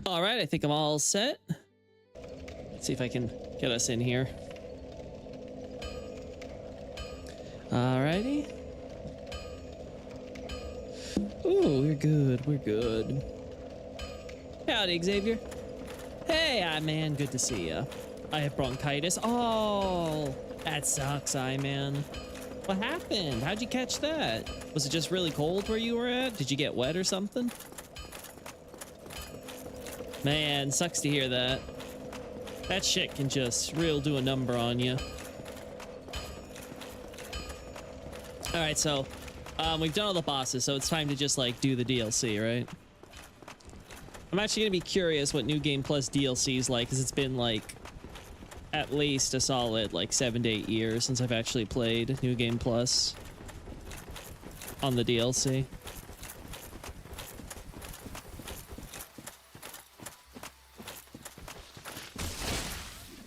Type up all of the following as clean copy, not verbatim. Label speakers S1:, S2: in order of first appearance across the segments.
S1: All right, I think I'm all set. Let's see if I can get us in here. Alrighty. Ooh, we're good. We're good. Howdy, Xavier. Hey, man. Good to see ya. I have bronchitis. Oh, that sucks, man. What happened? How'd you catch that? Was it just really cold where you were at? Did you get wet or something? Man, sucks to hear that. That shit can just real do a number on you. All right, so we've done all the bosses, so it's time to just like do the DLC, right? I'm actually gonna be curious what New Game Plus DLC is like, because it's been like at least a solid like 7 to 8 years since I've actually played New Game Plus on the DLC.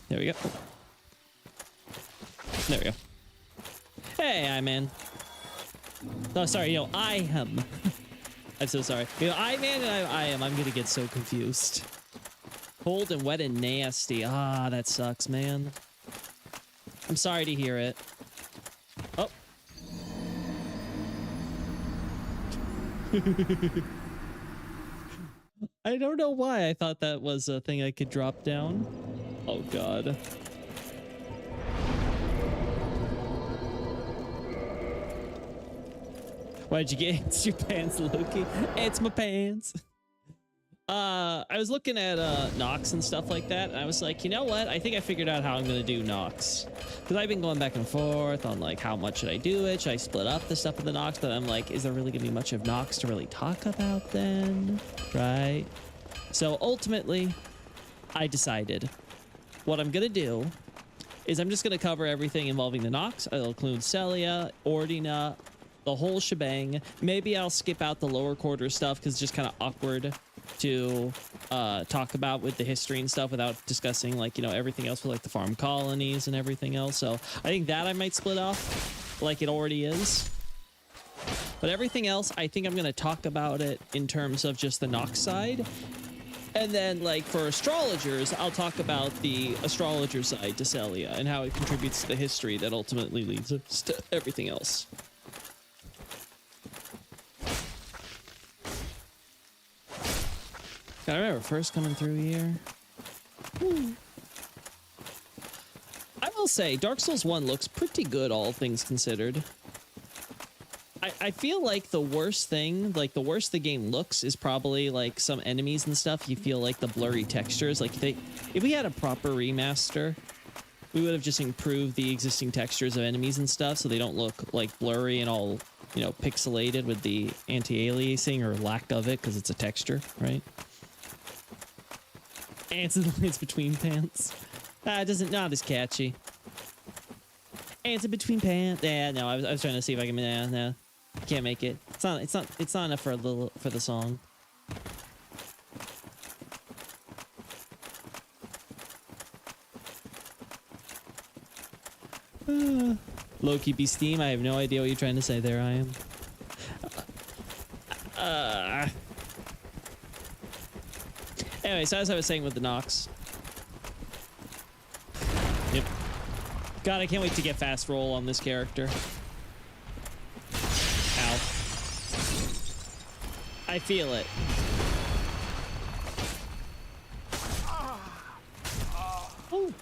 S1: There we go. There we go. Hey, man. Oh, sorry, I am. I'm so sorry. I man and I am. I'm gonna get so confused. Cold and wet and nasty. Ah, that sucks, man. I'm sorry to hear it. Oh. I don't know why I thought that was a thing I could drop down. Oh, God. Why'd you get it's your pants, Loki? It's my pants. I was looking at Nox and stuff like that, and I was like, you know what? I think I figured out how I'm gonna do Nox. Because I've been going back and forth on like how much should I do it? Should I split up the stuff of the Nox? But I'm like, is there really gonna be much of Nox to really talk about then? Right? So ultimately, I decided what I'm gonna do is I'm just gonna cover everything involving the Nox. I'll include Celia, Ordina, the whole shebang. Maybe I'll skip out the lower quarter stuff because it's just kind of awkward to talk about with the history and stuff without discussing like, everything else with like the farm colonies and everything else. So I think that I might split off like it already is. But everything else, I think I'm going to talk about it in terms of just the Nox side. And then like for astrologers, I'll talk about the astrologer side to Celia and how it contributes to the history that ultimately leads us to everything else. I remember first coming through here. I will say, Dark Souls 1 looks pretty good, all things considered. I feel like the worst thing, like the worse the game looks, is probably like some enemies and stuff. You feel like the blurry textures. Like if we had a proper remaster, we would have just improved the existing textures of enemies and stuff so they don't look like blurry and all, pixelated with the anti-aliasing or lack of it because it's a texture, right? Ants in the lines between pants. It doesn't not as catchy. Ants in between pants. Yeah, no, I was trying to see if I can. No, can't make it. It's not enough for the song. Loki be Steam. I have no idea what you're trying to say there. I am. Anyway, so as I was saying with the Nox. Yep. God, I can't wait to get fast roll on this character. Ow. I feel it. Oh.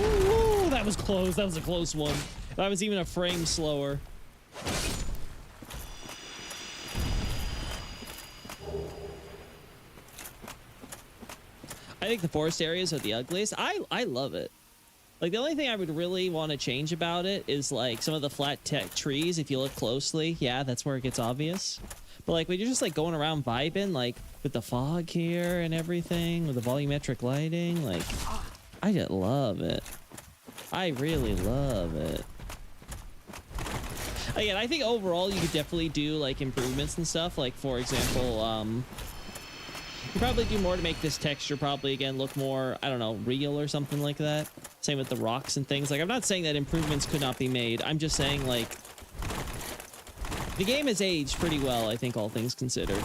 S1: Ooh, that was close. That was a close one. That was even a frame slower. I think the forest areas are the ugliest. I love it. Like the only thing I would really want to change about it is like some of the flat tech trees. If you look closely, yeah, that's where it gets obvious. But like when you're just like going around vibing, like with the fog here and everything, with the volumetric lighting, like I just love it. I really love it. Again, I think overall you could definitely do like improvements and stuff. Like for example, you probably do more to make this texture probably again look more, I don't know, real or something like that. Same with the rocks and things. Like I'm not saying that improvements could not be made. I'm just saying like The game has aged pretty well, I think, all things considered.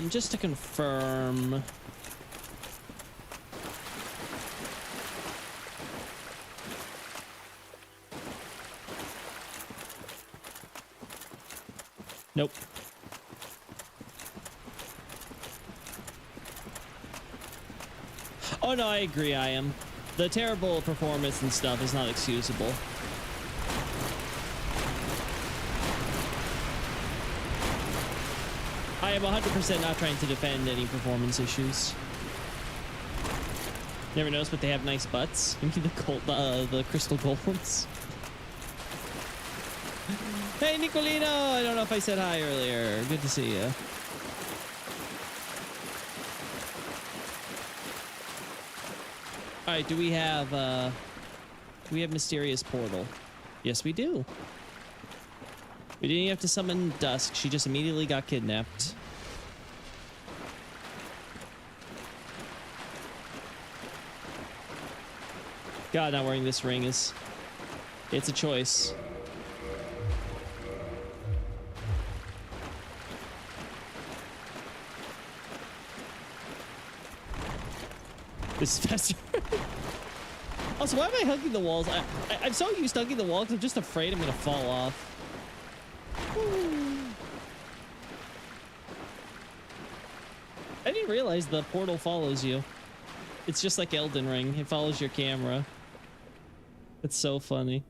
S1: Just to confirm. Nope. Oh no, I agree, I am. The terrible performance and stuff is not excusable. I am 100% not trying to defend any performance issues. Never noticed, but they have nice butts. Maybe the crystal golems. Hey, Nicolino! I don't know if I said hi earlier. Good to see you. All right, do we have Mysterious Portal? Yes, we do. We didn't even have to summon Dusk. She just immediately got kidnapped. God, not wearing this ring is... It's a choice. This is faster. Also, why am I hugging the walls? I'm so used to hugging the walls, I'm just afraid I'm gonna fall off. I didn't realize the portal follows you. It's just like Elden Ring. It follows your camera. It's so funny.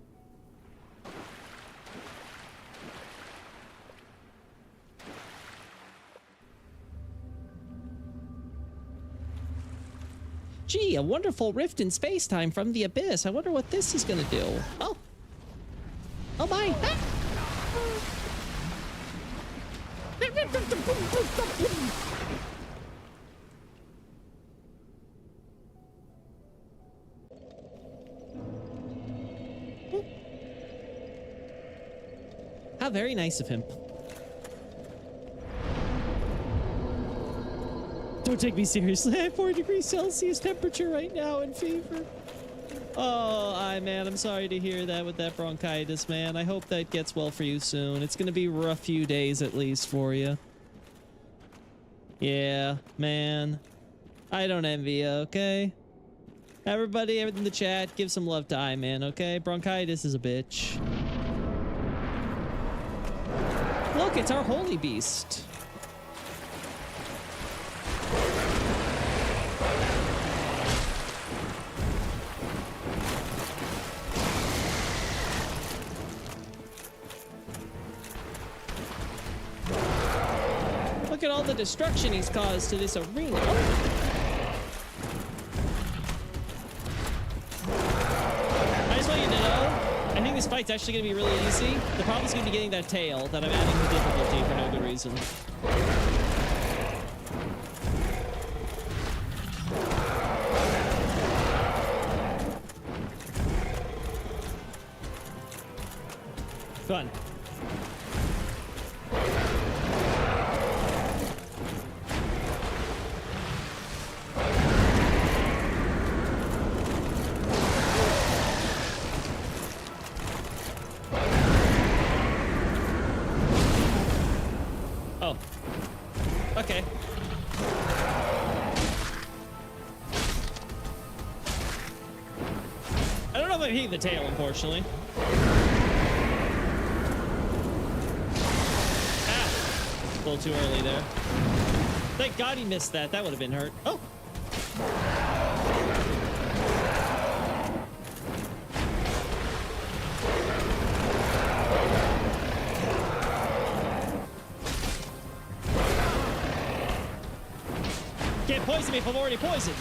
S1: Gee, a wonderful rift in space-time from the abyss. I wonder what this is gonna do. Oh. Oh my. Ah. How very nice of him. Don't take me seriously. I have 4 degrees Celsius temperature right now and fever. Oh, man, I'm sorry to hear that with that bronchitis, man. I hope that gets well for you soon. It's gonna be a rough few days at least for you. Yeah, man. I don't envy you, okay? Everybody in the chat, give some love to I-Man, okay? Bronchitis is a bitch. Look, it's our holy beast. Look at all the destruction he's caused to this arena. I just want you to know, I think this fight's actually going to be really easy. The problem's going to be getting that tail that I'm adding the difficulty for no good reason. Fun. Oh. Okay. I don't know if I'm hitting the tail, unfortunately. Ah! A little too early there. Thank God he missed that. That would have been hurt. Oh! Can't poison me if I'm already poisoned.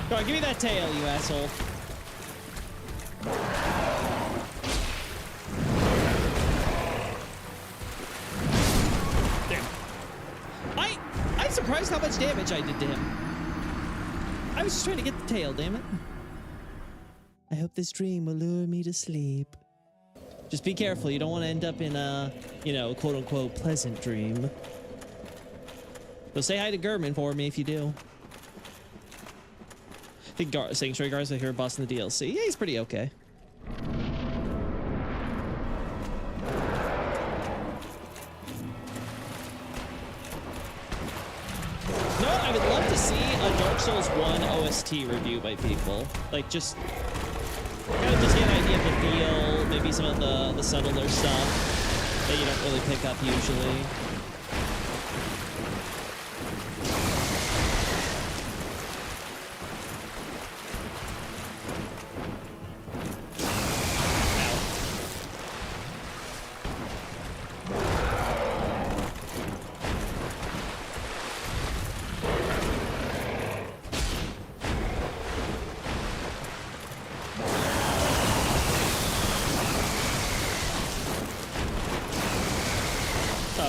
S1: Go on, give me that tail, you asshole. There. I'm surprised how much damage I did to him. I was just trying to get the tail, damn it. I hope this dream will lure me to sleep. Just be careful. You don't want to end up in a, you know, quote unquote pleasant dream. So say hi to Gurman for me if you do. I think Sanctuary Guard's like her boss in the DLC. Yeah, he's pretty okay. No, I would love to see a Dark Souls 1 OST review by people. Like, just kind of just get an idea of the feel, maybe some of the subtler stuff that you don't really pick up usually.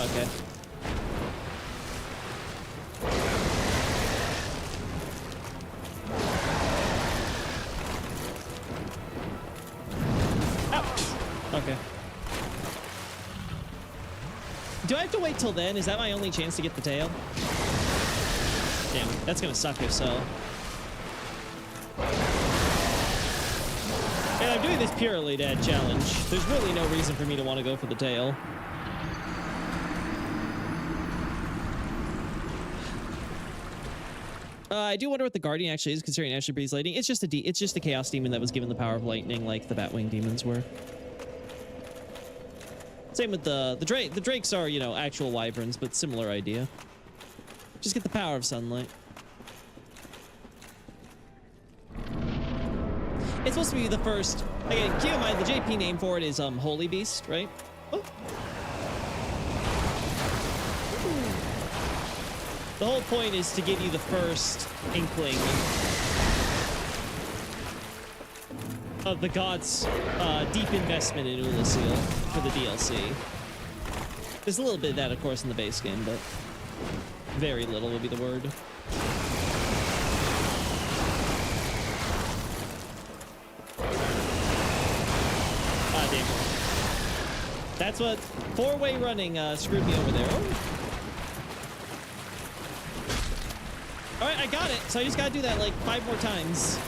S1: Okay. Okay. Do I have to wait till then? Is that my only chance to get the tail? Damn, that's gonna suck if so. And I'm doing this purely to add challenge. There's really no reason for me to want to go for the tail. I do wonder what the Guardian actually is, considering it actually breathes lightning. It's just a Chaos Demon that was given the power of lightning, like the Batwing demons were. Same with the Drake. The Drakes are, you know, actual wyverns, but similar idea. Just get the power of sunlight. It's supposed to be the first. Again, keep in mind the JP name for it is Holy Beast, right? Oh. The whole point is to give you the first inkling of the gods' deep investment in Ulasil for the DLC. There's a little bit of that, of course, in the base game, but very little would be the word. Ah, damn. That's what four-way running screwed me over there. Oh. All right, I got it. So I just gotta do that like 5 more times.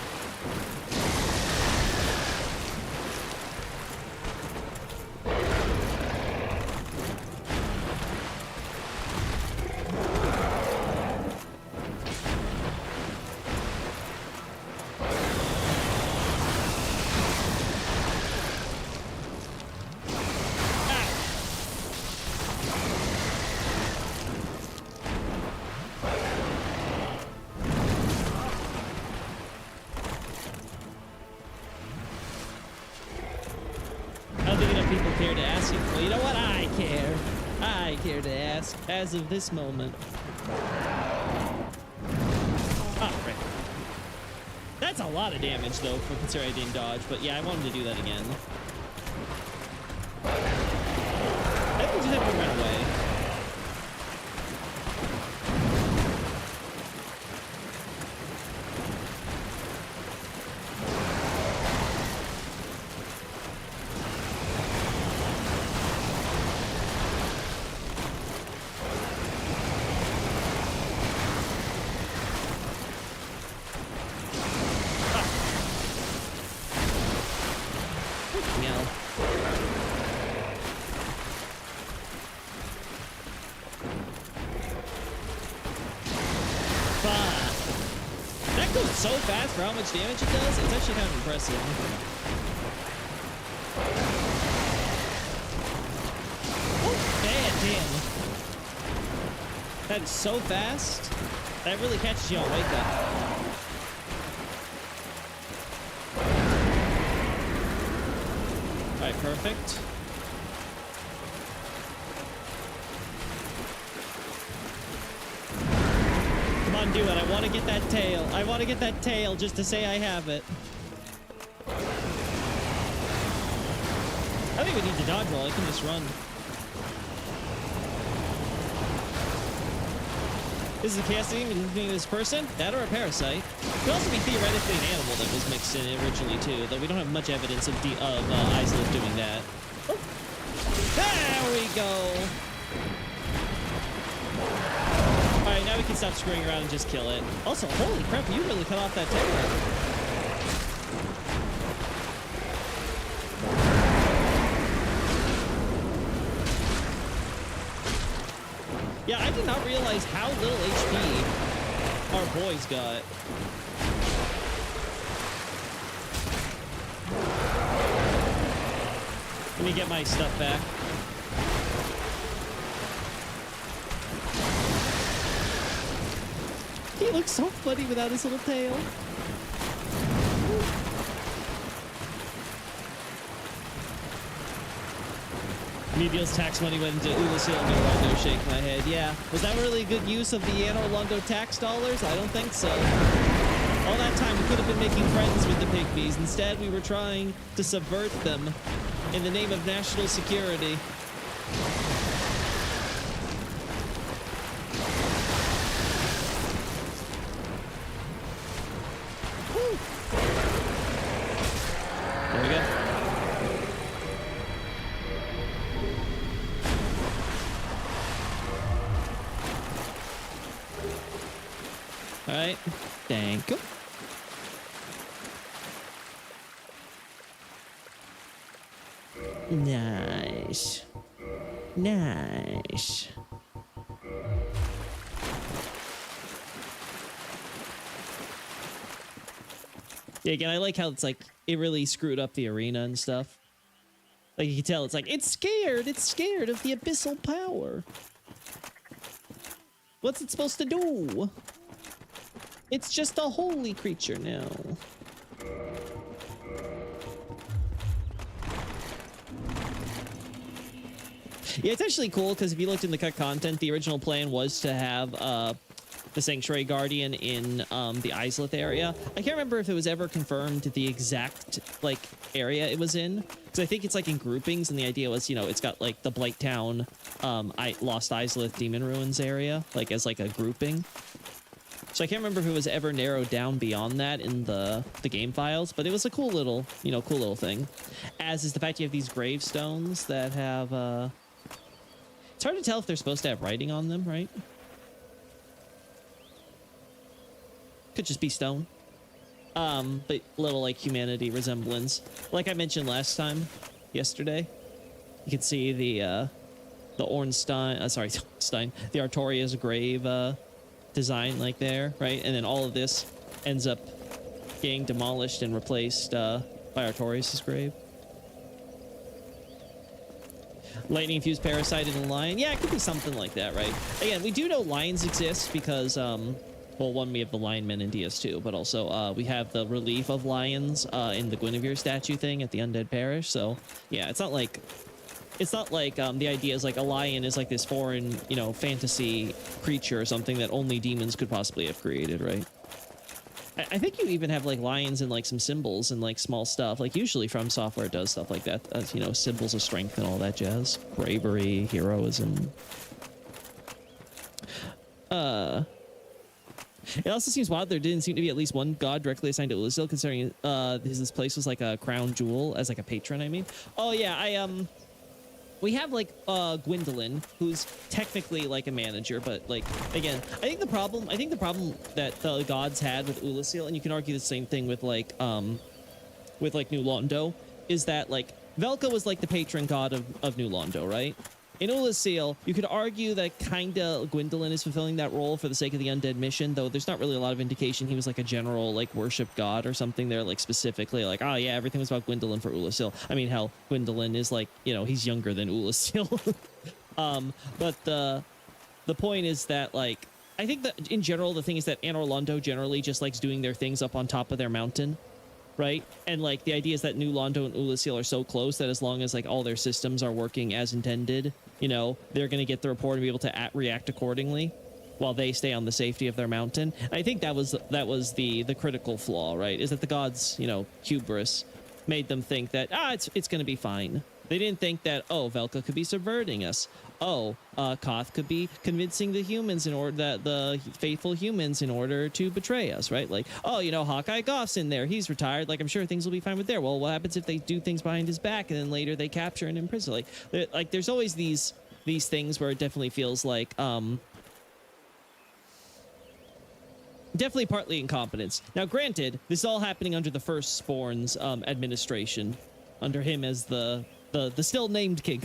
S1: As of this moment. Oh, right. That's a lot of damage, though, for considering I didn't dodge. But yeah, I want him to do that again. I think we just have to run away. So fast for how much damage it does, it's actually kind of impressive. Oh, damn. That is so fast. That really catches you on wake up. All right, perfect. Do it. I want to get that tail. I want to get that tail just to say I have it. I think we need to dodge roll. I can just run. This is a chaos demon between this person, that or a parasite. Could also be theoretically an animal that was mixed in originally too, though we don't have much evidence of Izalith doing that. Oh. There we go. All right, now we can stop screwing around and just kill it. Also, holy crap, you really cut off that tail. Yeah, I did not realize how little HP our boys got. Let me get my stuff back. He looks so funny without his little tail. Medial's tax money went into Ulasil and Londo. Shake my head. Yeah. Was that really a good use of the Anor Londo tax dollars? I don't think so. All that time we could have been making friends with the Pygmies. Instead, we were trying to subvert them in the name of national security. Woo. There we go. All right, thank you. Nice. Nice. Yeah, again, I like how it's like, it really screwed up the arena and stuff. Like you can tell, it's like, it's scared of the abyssal power. What's it supposed to do? It's just a holy creature now. Yeah, it's actually cool because if you looked in the cut content, the original plan was to have the Sanctuary Guardian in the Izalith area. I can't remember if it was ever confirmed the exact like area it was in, because I think it's like in groupings, and the idea was, you know, it's got like the Blighttown, Lost Izalith Demon Ruins area, like as like a grouping. So I can't remember if it was ever narrowed down beyond that in the game files, but it was a cool little, you know, cool little thing. As is the fact you have these gravestones that have, it's hard to tell if they're supposed to have writing on them, right? Could just be stone. But little like humanity resemblance. Like I mentioned yesterday, you can see the Ornstein, the Artorias grave, design like there, right? And then all of this ends up getting demolished and replaced by Artorias' grave. Lightning infused parasite in a lion. Yeah, it could be something like that, right? Again, we do know lions exist because well, one, we have the lion men in DS2, but also we have the relief of lions in the Guinevere statue thing at the Undead Parish. So yeah, it's not like the idea is like a lion is like this foreign, you know, fantasy creature or something that only demons could possibly have created, right? I think you even have like lions and like some symbols and like small stuff. Like usually From Software does stuff like that, as you know, symbols of strength and all that jazz, bravery, heroism. It also seems wild there didn't seem to be at least one god directly assigned to Ulasil, considering this place was like a crown jewel as like a patron. I mean, oh yeah, we have like Gwendolyn, who's technically like a manager, but like again, I think the problem that the gods had with Ulasil, and you can argue the same thing with like New Londo, is that like Velka was like the patron god of New Londo, right? In Ulasil, you could argue that kinda Gwendolyn is fulfilling that role for the sake of the undead mission, though there's not really a lot of indication he was like a general like worship god or something there, like specifically like, oh yeah, everything was about Gwendolyn for Ulasil. I mean, hell, Gwendolyn is like, you know, he's younger than Ulasil. But the point is that like, I think that in general, the thing is that Anor Londo generally just likes doing their things up on top of their mountain. Right? And like the idea is that New Londo and Ulasil are so close that as long as like all their systems are working as intended, you know, they're going to get the report and be able to react accordingly while they stay on the safety of their mountain. I think that was the critical flaw, right? Is that the gods, you know, hubris made them think that it's going to be fine. They didn't think that, oh, Velka could be subverting us. Oh, Koth could be convincing the humans in order that the faithful humans in order to betray us, right? Like, oh, you know, Hawkeye Goff's in there. He's retired. Like, I'm sure things will be fine with there. Well, what happens if they do things behind his back and then later they capture and imprison? Like there's always these things where it definitely feels like, definitely partly incompetence. Now, granted, this is all happening under the first Spawn's administration, under him as the still named king.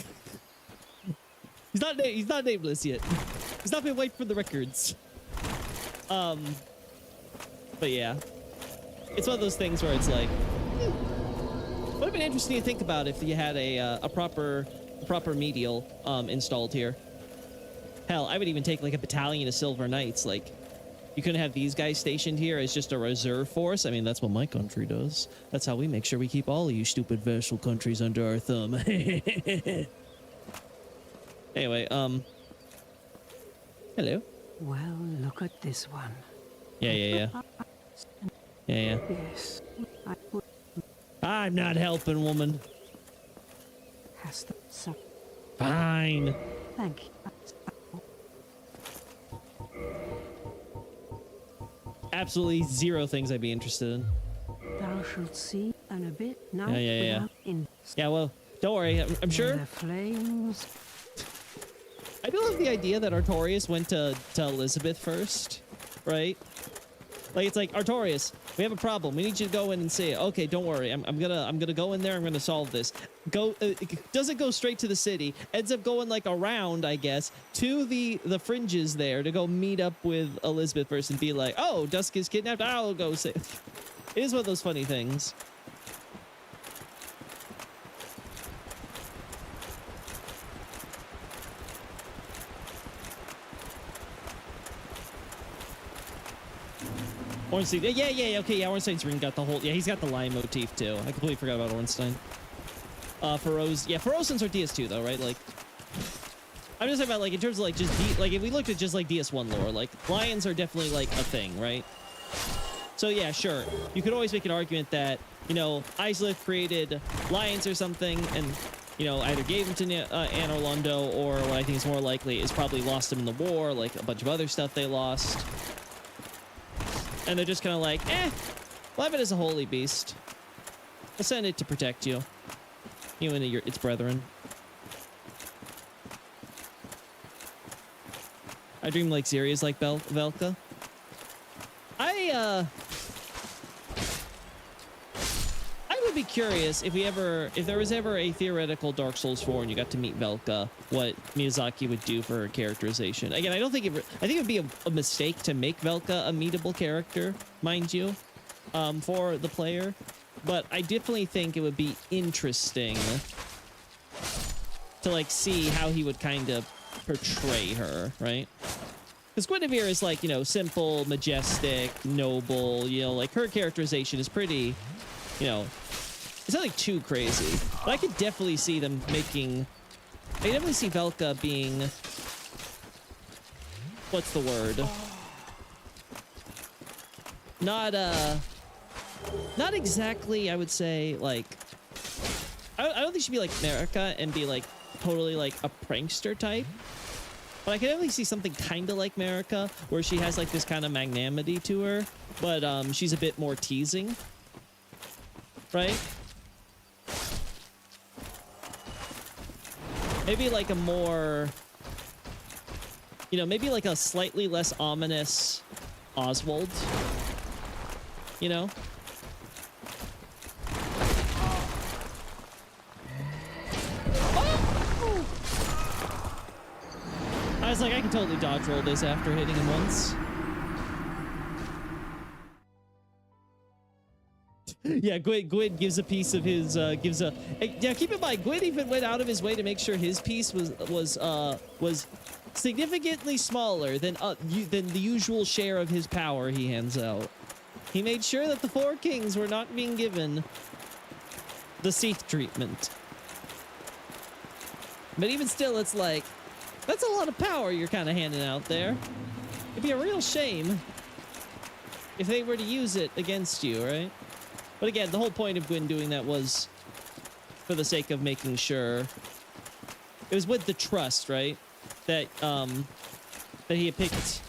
S1: He's not nameless yet. He's not been waiting for the records. But yeah, it's one of those things where it's like, would have been interesting to think about if you had a proper medial installed here. Hell, I would even take like a battalion of Silver Knights. Like, you couldn't have these guys stationed here as just a reserve force. I mean, that's what my country does. That's how we make sure we keep all of you stupid vassal countries under our thumb. Anyway, hello.
S2: Well, look at this one.
S1: Yeah.
S2: Yes.
S1: I'm not helping, woman.
S2: Has the so
S1: Fine.
S2: thank you.
S1: Absolutely zero things I'd be interested in.
S2: Thou shalt see in a bit now.
S1: Yeah.
S2: In
S1: Yeah, well, don't worry. I'm sure.
S2: the flames.
S1: I do love the idea that Artorias went to Elizabeth first, right? Like, it's like, Artorias, we have a problem. We need you to go in and say, okay, don't worry. I'm gonna go in there. I'm gonna solve this. Doesn't go straight to the city. Ends up going like around, I guess, to the fringes there to go meet up with Elizabeth first and be like, oh, Dusk is kidnapped. I'll go say. It is one of those funny things. Ornstein, yeah, okay, yeah, Ornstein's ring got the whole, yeah, he's got the lion motif too. I completely forgot about Ornstein. Ferozin's are DS2 though, right? Like, I'm just talking about like in terms of like just like if we looked at just like DS1 lore, like lions are definitely like a thing, right? So yeah, sure. You could always make an argument that, you know, Islith created lions or something and, you know, either gave them to Anor Londo, or what I think is more likely is probably lost them in the war, like a bunch of other stuff they lost. And they're just kind of like, we'll have it as a holy beast. We'll send it to protect you. You and its brethren. I dream like Ziria's like Velka. I would be curious if there was ever a theoretical Dark Souls 4 and you got to meet Velka, what Miyazaki would do for her characterization. Again, I think it would be a mistake to make Velka a meetable character, mind you, for the player. But I definitely think it would be interesting to like see how he would kind of portray her, right? Because Guinevere is like, you know, simple, majestic, noble, you know, like her characterization is pretty, you know, it's not like too crazy. But I could definitely see them making, I could definitely see Velka being, what's the word? Not exactly, I would say, like, I don't think she'd be like Marika and be like totally like a prankster type. But I can definitely see something kind of like Marika, where she has like this kind of magnanimity to her, but she's a bit more teasing, right? Maybe like a more, you know, maybe like a slightly less ominous Oswald, you know? I was like, I can totally dodge roll this after hitting him once. Yeah, Gwyn gives a piece of his, yeah, keep in mind, Gwyn even went out of his way to make sure his piece was significantly smaller than the usual share of his power he hands out. He made sure that the four kings were not being given the Seath treatment. But even still, it's like, that's a lot of power you're kind of handing out there. It'd be a real shame if they were to use it against you, right? But again, the whole point of Gwyn doing that was for the sake of making sure. It was with the trust, right? That that he had picked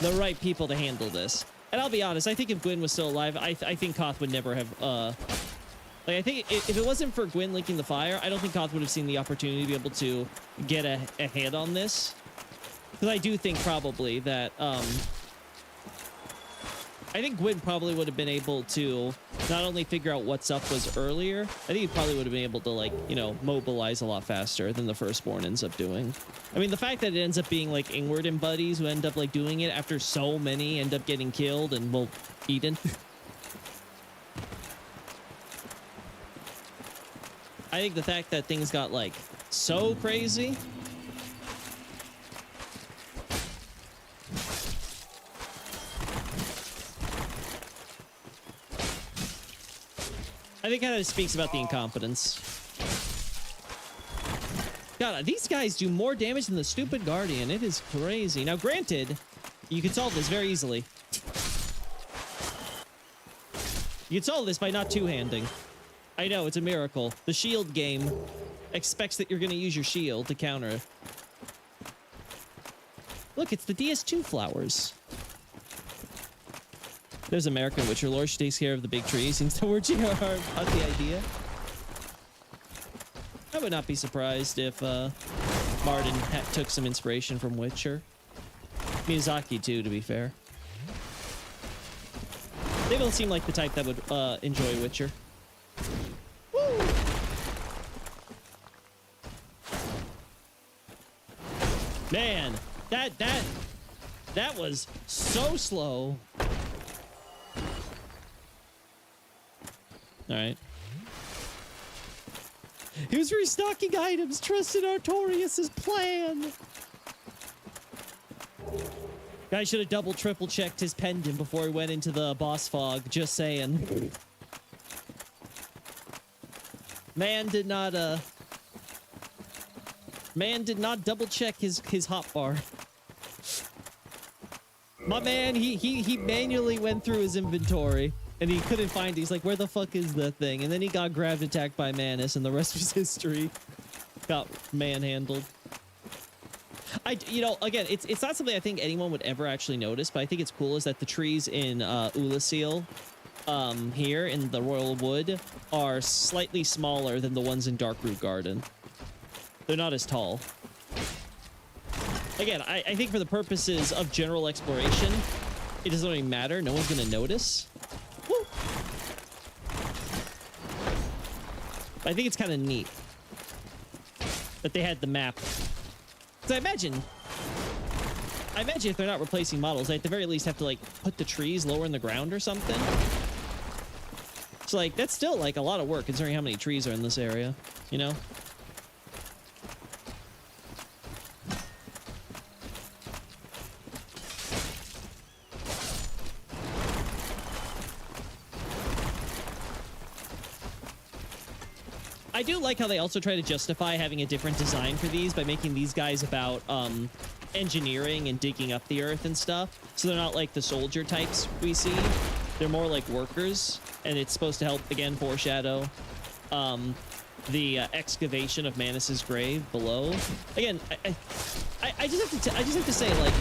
S1: the right people to handle this. And I'll be honest, I think if Gwyn was still alive, I think Koth would never have like, I think if it wasn't for Gwyn linking the fire, I don't think Koth would have seen the opportunity to be able to get a hand on this. Because I do think probably that, I think Gwyn probably would have been able to not only figure out what's up was earlier, I think he probably would have been able to, like, you know, mobilize a lot faster than the Firstborn ends up doing. I mean, the fact that it ends up being, like, Ingward and buddies who end up, like, doing it after so many end up getting killed and, well, eaten. I think the fact that things got, like, so crazy. I think kind of speaks about the incompetence. God, these guys do more damage than the stupid Guardian. It is crazy. Now, granted, you can solve this very easily. You can solve this by not two-handing. I know, it's a miracle. The shield game expects that you're going to use your shield to counter. Look, it's the DS2 flowers. There's American Witcher lore. She takes care of the big tree. Seems to work hard about the idea. I would not be surprised if Martin took some inspiration from Witcher. Miyazaki too, to be fair. They both seem like the type that would enjoy Witcher. Woo! Man, that was so slow. All right. He was restocking items, trusted Artorias' plan. Guy should have double, triple checked his pendant before he went into the boss fog. Just saying. Man did not double check his hotbar. My man, he manually went through his inventory. And he couldn't find it. He's like, where the fuck is the thing? And then he got grabbed, attacked by Manus, and the rest was history. Got manhandled. You know, again, it's not something I think anyone would ever actually notice, but I think it's cool is that the trees in Ulasil, here in the Royal Wood, are slightly smaller than the ones in Darkroot Garden. They're not as tall. Again, I think for the purposes of general exploration, it doesn't really matter. No one's going to notice. Woo. I think it's kind of neat that they had the map. So I imagine if they're not replacing models, they at the very least have to, like, put the trees lower in the ground or something. So, like, that's still, like, a lot of work considering how many trees are in this area, you know? I do like how they also try to justify having a different design for these by making these guys about engineering and digging up the earth and stuff. So they're not like the soldier types we see. They're more like workers, and it's supposed to help, again, foreshadow the excavation of Manus's grave below. Again, I just have to say, like,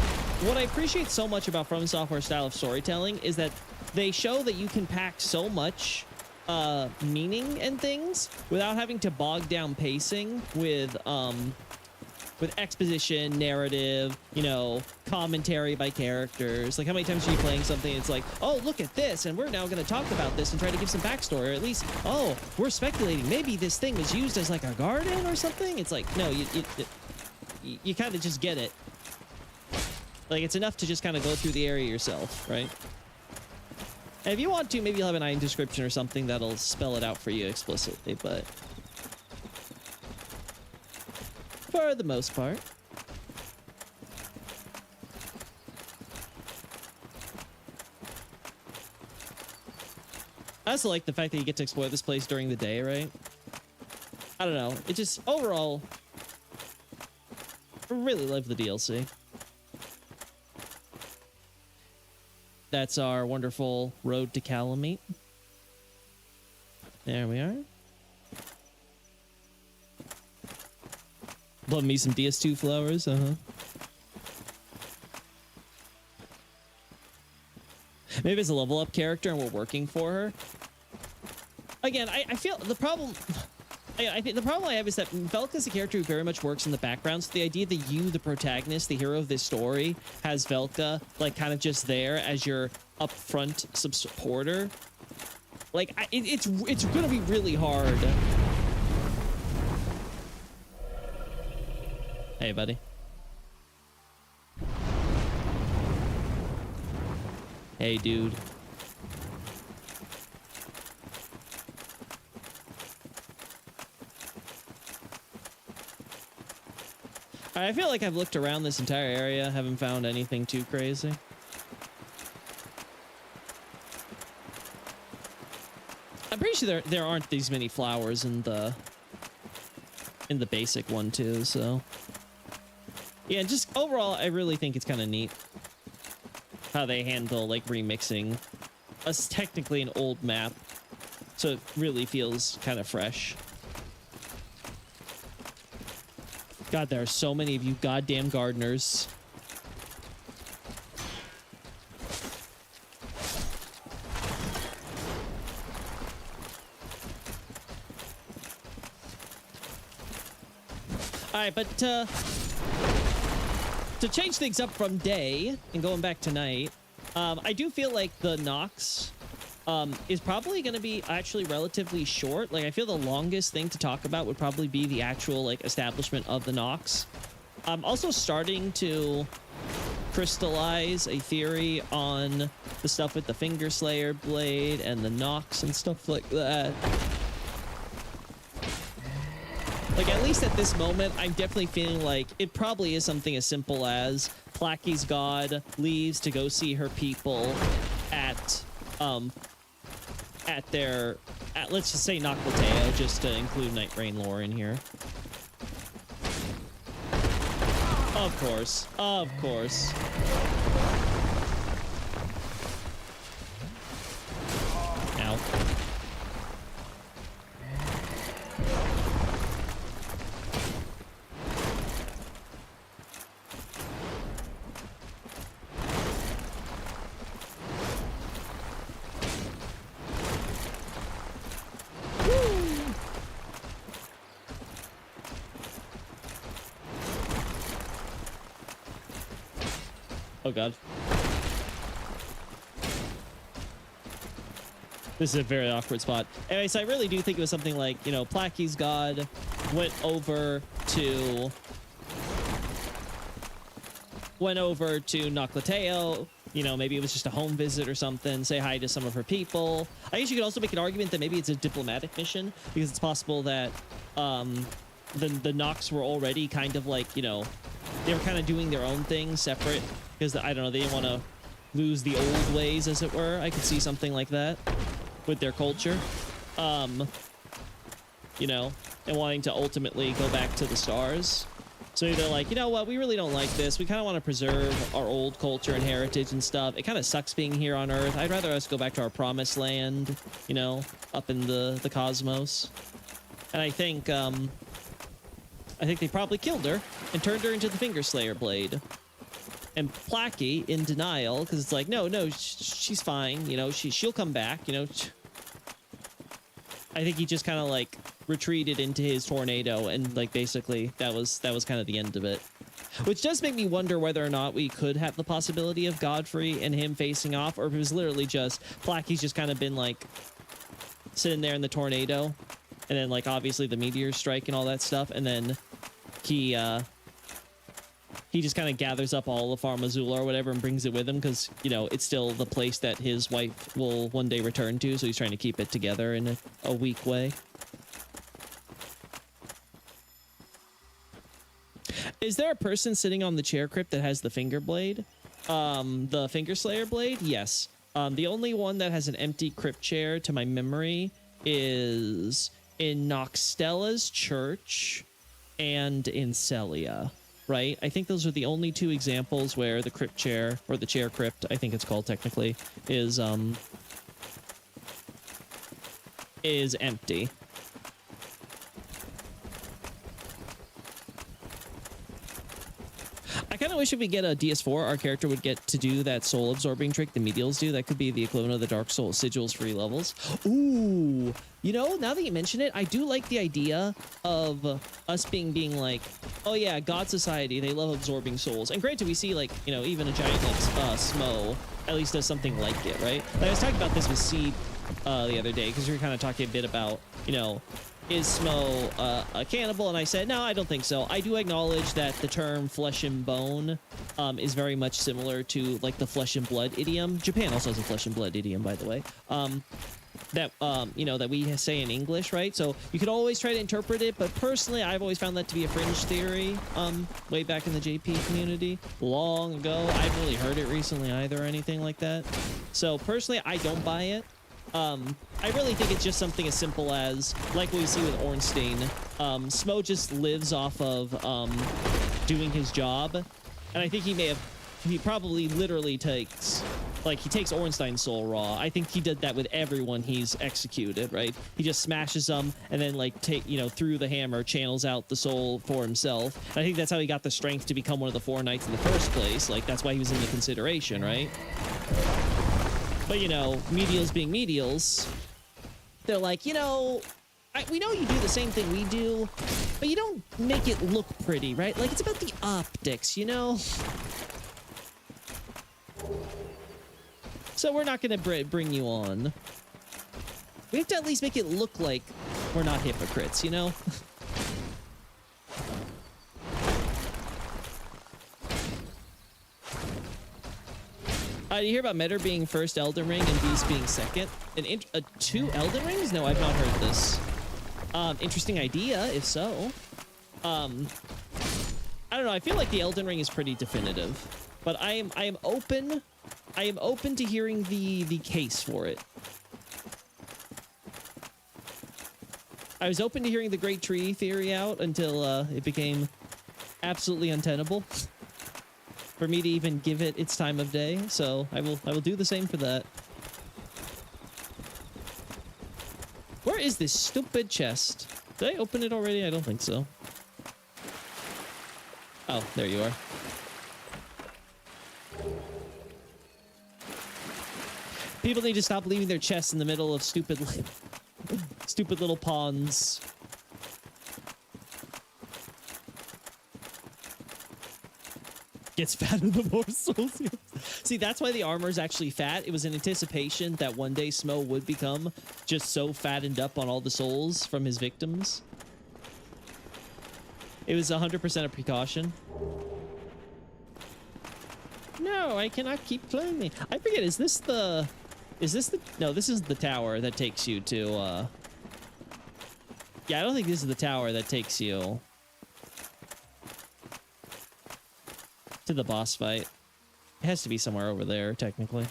S1: what I appreciate so much about From Software's style of storytelling is that they show that you can pack so much meaning and things without having to bog down pacing with exposition, narrative, you know, commentary by characters. Like, how many times are you playing something and it's like, oh, look at this, and we're now going to talk about this and try to give some backstory, or at least, oh, we're speculating maybe this thing was used as like a garden or something. It's like, no, you kind of just get it. Like, it's enough to just kind of go through the area yourself, right? And if you want to, maybe you'll have an item description or something that'll spell it out for you explicitly, but for the most part. I also like the fact that you get to explore this place during the day, right? I don't know. It just, overall, I really love the DLC. That's our wonderful road to Calamite. There we are. Love me some DS2 flowers, uh-huh. Maybe it's a level up character and we're working for her. Again, I feel the problem... I think the problem I have is that Velka's a character who very much works in the background. So the idea that you, the protagonist, the hero of this story, has Velka like kind of just there as your upfront supporter, like it's gonna be really hard. Hey, buddy. Hey, dude. I feel like I've looked around this entire area, haven't found anything too crazy. I'm pretty sure there aren't these many flowers in the basic one too, so yeah, just overall I really think it's kind of neat how they handle like remixing us technically an old map so it really feels kind of fresh. God, there are so many of you goddamn gardeners. All right, but to change things up from day and going back to night, I do feel like the Nox is probably going to be actually relatively short. Like, I feel the longest thing to talk about would probably be the actual, like, establishment of the Nox. I'm also starting to crystallize a theory on the stuff with the Finger Slayer blade and the Nox and stuff like that. Like, at least at this moment, I'm definitely feeling like it probably is something as simple as Placky's god leaves to go see her people at let's just say Noclateo, just to include Night Rain lore in here. Of course. Of course. Ow. Oh god. This is a very awkward spot. Anyway, so I really do think it was something like, you know, Placky's god went over to Noclateo. You know, maybe it was just a home visit or something, say hi to some of her people. I guess you could also make an argument that maybe it's a diplomatic mission, because it's possible that the Nox were already kind of like, you know, they were kind of doing their own thing separate, because I don't know, they didn't want to lose the old ways, as it were. I could see something like that with their culture, you know, and wanting to ultimately go back to the stars. So they're like, you know what, we really don't like this. We kind of want to preserve our old culture and heritage and stuff. It kind of sucks being here on Earth. I'd rather us go back to our promised land, you know, up in the cosmos. And I think they probably killed her and turned her into the Finger Slayer blade. And Placky, in denial, because it's like, no, she's fine. You know, she'll come back. You know, I think he just kind of like retreated into his tornado, and like basically that was kind of the end of it. Which does make me wonder whether or not we could have the possibility of Godfrey and him facing off, or if it was literally just Placky's just kind of been like sitting there in the tornado, and then like obviously the meteor strike and all that stuff, and then he just kind of gathers up all of Farm Azula or whatever and brings it with him, because, you know, it's still the place that his wife will one day return to, so he's trying to keep it together in a weak way. Is there a person sitting on the chair crypt that has the finger blade? The Finger Slayer blade? Yes. The only one that has an empty crypt chair, to my memory, is in Noxtella's church and in Celia. Right? I think those are the only two examples where the crypt chair, or the chair crypt, I think it's called technically, is empty. I kind of wish if we get a DS4, our character would get to do that soul absorbing trick the medials do. That could be the equivalent of the Dark Soul sigils free levels. Ooh, you know, now that you mention it, I do like the idea of us being like, oh yeah, God Society, they love absorbing souls. And granted, we see like, you know, even a giant like Smo at least does something like it, right? Like, I was talking about this with Seed the other day because we were kind of talking a bit about, you know, is Smo a cannibal? And I said, no, I don't think so. I do acknowledge that the term flesh and bone is very much similar to like the flesh and blood idiom. Japan also has a flesh and blood idiom, by the way. That you know, that we say in English, right? So you could always try to interpret it, but personally, I've always found that to be a fringe theory. Way back in the JP community, long ago. I haven't really heard it recently either, or anything like that. So personally, I don't buy it. I really think it's just something as simple as, like what we see with Ornstein, Smo just lives off of doing his job, and I think he probably literally takes, like, he takes Ornstein's soul raw. I think he did that with everyone he's executed, right? He just smashes them and then, like, through the hammer, channels out the soul for himself. And I think that's how he got the strength to become one of the Four Knights in the first place. Like, that's why he was in the consideration, right? But, you know, medials being medials, they're like, you know, we know you do the same thing we do, but you don't make it look pretty, right? Like, it's about the optics, you know? So we're not going to bring you on. We have to at least make it look like we're not hypocrites, you know? You hear about Metter being first Elden Ring and Beast being second? Two Elden Rings? No, I've not heard this. Interesting idea, if so. I don't know. I feel like the Elden Ring is pretty definitive, but I am open. I am open to hearing the case for it. I was open to hearing the Great Tree theory out until it became absolutely untenable for me to even give it its time of day. So I will do the same for that. Where is this stupid chest? Did I open it already? I don't think so. Oh, there you are. People need to stop leaving their chests in the middle of stupid little ponds. Gets fatter the more souls. See, that's why the armor is actually fat. It was in anticipation that one day Smo would become just so fattened up on all the souls from his victims. It was 100% a precaution. No, I cannot keep climbing. I forget, is this the... No, this is the tower that takes you to, Yeah, I don't think this is the tower that takes you to the boss fight. It has to be somewhere over there, technically.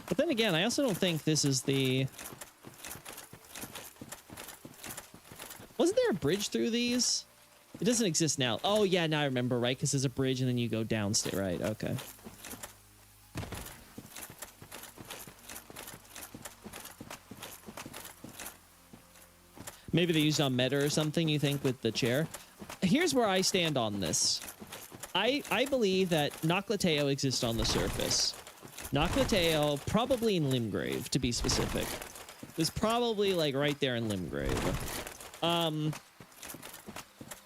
S1: But then again, I also don't think this is the... Wasn't there a bridge through these? It doesn't exist now. Oh, yeah, now I remember, right? Because there's a bridge and then you go downstairs. Right, okay. Maybe they used on Meta or something, you think, with the chair? Here's where I stand on this. I believe that Noclateo exists on the surface. Noclateo, probably in Limgrave, to be specific. It was probably, like, right there in Limgrave.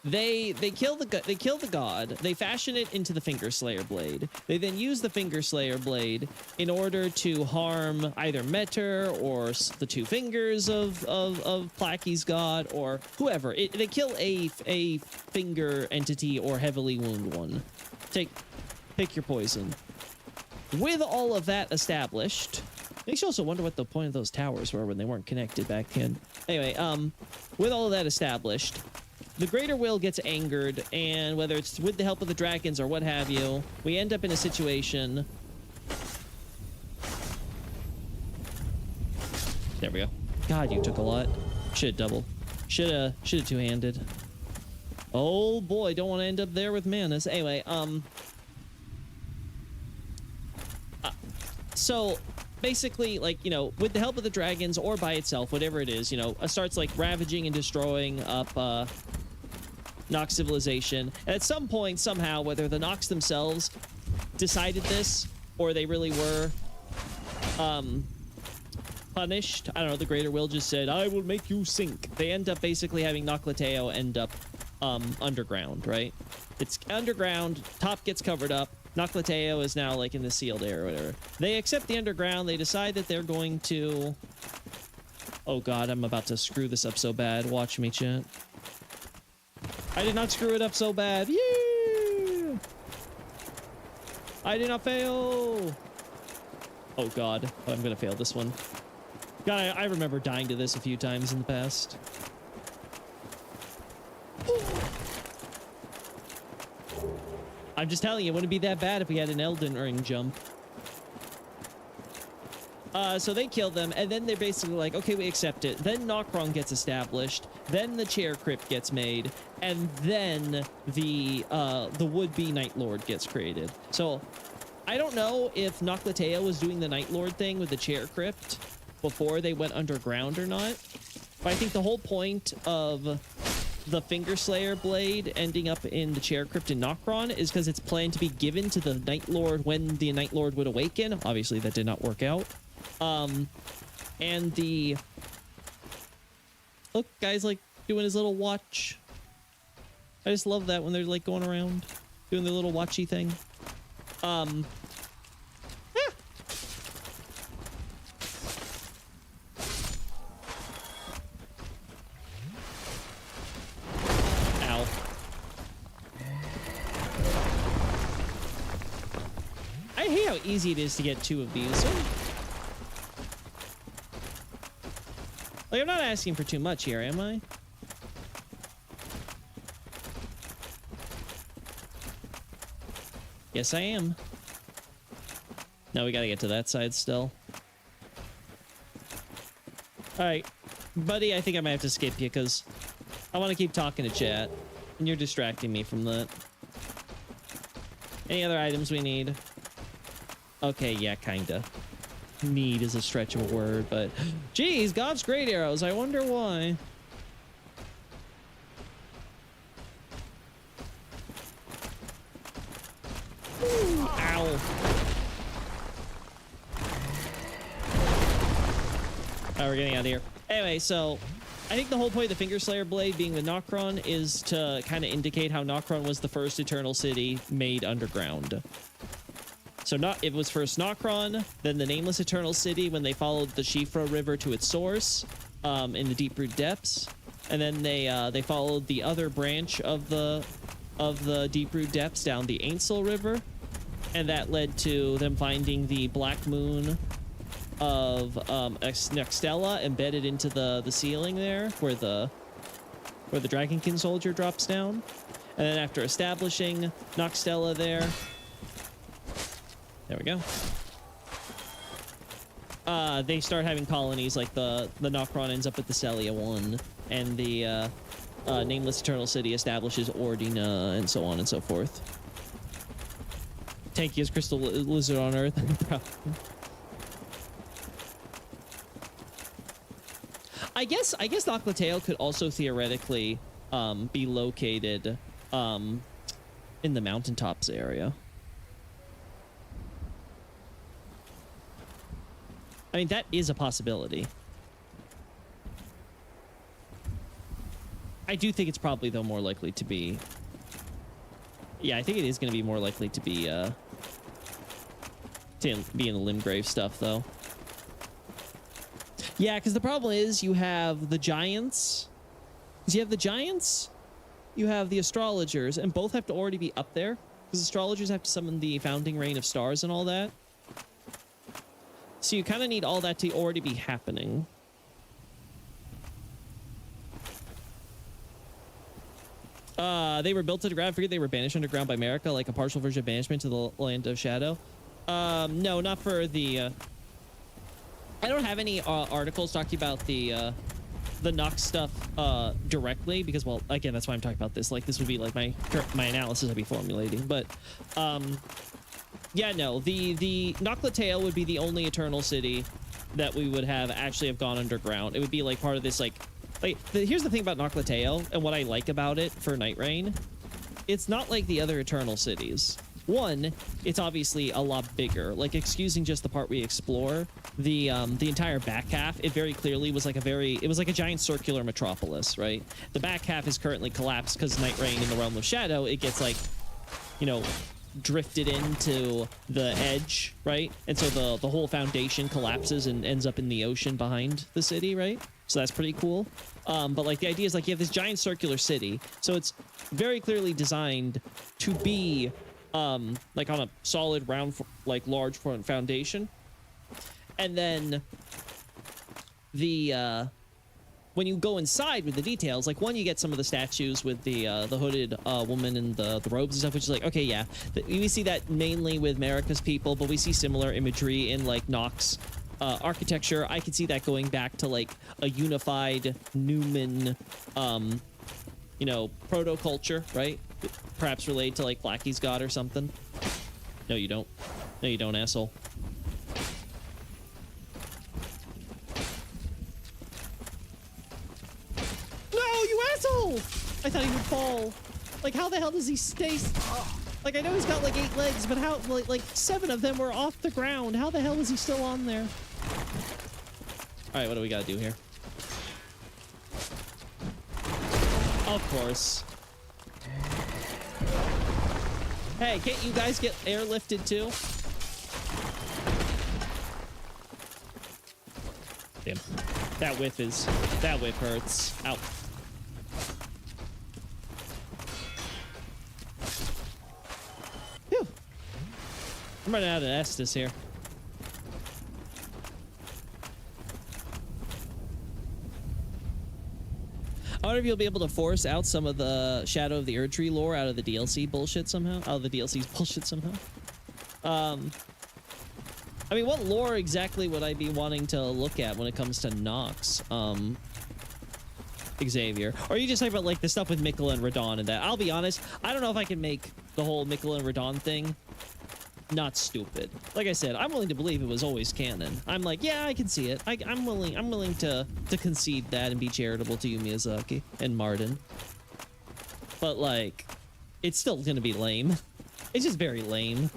S1: They kill the god. They fashion it into the Finger Slayer blade. They then use the Finger Slayer blade in order to harm either Metter or the two fingers of Placky's god or whoever. They kill a finger entity or heavily wound one. Pick your poison. With all of that established, makes you also wonder what the point of those towers were when they weren't connected back then. Anyway, with all of that established, the Greater Will gets angered, and whether it's with the help of the dragons or what have you, we end up in a situation... There we go. God, you took a lot. Should double. Should two-handed. Oh boy, don't want to end up there with Manus. Anyway, so basically, like, you know, with the help of the dragons or by itself, whatever it is, you know, starts like ravaging and destroying up Nox civilization. And at some point, somehow, whether the Nox themselves decided this or they really were punished, I don't know, the Greater Will just said, I will make you sink. They end up basically having Noclateo end up underground, right? It's underground, top gets covered up. Noclateo is now like in the sealed air or whatever. They accept the underground. They decide that they're going to... Oh god, I'm about to screw this up so bad. Watch me, chat. I did not screw it up so bad. Yeah! I did not fail. Oh god, but I'm gonna fail this one. God, I remember dying to this a few times in the past. I'm just telling you, it wouldn't be that bad if we had an Elden Ring jump. So they kill them, and then they're basically like, okay, we accept it. Then Nokron gets established, then the Chair Crypt gets made, and then the would-be Night Lord gets created. So I don't know if Noclateo was doing the Night Lord thing with the Chair Crypt before they went underground or not. But I think the whole point of the Fingerslayer blade ending up in the Chair Crypt in Nokron is because it's planned to be given to the Night Lord when the Night Lord would awaken. Obviously, that did not work out. And the... Look, guy's like doing his little watch. I just love that when they're like going around doing their little watchy thing. Ow. I hate how easy it is to get 2 of these. Like, I'm not asking for too much here, am I? Yes, I am. Now we gotta get to that side still. Alright, buddy, I think I might have to skip you because I want to keep talking to chat, and you're distracting me from that. Any other items we need? Okay, yeah, kinda. Need is a stretch of a word, but geez, God's great arrows. I wonder why. Ooh, ow. Oh, we're getting out of here. Anyway, so I think the whole point of the Fingerslayer blade being with Nokron is to kind of indicate how Nokron was the first Eternal City made underground. So it was first Nokron, then the Nameless Eternal City when they followed the Shifra River to its source in the Deep-Root Depths, and then they followed the other branch of the Deep-Root Depths down the Ainsel River, and that led to them finding the Black Moon of Nextella embedded into the ceiling there, where the Dragonkin soldier drops down, and then after establishing Nextella there. There we go. They start having colonies like the Nokron ends up at the Celia 1, and the Nameless Eternal City establishes Ordina, and so on and so forth. Tankiest crystal lizard on Earth. I guess Noclateo could also theoretically be located in the mountaintops area. I mean, that is a possibility. I do think it's probably, though, more likely to be... Yeah, I think it is going to be more likely to be in the Limgrave stuff, though. Yeah, because the problem is you have the giants. Because you have the giants, you have the astrologers, and both have to already be up there. Because astrologers have to summon the founding rain of stars and all that. So you kind of need all that to already be happening. They were built underground. I figured they were banished underground by Marika, like a partial version of banishment to the Land of Shadow. No, not for the... I don't have any articles talking about the Nox stuff directly, because, well, again, that's why I'm talking about this. Like, this would be like my analysis I'd be formulating. But, yeah, no, the Noclateo would be the only Eternal City that we would have actually have gone underground. It would be like part of this, like, Like, here's the thing about Noclateo and what I like about it for Night Rain. It's not like the other Eternal cities. One, it's obviously a lot bigger. Like, excusing just the part we explore, the entire back half, it very clearly was like it was like a giant circular metropolis, right? The back half is currently collapsed because Night Rain in the Realm of Shadow, it gets like, you know, drifted into the edge, right? And so the whole foundation collapses and ends up in the ocean behind the city, right? So that's pretty cool. But like the idea is like you have this giant circular city, so it's very clearly designed to be like on a solid round, like large foundation. And then the when you go inside with the details, like one, you get some of the statues with the hooded woman and the robes and stuff, which is like, okay, yeah, we see that mainly with Marika's people, but we see similar imagery in like Nox architecture. I could see that going back to like a unified Newman, you know, proto culture, right? Perhaps related to like Blackie's god or something. No, you don't. No, you don't, asshole. No, you asshole! I thought he would fall. Like, how the hell does he stay? Like, I know he's got like 8 legs, but how? Like 7 of them were off the ground. How the hell is he still on there? All right, what do we gotta do here? Of course. Hey, can't you guys get airlifted too? Damn. That whiff hurts. Ow. Phew. I'm running out of Estus here. I wonder if you'll be able to force out some of the Shadow of the Erdtree lore out of the DLC bullshit somehow. Out of the DLC's bullshit somehow. I mean, what lore exactly would I be wanting to look at when it comes to Nox, Xavier? Or are you just talking about like the stuff with Miquella and Radahn and that? I'll be honest, I don't know if I can make the whole Miquella and Radahn thing not stupid. Like I said, I'm willing to believe it was always canon. I'm like, yeah, I can see it. I'm willing to concede that and be charitable to you, Miyazaki and Martin. But like, it's still gonna be lame. It's just very lame.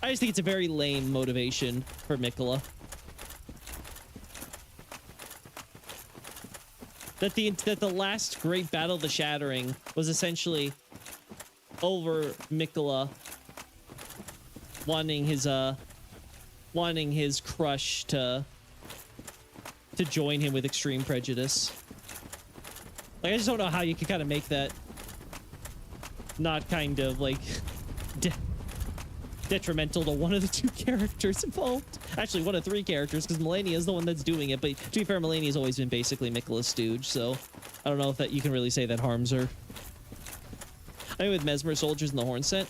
S1: I just think it's a very lame motivation for Miquella. That the last great battle of the Shattering was essentially over Miquella wanting his crush to join him with extreme prejudice. Like, I just don't know how you can kind of make that not kind of like detrimental to one of the 2 characters involved. Actually, one of 3 characters, because Melania is the one that's doing it. But to be fair, Melania's always been basically Miquella's stooge, so I don't know if that you can really say that harms her. I mean, with Mesmer soldiers and the horn set,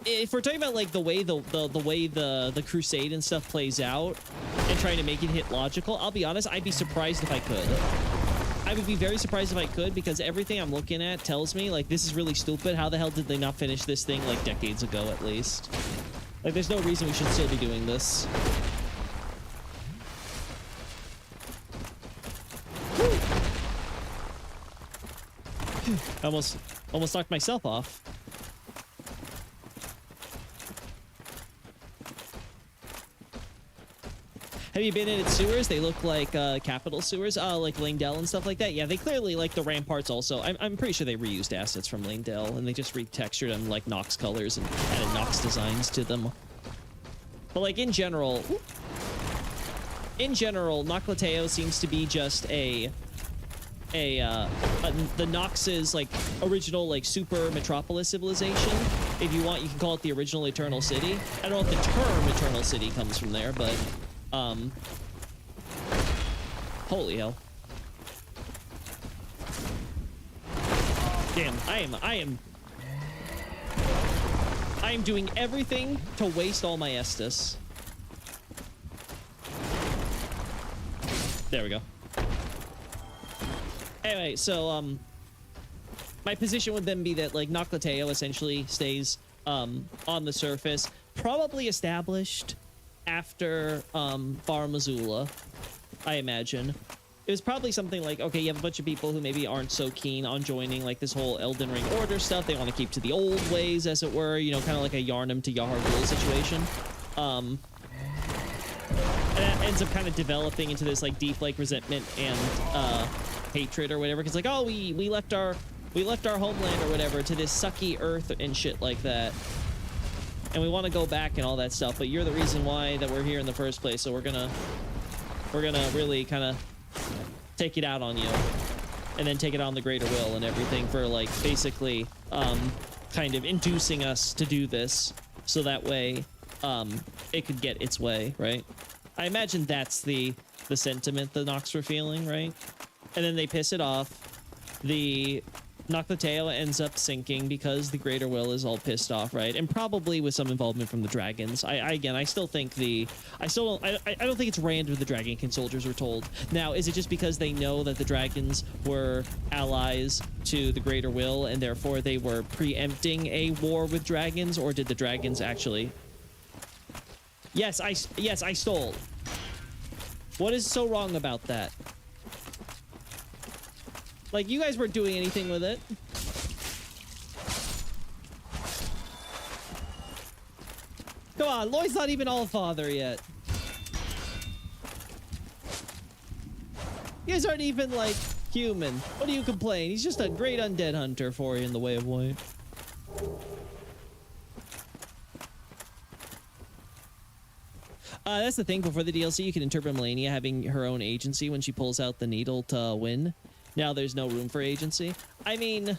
S1: if we're talking about like the way the crusade and stuff plays out and trying to make it hit logical, I'll be honest, I'd be surprised if I could. I would be very surprised if I could, because everything I'm looking at tells me like this is really stupid. How the hell did they not finish this thing like decades ago at least? Like, there's no reason we should still be doing this. I almost knocked myself off. Have you been in its sewers? They look like capital sewers, like Langdell and stuff like that. Yeah, they clearly, like the ramparts also. I'm pretty sure they reused assets from Langdell and they just retextured them like Nox colors and added Nox designs to them. But like in general, Noclateo seems to be just the Nox's like original like super metropolis civilization. If you want, you can call it the original Eternal City. I don't know if the term Eternal City comes from there, but holy hell. Damn, I am doing everything to waste all my Estus. There we go. Anyway, so my position would then be that like Noclateo essentially stays on the surface, probably established after Bar Missoula, I imagine. It was probably something like, okay, you have a bunch of people who maybe aren't so keen on joining like this whole Elden Ring Order stuff. They want to keep to the old ways, as it were, you know, kind of like a Yharnam to Yahar'gul situation. And that ends up kind of developing into this like deep like resentment and hatred or whatever. Cause like, oh, we left our homeland or whatever to this sucky earth and shit like that. And we want to go back and all that stuff, but you're the reason why that we're here in the first place. So we're gonna really kind of take it out on you, and then take it on the greater will and everything for like basically kind of inducing us to do this so that way it could get its way, right? I imagine that's the sentiment the Nox were feeling, right? And then they piss it off. The Noctoteo ends up sinking because the greater will is all pissed off, right? And probably with some involvement from the dragons. I still think I don't think it's random the Dragonkin soldiers were told. Now, is it just because they know that the dragons were allies to the greater will and therefore they were preempting a war with dragons, or did the dragons actually? Yes, I stole. What is so wrong about that? Like, you guys weren't doing anything with it. Come on, Lloyd's not even Allfather yet. You guys aren't even, like, human. What do you complain? He's just a great undead hunter for you in the way of white. That's the thing. Before the DLC, you can interpret Malenia having her own agency when she pulls out the needle to win. Now there's no room for agency. I mean,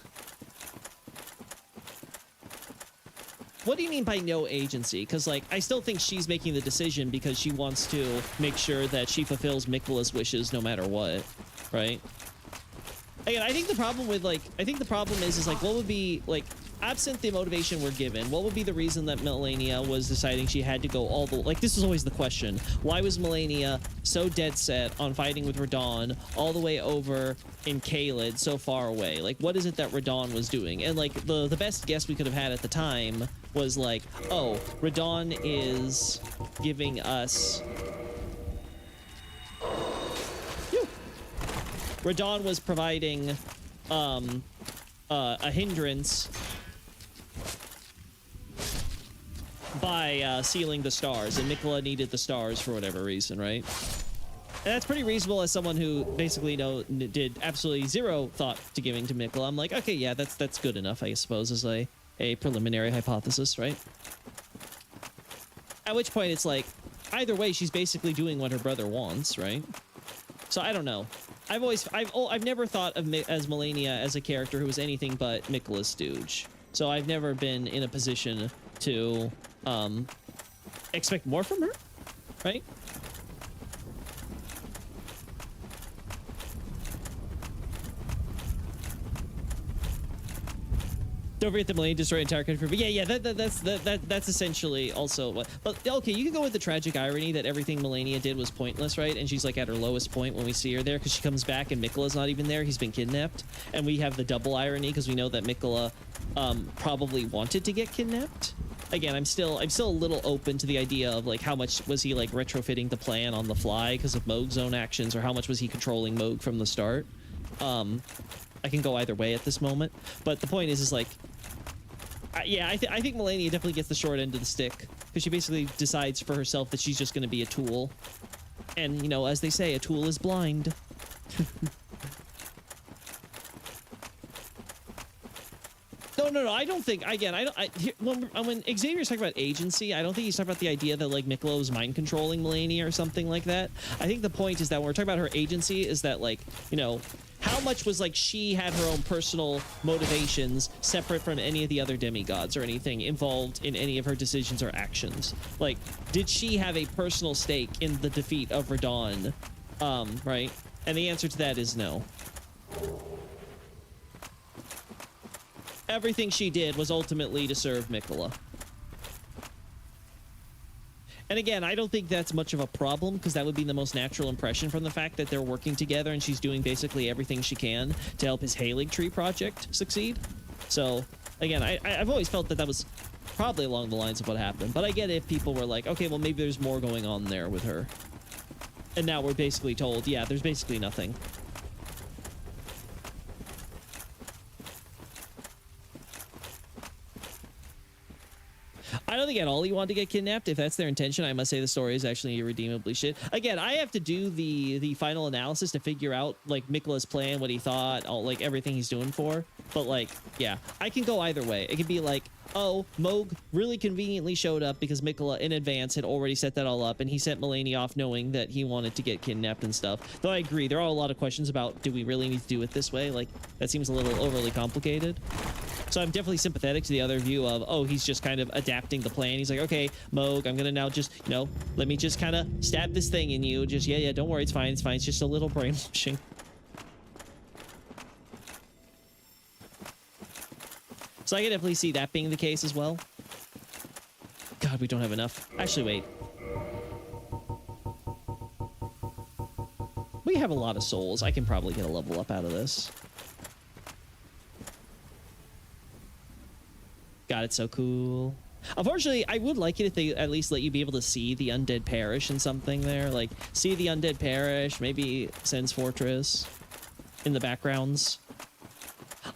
S1: what do you mean by no agency? Because, like, I still think she's making the decision because she wants to make sure that she fulfills Miquella's wishes no matter what, right? Again, I think the problem with, like, is like, what would be, like, absent the motivation we're given, what would be the reason that Malenia was deciding she had to go all the, like, this is always the question. Why was Malenia so dead set on fighting with Radahn all the way over in Caelid so far away? Like, what is it that Radahn was doing? And, like, the best guess we could have had at the time was like, oh, Radahn is giving us... Radahn was providing a hindrance by sealing the stars, and Miquella needed the stars for whatever reason, right? And that's pretty reasonable as someone who basically did absolutely zero thought to giving to Miquella. I'm like, okay, yeah, that's good enough, I suppose, as a preliminary hypothesis, right? At which point it's like, either way, she's basically doing what her brother wants, right? So I don't know. I've never thought of as Malenia as a character who was anything but Miquella's stooge. So I've never been in a position to expect more from her, right? Don't forget that Malenia destroyed entire country. But yeah, that's essentially also what. But okay, you can go with the tragic irony that everything Malenia did was pointless, right? And she's like at her lowest point when we see her there, because she comes back and Miquella's not even there. He's been kidnapped, and we have the double irony because we know that Miquella probably wanted to get kidnapped. Again, I'm still a little open to the idea of like how much was he like retrofitting the plan on the fly because of Mohg's own actions, or how much was he controlling Mohg from the start. I can go either way at this moment, but the point is like, yeah, I think Malenia definitely gets the short end of the stick, because she basically decides for herself that she's just going to be a tool, and you know, as they say, a tool is blind. No, I don't think, again, when Xavier's talking about agency, I don't think he's talking about the idea that, like, Miquella was mind-controlling Malenia or something like that. I think the point is that when we're talking about her agency is that, like, you know, how much was, like, she had her own personal motivations separate from any of the other demigods or anything involved in any of her decisions or actions? Like, did she have a personal stake in the defeat of Radahn? Right? And the answer to that is no. Everything she did was ultimately to serve Miquella. And again, I don't think that's much of a problem, because that would be the most natural impression from the fact that they're working together and she's doing basically everything she can to help his Halig Tree project succeed. So, again, I've always felt that that was probably along the lines of what happened. But I get it if people were like, okay, well, maybe there's more going on there with her. And now we're basically told, yeah, there's basically nothing. I don't think at all he wanted to get kidnapped. If that's their intention, I must say the story is actually irredeemably shit. Again, I have to do the final analysis to figure out like Mikla's plan, what he thought, all like everything he's doing for. But like, yeah, I can go either way. It could be like, oh, Moog really conveniently showed up because Mikla in advance had already set that all up, and he sent Mulaney off knowing that he wanted to get kidnapped and stuff. Though I agree, there are a lot of questions about, do we really need to do it this way? Like, that seems a little overly complicated. So I'm definitely sympathetic to the other view of, oh, he's just kind of adapting the plan. He's like, okay, Moog, I'm gonna now just, you know, let me just kind of stab this thing in you. Just, yeah, don't worry, it's fine, it's fine. It's just a little brainwashing. So I can definitely see that being the case as well. God, we don't have enough. Actually, wait. We have a lot of souls. I can probably get a level up out of this. God, it's so cool. Unfortunately, I would like it if they at least let you be able to see the Undead Parish in something there. Like, see the Undead Parish, maybe Sen's Fortress in the backgrounds.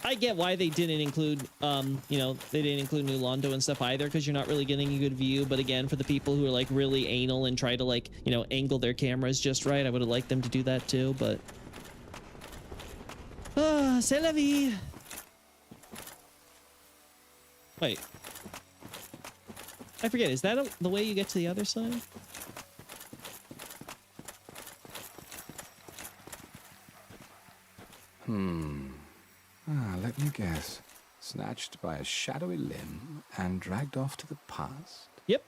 S1: I get why they didn't include, you know, they didn't include New Londo and stuff either, because you're not really getting a good view. But again, for the people who are like really anal and try to like, you know, angle their cameras just right, I would have liked them to do that too, but... Ah, c'est la vie! Wait. I forget, is that the way you get to the other side?
S3: Let me guess. Snatched by a shadowy limb and dragged off to the past?
S1: Yep.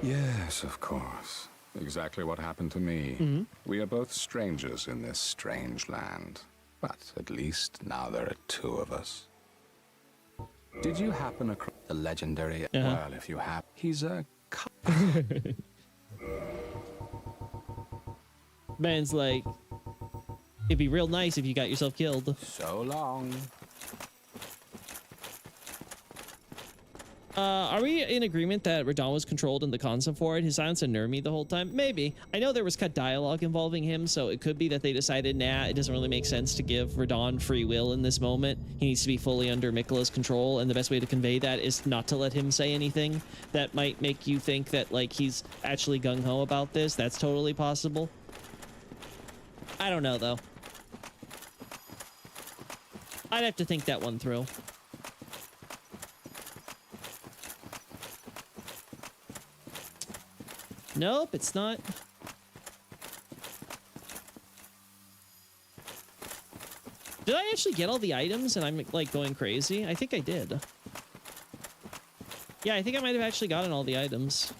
S3: Yes, of course. Exactly what happened to me. We are both strangers in this strange land. But at least now there are two of us. Did you happen across the legendary... Well, if you have... He's a...
S1: Man's like... It'd be real nice if you got yourself killed.
S3: So long.
S1: Are we in agreement that Radahn was controlled in the concept for it? His silence unnerved me the whole time? Maybe. I know there was cut dialogue involving him, so it could be that they decided, nah, it doesn't really make sense to give Radahn free will in this moment. He needs to be fully under Mikla's control, and the best way to convey that is not to let him say anything that might make you think that, like, he's actually gung-ho about this. That's totally possible. I don't know, though. I'd have to think that one through. Nope, it's not. Did I actually get all the items and I'm like going crazy? I think I did. Yeah, I think I might have actually gotten all the items.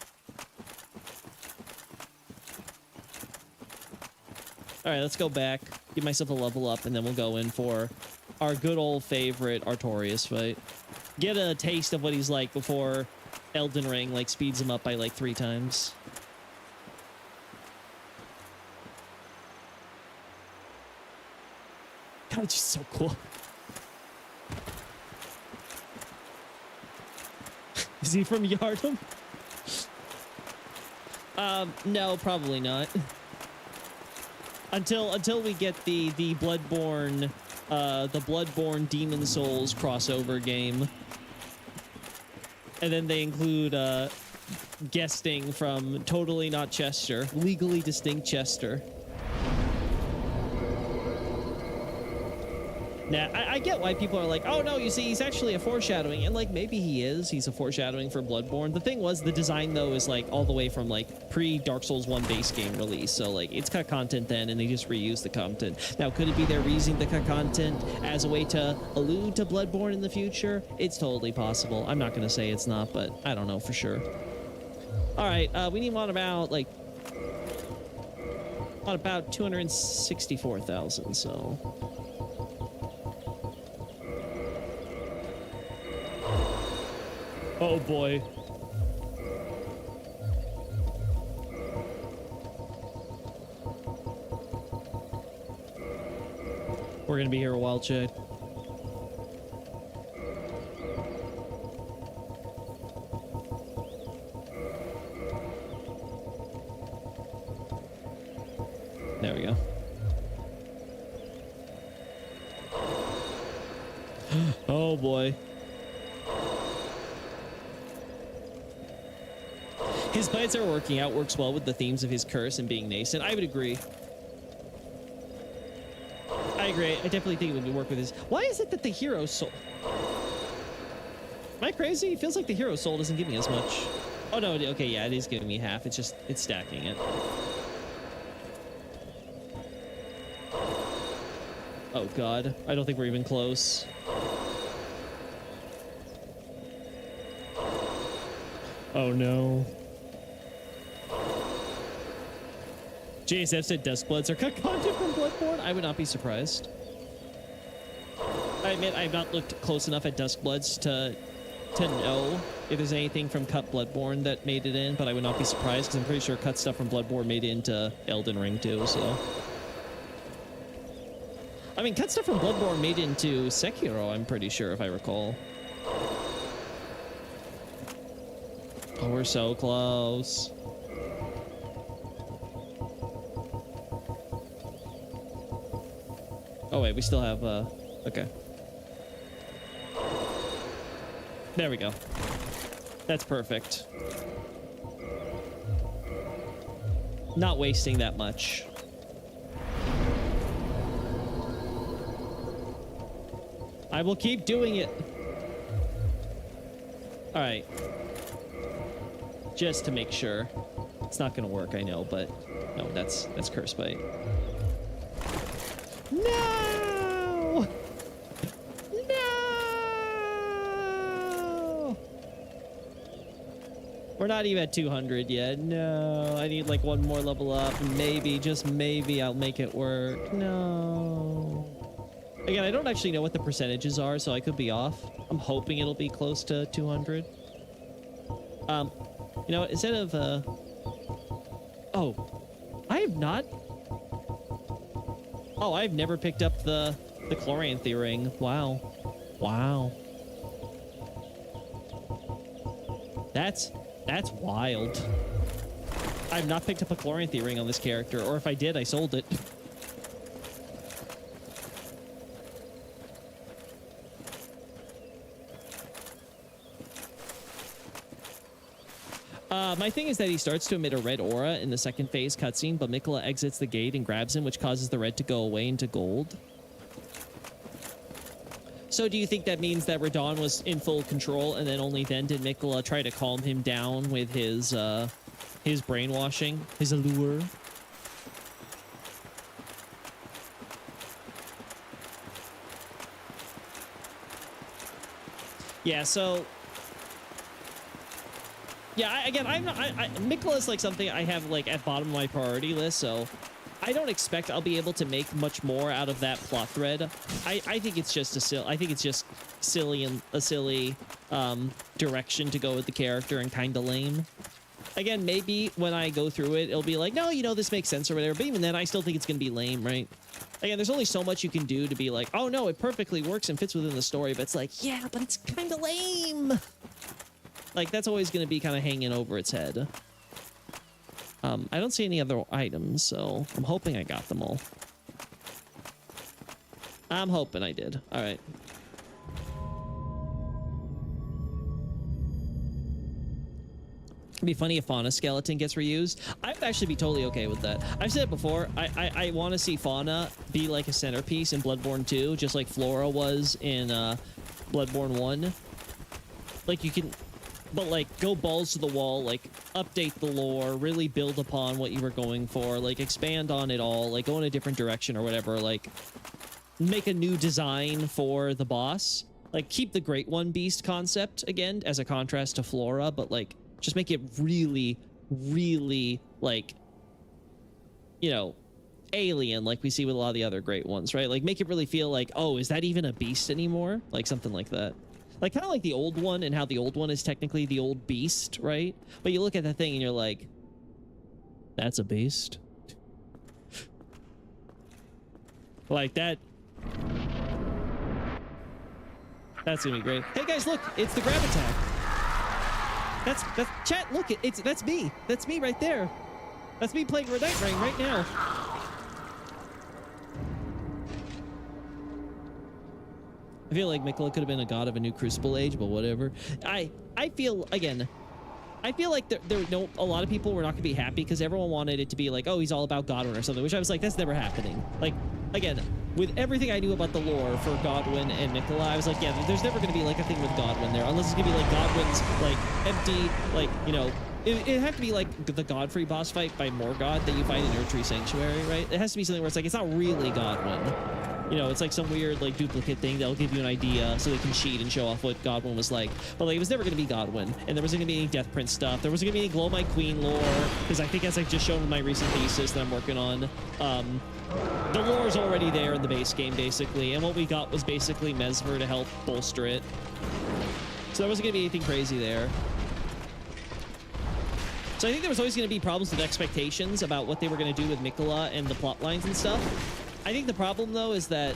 S1: All right, let's go back, give myself a level up, and then we'll go in for our good old favorite Artorias fight. Get a taste of what he's like before Elden Ring like speeds him up by like 3 times. God, it's just so cool. Is he from Yharnam? No, probably not. Until we get the Bloodborne Demon Souls crossover game. And then they include guesting from Totally Not Chester, Legally Distinct Chester. Now, I get why people are like, oh no, you see, he's actually a foreshadowing. And like, maybe he is. He's a foreshadowing for Bloodborne. The thing was, the design though is like all the way from like pre-Dark Souls 1 base game release. So like, it's cut content then, and they just reused the content. Now, could it be they're reusing the cut content as a way to allude to Bloodborne in the future? It's totally possible. I'm not going to say it's not, but I don't know for sure. All right, we need one about like... about 264,000, so... Oh boy. We're gonna be here a while, Chad. Oh boy. His plans are working out works well with the themes of his curse and being nascent. I would agree. I agree. I definitely think it would work with his. Why is it that the hero soul? Am I crazy? It feels like the hero soul doesn't give me as much. Oh no. Okay, yeah, it is giving me half. It's just it's stacking it. Oh god, I don't think we're even close. Oh no. JSF said Duskbloods are cut content from Bloodborne. I would not be surprised. I admit I've not looked close enough at Duskbloods to know if there's anything from Cut Bloodborne that made it in, but I would not be surprised because I'm pretty sure cut stuff from Bloodborne made it into Elden Ring too, so. I mean, cut stuff from Bloodborne made it into Sekiro, I'm pretty sure, if I recall. Oh, we're so close. Oh wait, we still have, okay. There we go. That's perfect. Not wasting that much. I will keep doing it. All right. Just to make sure. It's not gonna work, I know, but no, that's Curse Bite. No! No! We're not even at 200 yet. No, I need like one more level up. Maybe, just maybe, I'll make it work. No. Again, I don't actually know what the percentages are, so I could be off. I'm hoping it'll be close to 200. You know, instead of, oh, I have not. Oh, I've never picked up the Chloranthy ring. Wow. Wow. That's wild. I've not picked up a Chloranthy ring on this character, or if I did, I sold it. My thing is that he starts to emit a red aura in the second phase cutscene, but Miquella exits the gate and grabs him, which causes the red to go away into gold. So do you think that means that Radahn was in full control, and then only then did Miquella try to calm him down with his brainwashing, his allure? Yeah, so... Yeah, again, I'm not. Miquella is like something I have like at bottom of my priority list, so I don't expect I'll be able to make much more out of that plot thread. I think it's just silly and a silly direction to go with the character and kind of lame. Again, maybe when I go through it, it'll be like, no, you know, this makes sense or whatever. But even then, I still think it's gonna be lame, right? Again, there's only so much you can do to be like, oh no, it perfectly works and fits within the story. But it's like, yeah, but it's kind of lame. Like, that's always going to be kind of hanging over its head. I don't see any other items, so I'm hoping I got them all. I'm hoping I did. All right. It'd be funny if Fauna Skeleton gets reused. I'd actually be totally okay with that. I've said it before. I want to see Fauna be like a centerpiece in Bloodborne 2, just like Flora was in Bloodborne 1. Like, you can... But, like, go balls to the wall, like, update the lore, really build upon what you were going for, like, expand on it all, like, go in a different direction or whatever, like, make a new design for the boss. Like, keep the Great One Beast concept, again, as a contrast to Flora, but, like, just make it really, really, like, you know, alien, like we see with a lot of the other Great Ones, right? Like, make it really feel like, oh, is that even a beast anymore? Like, something like that. Like, kind of like the old one, and how the old one is technically the old beast, right? But you look at the thing and you're like, that's a beast. Like that. That's gonna be great. Hey guys, look, it's the grab attack. That's chat. Look, that's me. That's me right there. That's me playing Red Night Ring right now. I feel like Miquella could have been a god of a new Crucible age, but whatever. I feel, again, I feel like a lot of people were not going to be happy because everyone wanted it to be like, oh, he's all about Godwyn or something, which I was like, that's never happening. Like, again, with everything I knew about the lore for Godwyn and Miquella, I was like, yeah, there's never going to be like a thing with Godwyn there, unless it's going to be like Godwyn's like empty, like, you know, it'd have to be like the Godfrey boss fight by Morgoth that you find in Erdtree Sanctuary, right? It has to be something where it's like, it's not really Godwyn. You know, it's like some weird like duplicate thing that'll give you an idea so they can cheat and show off what Godwyn was like. But like, it was never going to be Godwyn, and there wasn't going to be any Death Prince stuff. There wasn't going to be any Glow My Queen lore, because I think, as I just shown in my recent thesis that I'm working on, the lore is already there in the base game, basically, and what we got was basically Mesmer to help bolster it. So there wasn't going to be anything crazy there. So I think there was always going to be problems with expectations about what they were going to do with Miquella and the plot lines and stuff. I think the problem, though, is that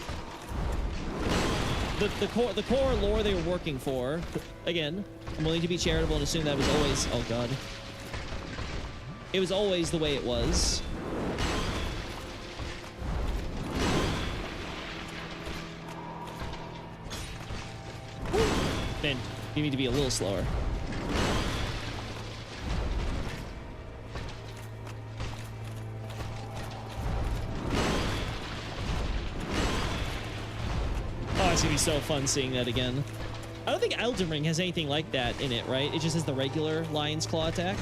S1: the core lore they were working for, again, I'm willing to be charitable and assume that was always, oh god, it was always the way it was. Man, you need to be a little slower. It's gonna be so fun seeing that again. I don't think Elden Ring has anything like that in it, right? It just has the regular Lion's Claw attack.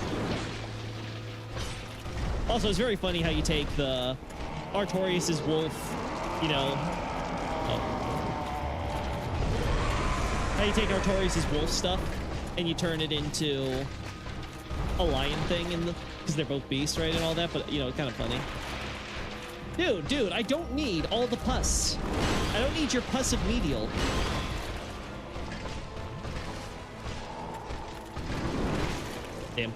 S1: Also, it's very funny how you take the Artorias' wolf, you know... how you take Artorias' wolf stuff and you turn it into a lion thing, in the because they're both beasts, right, and all that, but, you know, kind of funny. Dude, I don't need all the pus. I don't need your pus of medial. Damn.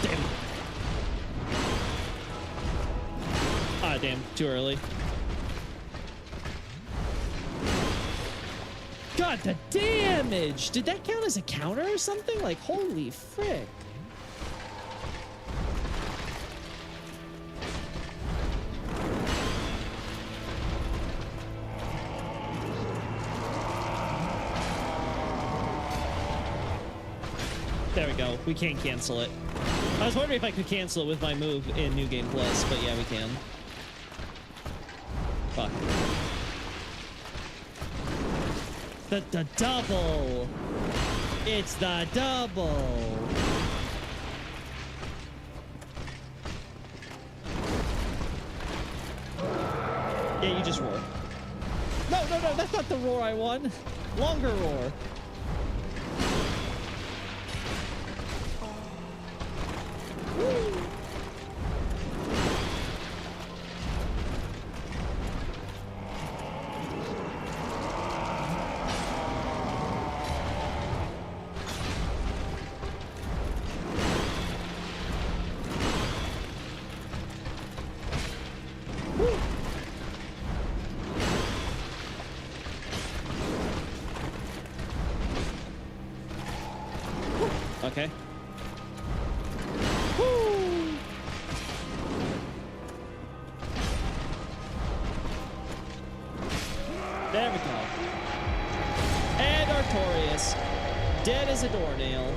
S1: Damn. Ah, damn. Too early. God, the damage! Did that count as a counter or something? Like, holy frick. There we go. We can't cancel it. I was wondering if I could cancel it with my move in New Game Plus, but yeah, we can. Fuck. The double! It's the double! Yeah, you just roar. No, that's not the roar I want. Longer roar. Woo. Okay. Woo! There we go. And Artorias, dead as a doornail.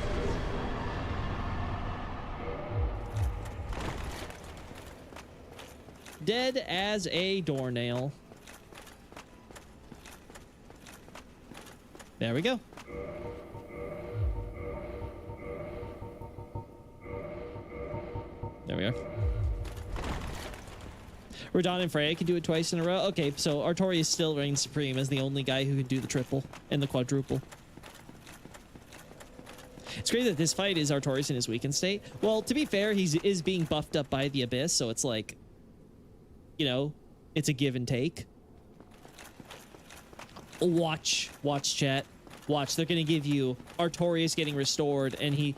S1: Dead as a doornail. There we go. There we are. Radahn and Freya can do it twice in a row. Okay, so Artorias still reigns supreme as the only guy who can do the triple and the quadruple. It's great that this fight is Artorias in his weakened state. Well, to be fair, he is being buffed up by the Abyss, so it's like, you know, it's a give and take. Watch, chat. Watch, they're gonna give you Artorias getting restored, and he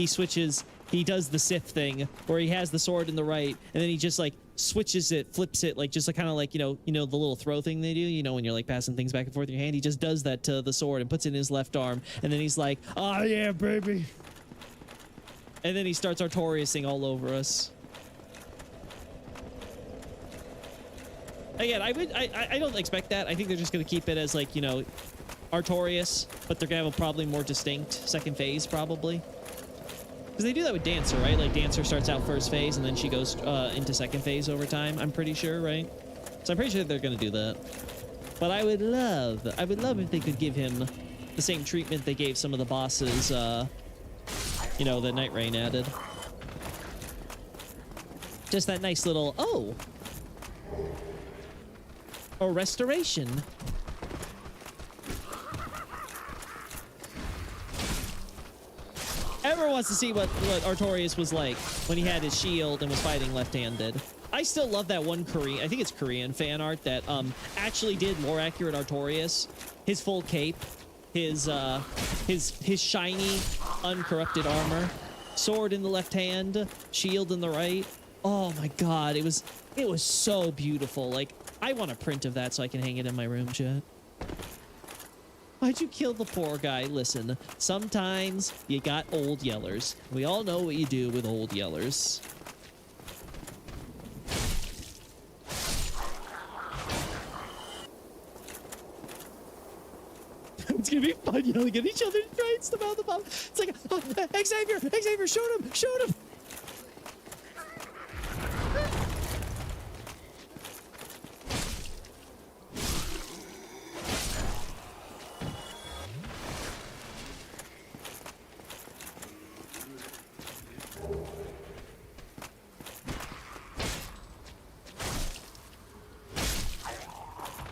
S1: switches. He does the Sith thing where he has the sword in the right, and then he just like switches it, flips it, like just like kind of like, you know, the little throw thing they do, you know, when you're like passing things back and forth in your hand. He just does that to the sword and puts it in his left arm, and then he's like, "Oh yeah, baby." And then he starts Artoriusing all over us. Again, I don't expect that. I think they're just going to keep it as like, you know, Artorius, but they're going to have a probably more distinct second phase probably. Because they do that with Dancer, right? Like Dancer starts out first phase and then she goes into second phase over time, I'm pretty sure, right? So I'm pretty sure they're going to do that. But I would love if they could give him the same treatment they gave some of the bosses, you know, that Night Rain added. Just that nice little, oh! Or restoration. Everyone wants to see what Artorius was like when he had his shield and was fighting left-handed. I still love that one Korean, I think it's Korean fan art that actually did more accurate Artorius. His full cape, his shiny, uncorrupted armor, sword in the left hand, shield in the right. Oh my god, it was so beautiful. Like, I want a print of that so I can hang it in my room, chat. Why'd you kill the poor guy? Listen, sometimes you got old yellers. We all know what you do with old yellers. It's gonna be fun yelling at each other and trying to mouth them up. It's like, oh, Xavier, shoot him!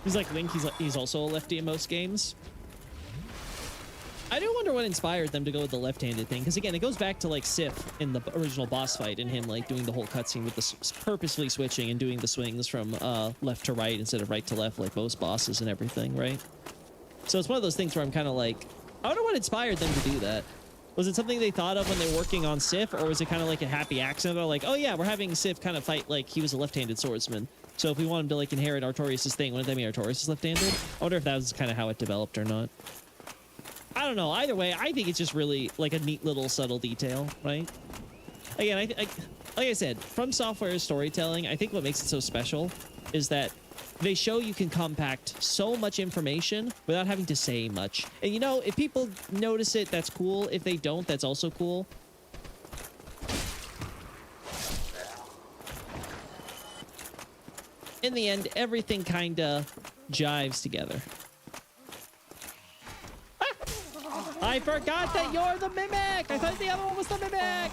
S1: He's like Link, he's also a lefty in most games. I do wonder what inspired them to go with the left-handed thing, because again, it goes back to like Sif in the original boss fight and him like doing the whole cutscene with the purposefully switching and doing the swings from left to right instead of right to left like most bosses and everything, right? So it's one of those things where I'm kind of like, I wonder what inspired them to do that. Was it something they thought of when they were working on Sif, or was it kind of like a happy accident? They're like, oh yeah, we're having Sif kind of fight like he was a left-handed swordsman. So if we want him to like inherit Artorius' thing, wouldn't that mean Artorius is left-handed? I wonder if that was kind of how it developed or not. I don't know. Either way, I think it's just really like a neat little subtle detail, right? Again, like I said, From Software's storytelling, I think what makes it so special is that they show you can compact so much information without having to say much. And you know, if people notice it, that's cool. If they don't, that's also cool. In the end, everything kind of jives together. Ah! I forgot that you're the Mimic! I thought the other one was the Mimic!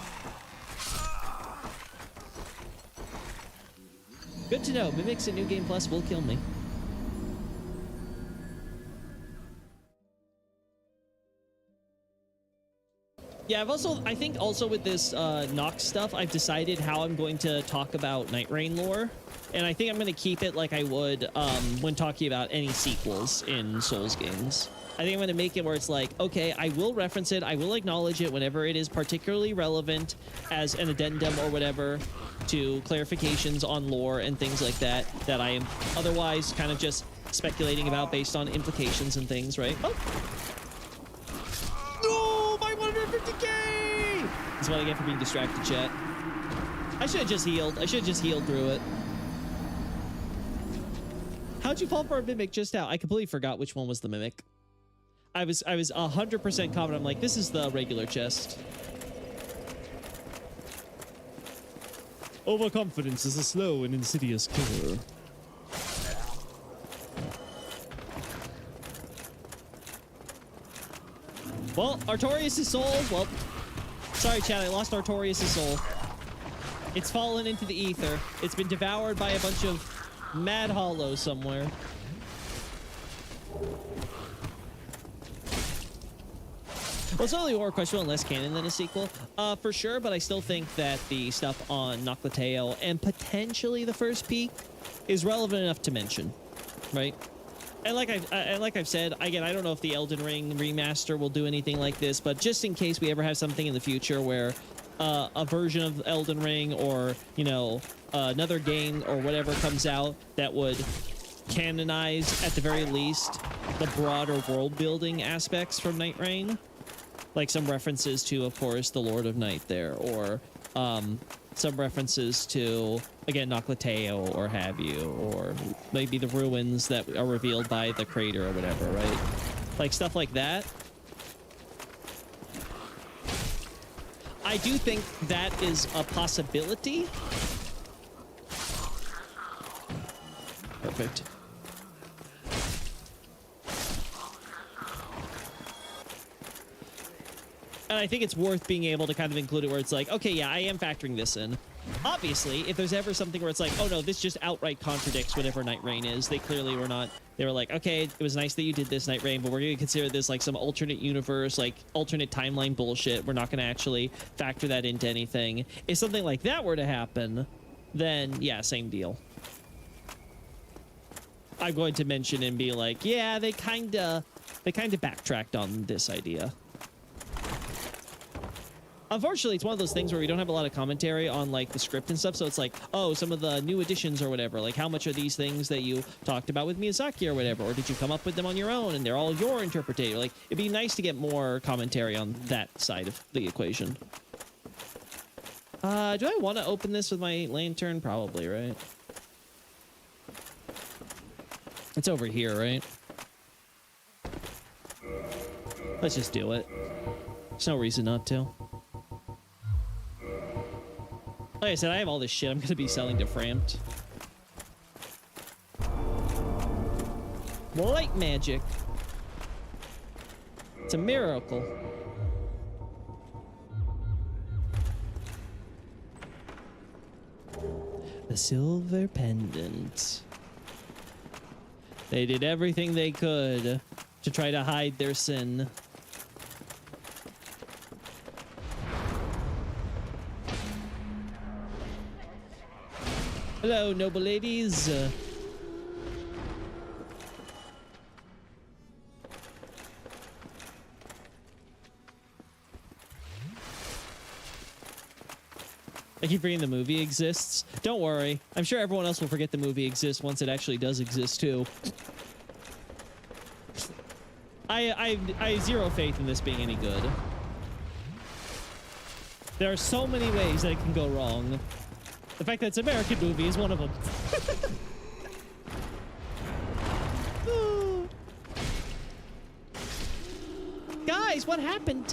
S1: Good to know. Mimics in New Game Plus will kill me. Yeah, I think also with this Nox stuff, I've decided how I'm going to talk about Night Rain lore. And I think I'm going to keep it like I would when talking about any sequels in Souls games. I think I'm going to make it where it's like, okay, I will reference it, I will acknowledge it whenever it is particularly relevant as an addendum or whatever to clarifications on lore and things like that, that I am otherwise kind of just speculating about based on implications and things, right? Oh! No! My 150k! That's what I get for being distracted, chat. I should have just healed. I should have just healed through it. How'd you fall for a Mimic just now? I completely forgot which one was the Mimic. I was 100% confident. I'm like, this is the regular chest. Overconfidence is a slow and insidious killer. Well, Artorius' soul. Well, sorry, chat. I lost Artorius' soul. It's fallen into the ether. It's been devoured by a bunch of mad hollows somewhere. Well, it's only more questionable and less canon than a sequel, for sure, but I still think that the stuff on Noclateo and potentially the first peak is relevant enough to mention, right? And like I've said, again, I don't know if the Elden Ring remaster will do anything like this, but just in case we ever have something in the future where a version of Elden Ring, or you know, another game or whatever comes out that would canonize at the very least the broader world building aspects from Night Rain, like some references to, of course, the Lord of Night there, or some references to, again, Noclateo or have you, or maybe the ruins that are revealed by the crater or whatever, right? Like stuff like that. I do think that is a possibility. Perfect. And I think it's worth being able to kind of include it where it's like, okay, yeah, I am factoring this in. Obviously, if there's ever something where it's like, oh no, this just outright contradicts whatever Night Rain is, they clearly were not, they were like, okay, it was nice that you did this, Night Rain, but we're going to consider this like some alternate universe, like alternate timeline bullshit. We're not going to actually factor that into anything. If something like that were to happen, then yeah, same deal. I'm going to mention and be like, yeah, they kind of backtracked on this idea. Unfortunately, it's one of those things where we don't have a lot of commentary on like the script and stuff, so it's like, oh, some of the new additions or whatever, like how much are these things that you talked about with Miyazaki or whatever, or did you come up with them on your own and they're all your interpretation? Like, it'd be nice to get more commentary on that side of the equation. Do I want to open this with my lantern? Probably, right? It's over here, right? Let's just do it. There's no reason not to. Like I said, I have all this shit I'm going to be selling to Framped. Light magic. It's a miracle. The silver pendant. They did everything they could to try to hide their sin. Hello, noble ladies. I keep forgetting the movie exists. Don't worry. I'm sure everyone else will forget the movie exists once it actually does exist, too. I have zero faith in this being any good. There are so many ways that it can go wrong. The fact that it's an American movie is one of them. Guys, what happened?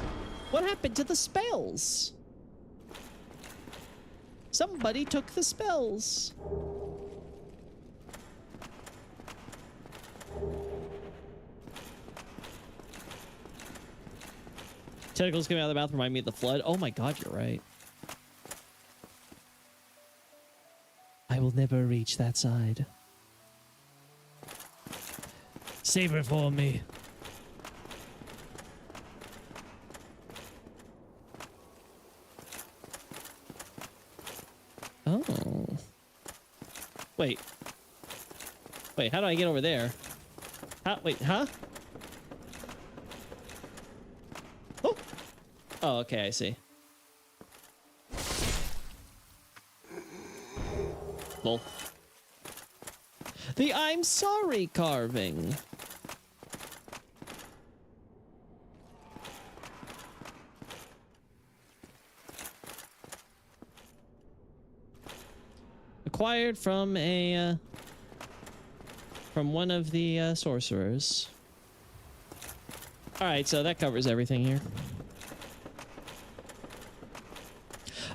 S1: What happened to the spells? Somebody took the spells. Tentacles coming out of the mouth remind me of the flood. Oh my god, you're right. I will never reach that side. Save it for me. Oh. Wait. Wait, how do I get over there? Wait, huh? Oh! Oh, okay, I see. Lol. The I'm sorry carving. Acquired from a from one of the sorcerers. All right, so that covers everything here.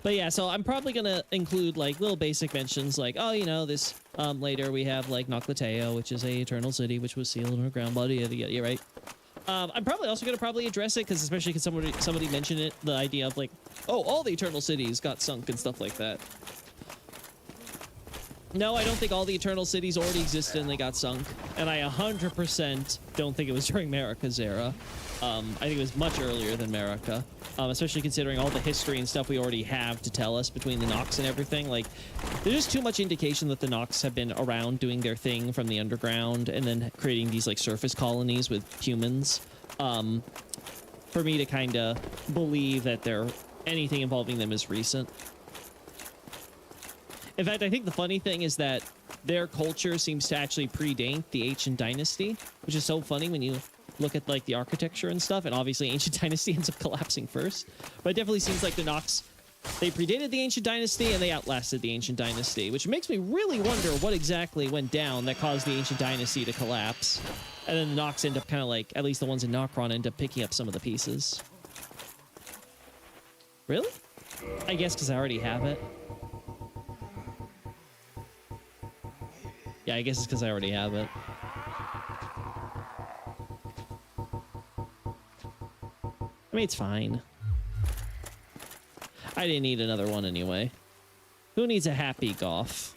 S1: But yeah, so I'm probably gonna include like little basic mentions like, oh, you know, this later we have like Noclateo, which is a eternal city which was sealed in her ground body. Yeah, right. I'm probably also gonna address it because especially because somebody mentioned it, the idea of like, oh, all the eternal cities got sunk and stuff like that. No, I don't think all the eternal cities already existed and they got sunk, and I 100% don't think it was during Marika's era. I think it was much earlier than Marika, especially considering all the history and stuff we already have to tell us between the Nox and everything. Like, there's just too much indication that the Nox have been around doing their thing from the underground and then creating these, like, surface colonies with humans, for me to kind of believe that they're, you know, around. anything involving them is recent. In fact, I think the funny thing is that their culture seems to actually predate the Ancient Dynasty, which is so funny when you look at like the architecture and stuff, and obviously Ancient Dynasty ends up collapsing first. But it definitely seems like the Nox, they predated the Ancient Dynasty and they outlasted the Ancient Dynasty, which makes me really wonder what exactly went down that caused the Ancient Dynasty to collapse. And then the Nox end up kind of like, at least the ones in Nokron end up picking up some of the pieces. Really? I guess because I already have it. Yeah, I guess it's because I already have it. I mean, it's fine. I didn't need another one anyway. Who needs a happy Goff?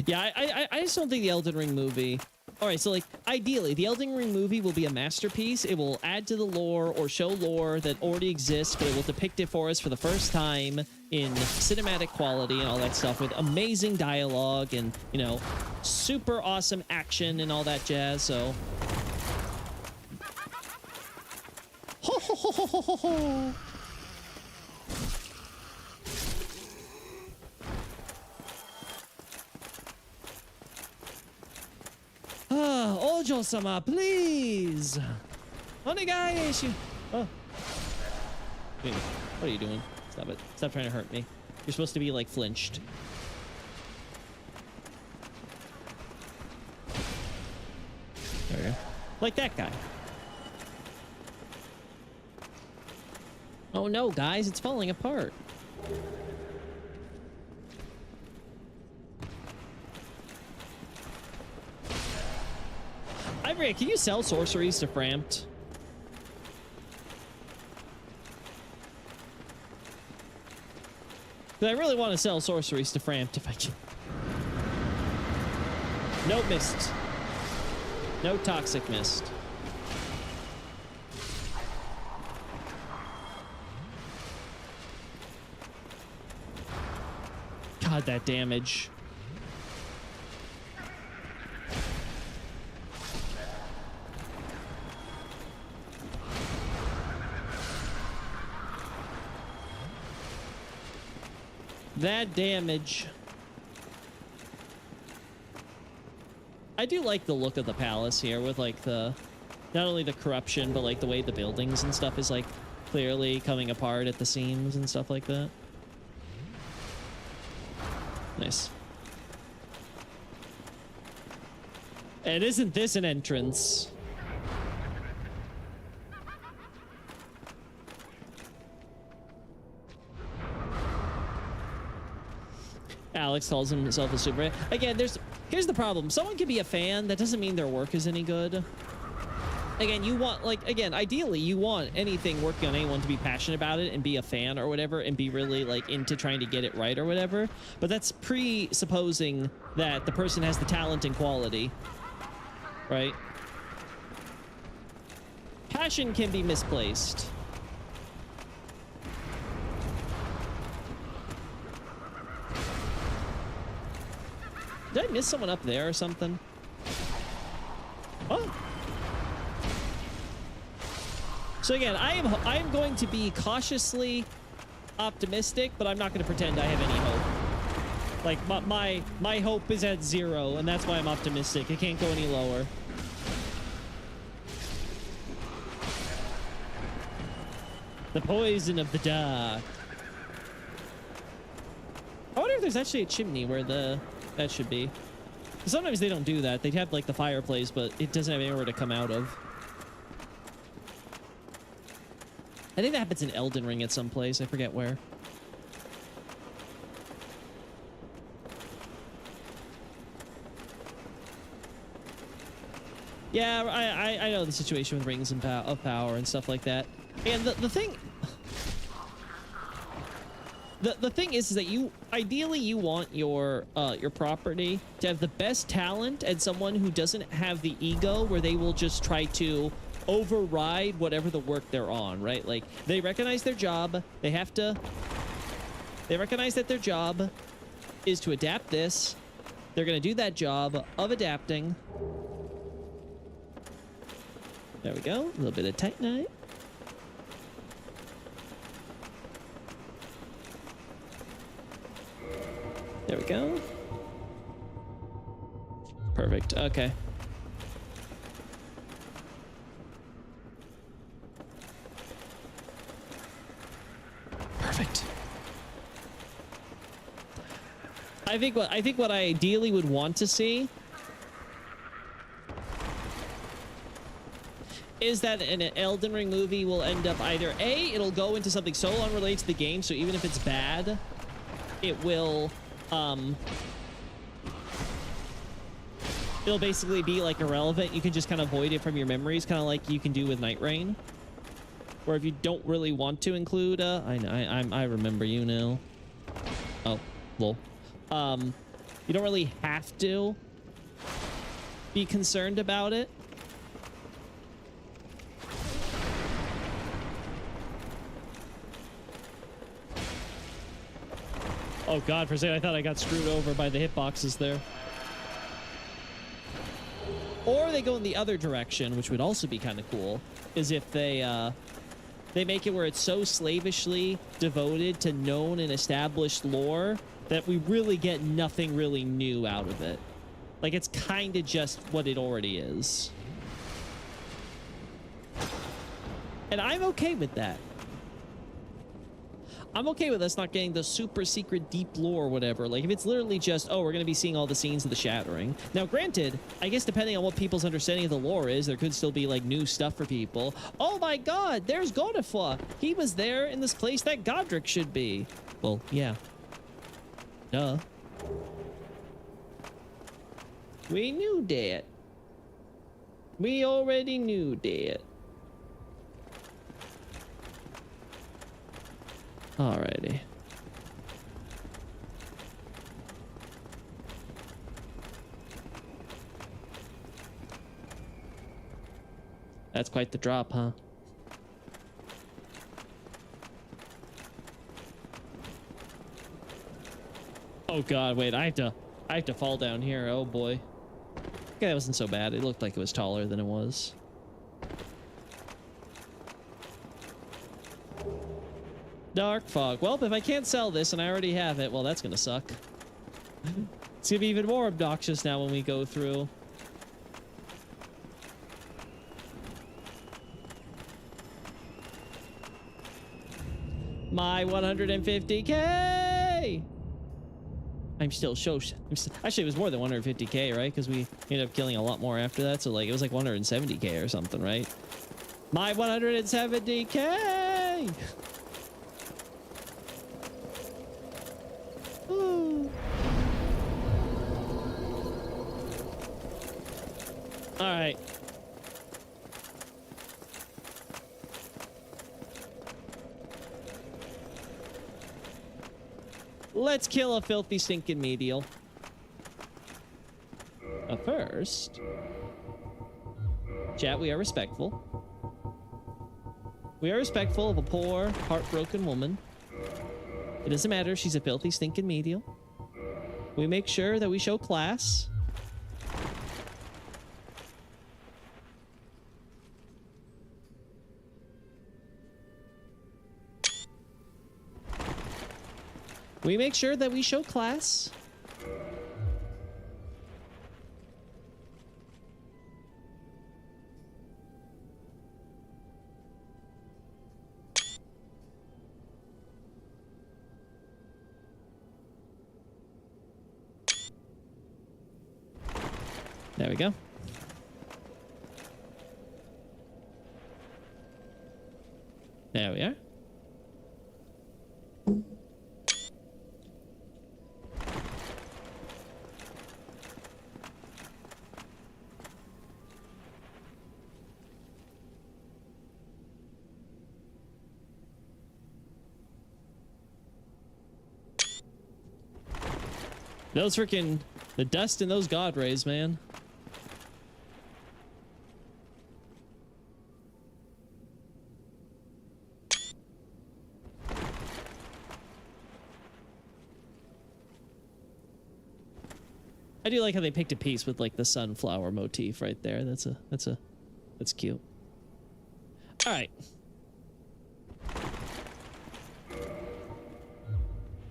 S1: Yeah, I just don't think the Elden Ring movie... Alright, so like, ideally, the Elden Ring movie will be a masterpiece. It will add to the lore or show lore that already exists, but it will depict it for us for the first time in cinematic quality and all that stuff with amazing dialogue and, you know, super awesome action and all that jazz, so... Ho ho ho ho ho ho ho! Ojo-sama, please! Onegai! Oh. Wait, what are you doing? Stop it. Stop trying to hurt me. You're supposed to be, like, flinched. There we go. Like that guy. Oh no, guys, it's falling apart. Ivory, can you sell sorceries to Framped? Because I really want to sell sorceries to Framped if I can. No mist. No toxic mist. God, that damage. That damage. I do like the look of the palace here with like the, not only the corruption, but like the way the buildings and stuff is like clearly coming apart at the seams and stuff like that. Nice. And isn't this an entrance? Alex calls himself a super... Again, here's the problem. Someone can be a fan. That doesn't mean their work is any good. Again, you want, like, again, ideally, you want anything working on anyone to be passionate about it and be a fan or whatever and be really, like, into trying to get it right or whatever. But that's presupposing that the person has the talent and quality. Right? Passion can be misplaced. Did I miss someone up there or something? Oh. So again, I am going to be cautiously optimistic, but I'm not going to pretend I have any hope. Like my hope is at 0, and that's why I'm optimistic. It can't go any lower. The poison of the dark. I wonder if there's actually a chimney where that should be. Sometimes they don't do that. They'd have like the fireplace, but it doesn't have anywhere to come out of. I think that happens in Elden Ring at some place. I forget where. Yeah, I know the situation with rings and of power and stuff like that. And the thing... The thing is that you ideally you want your property to have the best talent and someone who doesn't have the ego where they will just try to override whatever the work they're on, right? Like they recognize their job, they recognize that their job is to adapt this They're going to do that job of adapting. There we go. A little bit of Titanite. There we go. Perfect. Okay. Perfect. I think what I ideally would want to see is that an Elden Ring movie will end up either A, it'll go into something so unrelated to the game, so even if it's bad, it will it'll basically be like irrelevant. You can just kind of void it from your memories, kind of like you can do with Night Rain. Or if you don't really want to include I remember you now. Oh, lol. You don't really have to be concerned about it. Oh god, for a second I thought I got screwed over by the hitboxes there. Or they go in the other direction, which would also be kind of cool, is if they make it where it's so slavishly devoted to known and established lore that we really get nothing really new out of it. Like, it's kind of just what it already is. And I'm okay with that. I'm okay with us not getting the super secret deep lore or whatever. Like, if it's literally just, oh, we're going to be seeing all the scenes of the Shattering. Now, granted, I guess depending on what people's understanding of the lore is, there could still be, like, new stuff for people. Oh my god, there's Godefroy. He was there in this place that Godric should be. Well, yeah. Duh. We knew that. We already knew that. Alrighty. That's quite the drop, huh? Oh god, wait, I have to fall down here. Oh boy. Okay, that wasn't so bad. It looked like it was taller than it was. Dark fog. Well, if I can't sell this and I already have it, well, that's gonna suck. It's gonna be even more obnoxious now when we go through. My 150k! Actually, it was more than 150k, right? Because we ended up killing a lot more after that. So, like, it was like 170k or something, right? My 170k! Ooh. All right. Let's kill a filthy stinking medial. But first, chat, we are respectful. We are respectful of a poor, heartbroken woman. It doesn't matter if she's a filthy stinking medial. We make sure that we show class. We make sure that we show class. There we go. There we are. Those freaking, the dust in those god rays, man. I do like how they picked a piece with like the sunflower motif right there. That's cute. All right.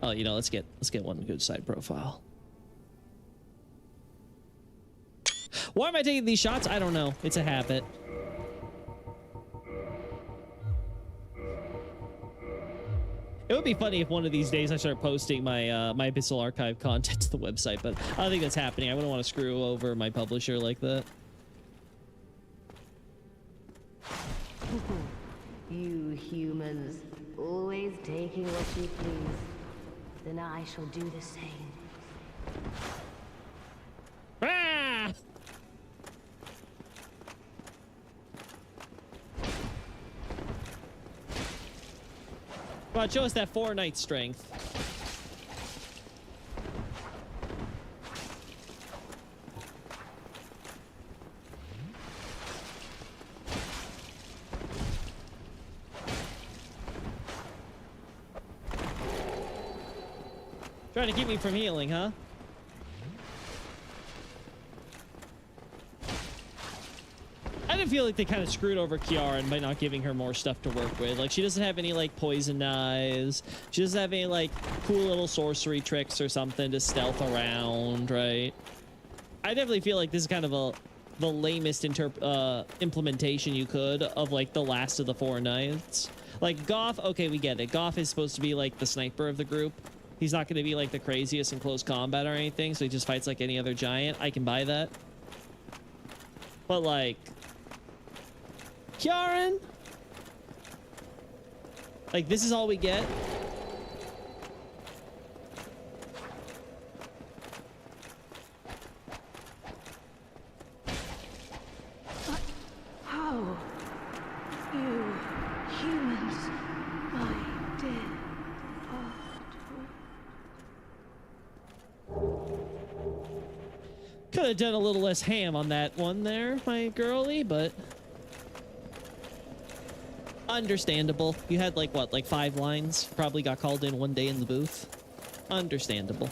S1: Oh, you know, let's get one good side profile. Why am I taking these shots? I don't know. It's a habit. It would be funny if one of these days I start posting my my Abyssal Archive content to the website, but I don't think that's happening. I wouldn't want to screw over my publisher like that.
S4: You humans, always taking what you please. Then I shall do the same.
S1: Ah! Come on, show us that 4-night strength. Trying to keep me from healing, huh? I didn't feel like they kind of screwed over Kiaran by not giving her more stuff to work with. Like, she doesn't have any, like, poison knives. She doesn't have any, like, cool little sorcery tricks or something to stealth around, right? I definitely feel like this is kind of the lamest implementation you could of, like, the last of the 4 knights. Like, Goth, okay, we get it. Goth is supposed to be, like, the sniper of the group. He's not going to be, like, the craziest in close combat or anything, so he just fights like any other giant. I can buy that. But, like... Kiaran? Like, this is all we get?
S4: How? You humans, my dear
S1: Could have done a little less ham on that one there, my girly, but... Understandable. You had, like, what, like 5 lines? Probably got called in one day in the booth. Understandable.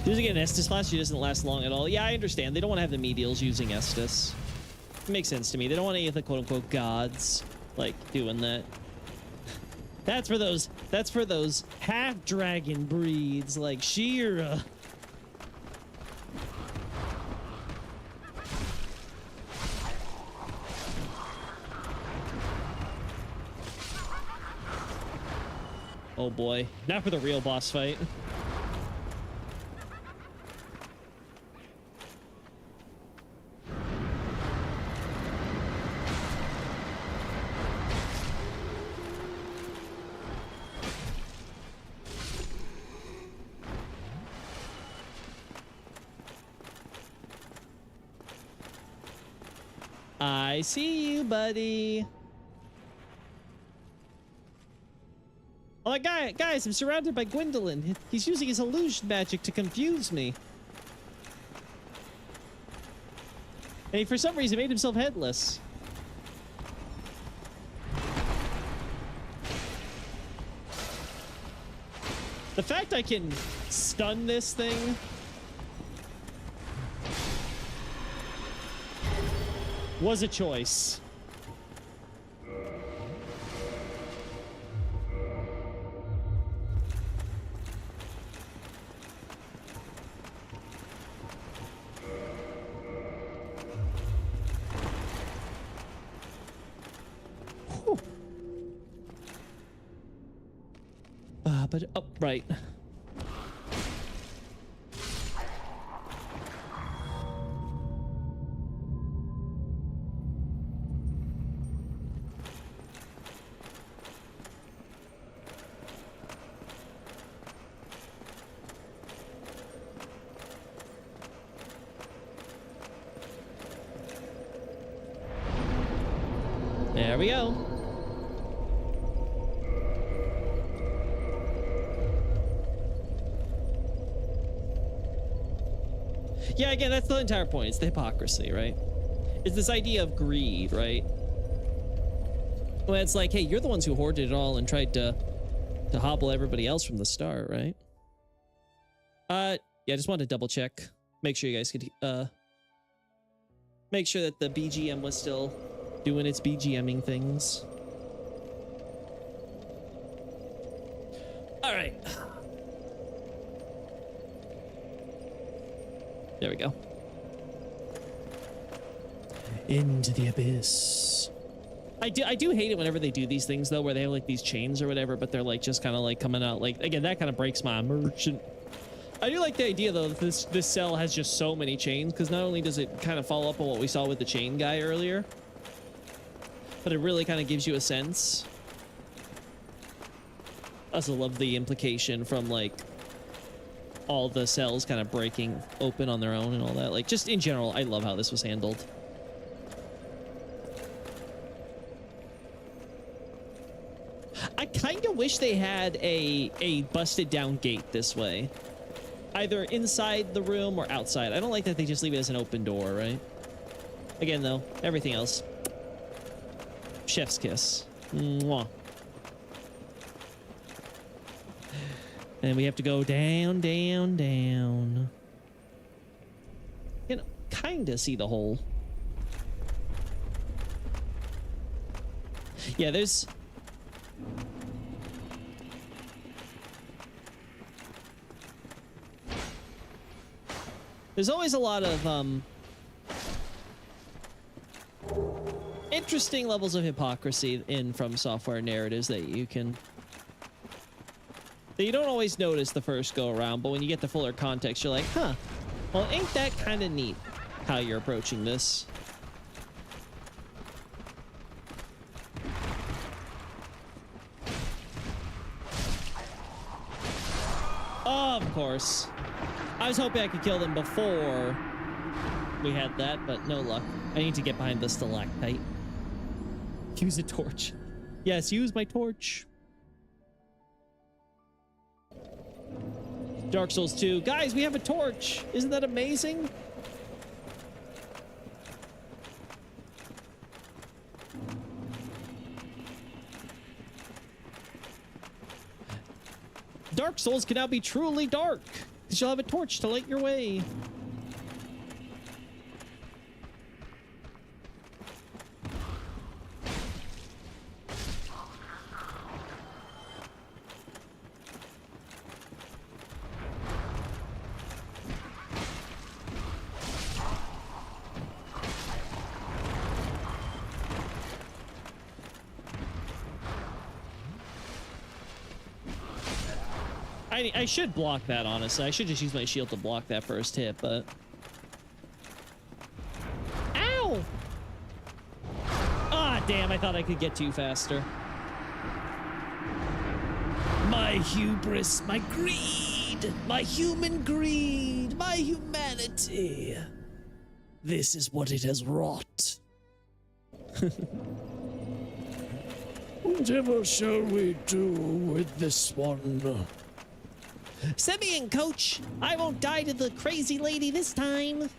S1: Using an Estus class, she doesn't last long at all. Yeah, I understand. They don't want to have the medials using Estus. It makes sense to me. They don't want any of the quote-unquote gods, like, doing that. That's for those half-dragon breeds like Shira. Oh boy, not for the real boss fight. I see you, buddy. Oh, guys, I'm surrounded by Gwendolyn. He's using his illusion magic to confuse me. And he, for some reason, made himself headless. The fact I can stun this thing... was a choice. But oh, right. There we go. Yeah, again, that's the entire point. It's the hypocrisy, right? It's this idea of greed, right? Well, it's like, hey, you're the ones who hoarded it all and tried to hobble everybody else from the start, right? Yeah, I just wanted to double check. Make sure you guys could, make sure that the BGM was still doing its BGMing things. All right. There we go. Into the abyss. I do hate it whenever they do these things though, where they have like these chains or whatever, but they're like just kind of like coming out like, again, that kind of breaks my immersion. I do like the idea though that this cell has just so many chains, because not only does it kind of follow up on what we saw with the chain guy earlier, but it really kind of gives you a sense. I also love the implication from like all the cells kind of breaking open on their own and all that. Like just in general, I love how this was handled. I kind of wish they had a busted down gate this way. Either inside the room or outside. I don't like that they just leave it as an open door, right? Again, though, everything else. Chef's kiss. Mwah. And we have to go down, down, down. You know, kind of see the hole. Yeah, there's... There's always a lot of interesting levels of hypocrisy in From Software narratives that you don't always notice the first go around, but when you get the fuller context, you're like, huh, well, ain't that kind of neat how you're approaching this? Oh, of course. I was hoping I could kill them before we had that, but no luck. I need to get behind the stalactite. Use a torch. Yes, use my torch. Dark Souls 2. Guys, we have a torch. Isn't that amazing? Dark Souls can now be truly dark. Because you'll have a torch to light your way. I should block that, honestly. I should just use my shield to block that first hit, but... Ow! Ah, damn, I thought I could get to you faster. My hubris, my greed, my human greed, my humanity. This is what it has wrought.
S5: Whatever shall we do with this one?
S1: Send me in, coach. I won't die to the crazy lady this time.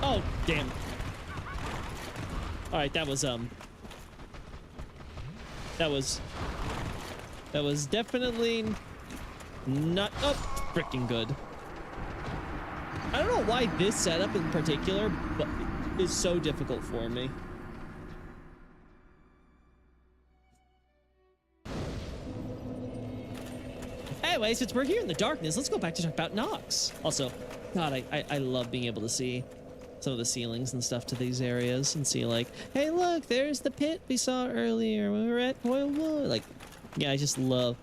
S1: Oh, damn. All right, that was definitely not freaking good. I don't know why this setup in particular but is so difficult for me. Anyway, since we're here in the darkness, let's go back to talk about Nox. Also, God, I love being able to see some of the ceilings and stuff to these areas and see like, hey, look, there's the pit we saw earlier when we were at Royal Wood. Like, yeah, I just love...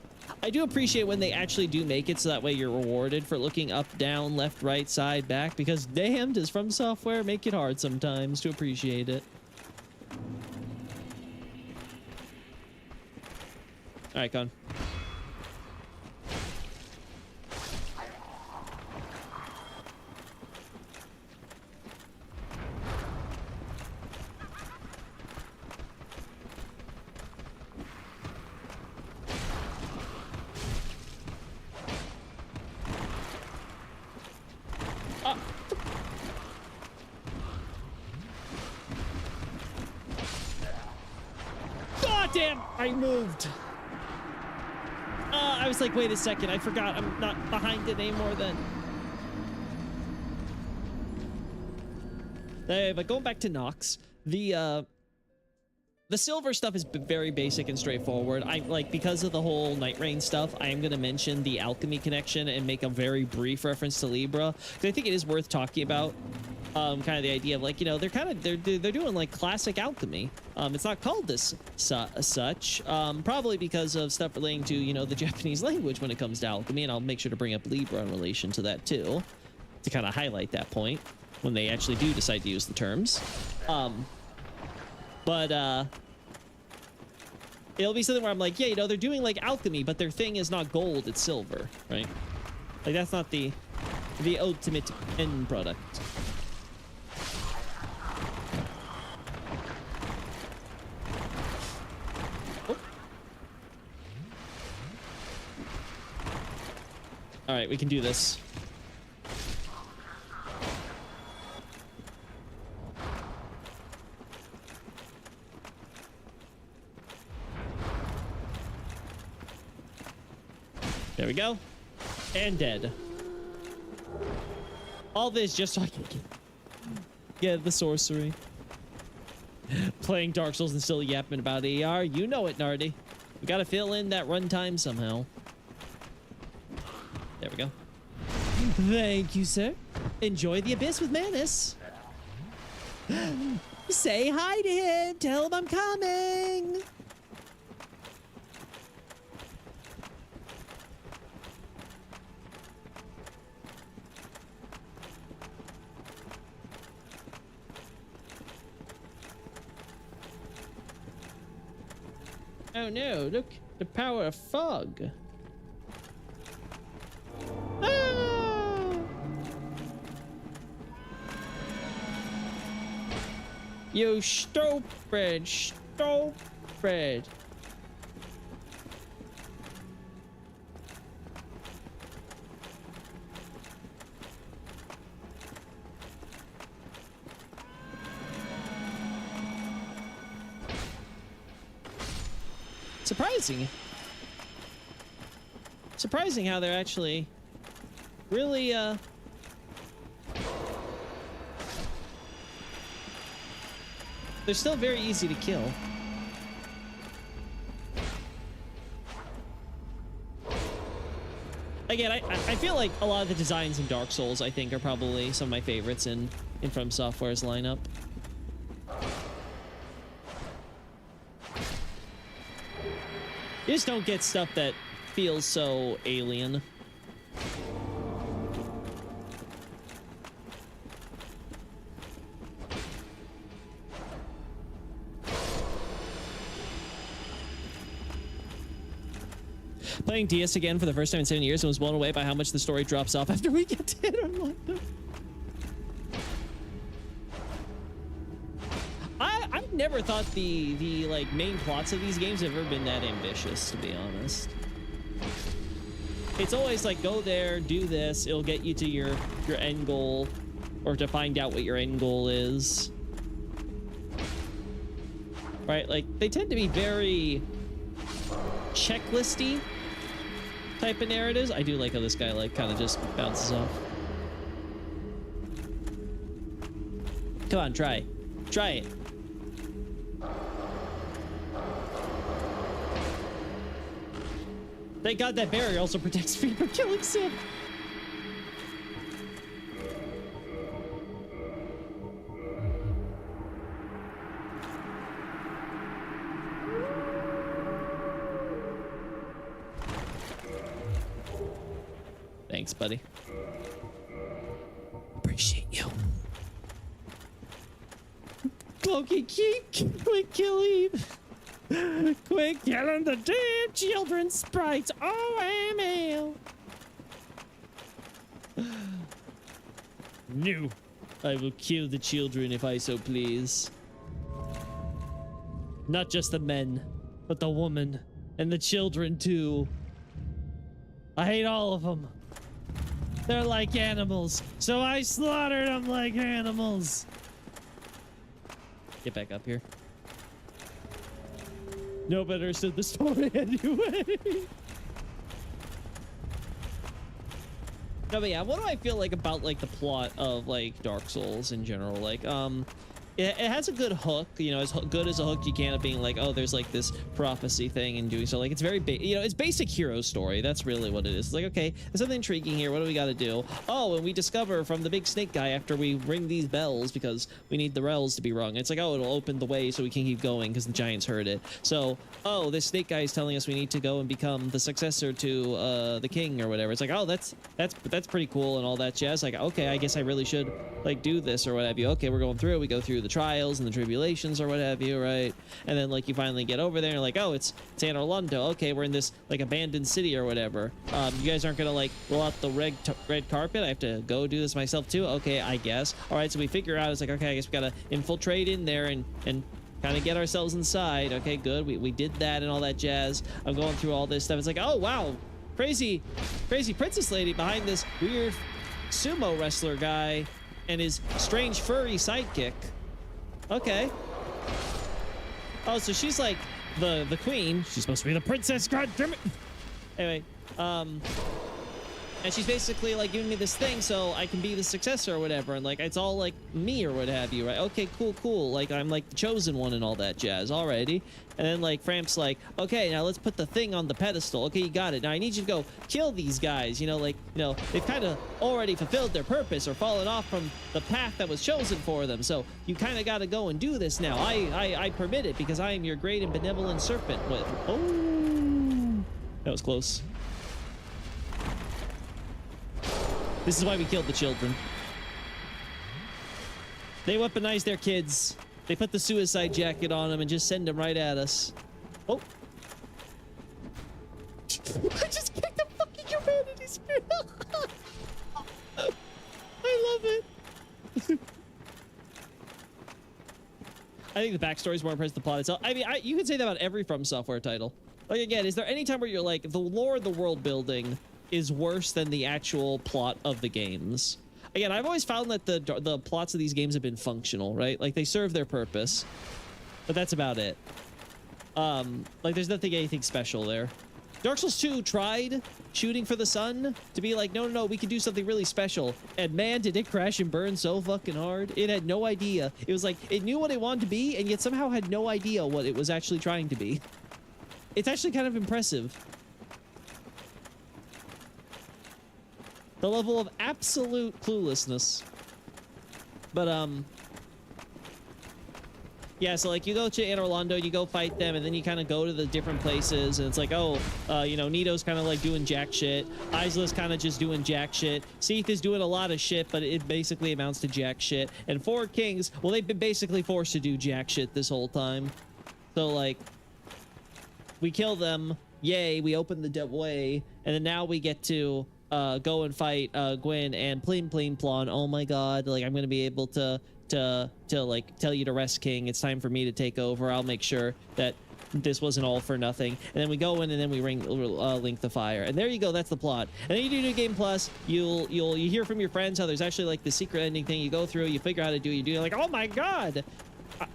S1: I do appreciate when they actually do make it so that way you're rewarded for looking up, down, left, right, side, back, because damn, does From Software make it hard sometimes to appreciate it. All right, Con. damn, I moved. I was like, wait a second, I forgot I'm not behind it anymore then. But going back to Nox, the silver stuff is very basic and straightforward. I like, because of the whole Night Rain stuff, I am going to mention the alchemy connection and make a very brief reference to Libra, because I think it is worth talking about. Kind of the idea of, like, you know, they're doing like classic alchemy. It's not called this such, probably because of stuff relating to, you know, the Japanese language when it comes to alchemy, and I'll make sure to bring up Libra in relation to that too, to kind of highlight that point when they actually do decide to use the terms. It'll be something where I'm like, yeah, you know, they're doing like alchemy, but their thing is not gold, it's silver, right? Like, that's not the ultimate end product. Oh. All right, we can do this. There we go. And dead. All this just so I can get the sorcery. Playing Dark Souls and still yapping about AR. You know it, Nardi. We gotta fill in that runtime somehow. There we go. Thank you, sir. Enjoy the abyss with Manus. Say hi to him. Tell him I'm coming. Oh no, look, the power of fog. Ah! You stupid. Surprising how they're actually really they're still very easy to kill. Again, I feel like a lot of the designs in Dark Souls, I think, are probably some of my favorites in From Software's lineup. You just don't get stuff that feels so alien. Playing DS again for the first time in 7 years and was blown away by how much the story drops off after we get to it. I've never thought the like main plots of these games have ever been that ambitious, to be honest. It's always like, go there, do this, it'll get you to your end goal, or to find out what your end goal is. Right? Like, they tend to be very checklisty type of narratives. I do like how this guy like kind of just bounces off. Come on, try it. Thank God that barrier also protects me from killing Sid. Thanks, buddy. Appreciate you. Cloaky, quick kill him. Quick, killing the dead children sprites. OML. No, I will kill the children if I so please. Not just the men, but the woman and the children too. I hate all of them. They're like animals, so I slaughtered them like animals. Get back up here. No better understood the story anyway. No, but yeah, what do I feel like about like the plot of like Dark Souls in general? Like, it has a good hook, you know, as good as a hook you can of being like, oh, there's like this prophecy thing and doing so. Like, it's very, you know, it's basic hero story. That's really what it is. It's like, okay, there's something intriguing here. What do we got to do? Oh, and we discover from the big snake guy after we ring these bells because we need the bells to be rung. It's like, oh, it'll open the way so we can keep going because the giants heard it. So, oh, this snake guy is telling us we need to go and become the successor to the king or whatever. It's like, oh, that's pretty cool and all that jazz. Like, okay, I guess I really should like do this or what have you. Okay, we're going through. We go through the trials and the tribulations or what have you, right? And then like you finally get over there and like, oh, it's Anor Londo. Okay, we're in this like abandoned city or whatever. You guys aren't gonna like roll out the red carpet. I have to go do this myself too. Okay, I guess. All right, so we figure out it's like, okay, I guess we gotta infiltrate in there and kind of get ourselves inside. Okay, good. We did that and all that jazz. I'm going through all this stuff. It's like, oh wow, crazy princess lady behind this weird sumo wrestler guy and his strange furry sidekick. Okay. Oh, so she's like the queen. She's supposed to be the princess. God damn it. Anyway, and she's basically like giving me this thing so I can be the successor or whatever, and like it's all like me or what have you, right? Okay, cool. Like I'm like the chosen one and all that jazz. Alrighty. And then like Framp's like, okay, now let's put the thing on the pedestal. Okay, you got it. Now I need you to go kill these guys. You know, like, you know, they've kind of already fulfilled their purpose or fallen off from the path that was chosen for them. So you kind of got to go and do this now. I permit it because I am your great and benevolent serpent. Oh, that was close. This is why we killed the children. They weaponize their kids. They put the suicide jacket on them and just send them right at us. Oh. I just kicked the fucking humanity spirit. I love it. I think the backstory is more impressive than the plot itself. I mean, you can say that about every From Software title. Like, again, is there any time where you're like, the lore of the world building is worse than the actual plot of the games? Again, I've always found that the plots of these games have been functional, right? Like, they serve their purpose, but that's about it. Like, there's anything special there. Dark Souls 2 tried shooting for the sun to be like, no, we can do something really special. And man, did it crash and burn so fucking hard. It had no idea. It was like, it knew what it wanted to be, and yet somehow had no idea what it was actually trying to be. It's actually kind of impressive. The level of absolute cluelessness. But, yeah, so, like, you go to Anor Londo, you go fight them, and then you kind of go to the different places, and it's like, oh, you know, Nito's kind of, like, doing jack shit. Isla's kind of just doing jack shit. Seath is doing a lot of shit, but it basically amounts to jack shit. And Four Kings, well, they've been basically forced to do jack shit this whole time. So, like, we kill them, yay, we open the way, and then now we get to go and fight Gwyn and Pleen Plon. Oh my god, like, I'm gonna be able to like tell you to rest king. It's time for me to take over. I'll make sure that this wasn't all for nothing. And then we go in and then we ring Link the Fire. And there you go, that's the plot. And then you do New Game Plus, you hear from your friends how there's actually like the secret ending thing. You go through, you figure out how to do it, you do it, like, oh my god,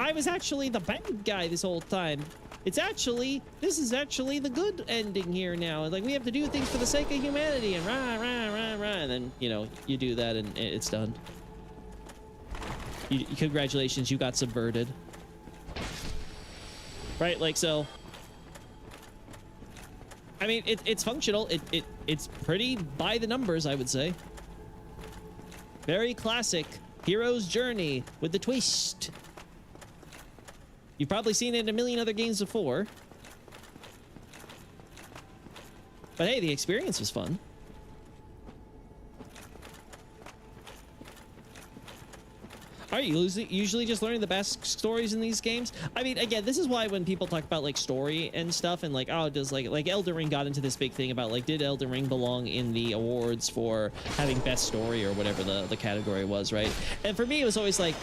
S1: I was actually the bad guy this whole time. This is actually the good ending here now. Like, we have to do things for the sake of humanity, and rah, and then, you know, you do that and it's done. Congratulations, you got subverted. Right, like, so, I mean, it's functional. It's pretty by the numbers, I would say. Very classic hero's journey with the twist. You've probably seen it in a million other games before. But hey, the experience was fun. Are you usually just learning the best stories in these games? I mean, again, this is why when people talk about like story and stuff and like, oh, does like Elden Ring got into this big thing about like, did Elden Ring belong in the awards for having best story or whatever the category was, right? And for me, it was always like,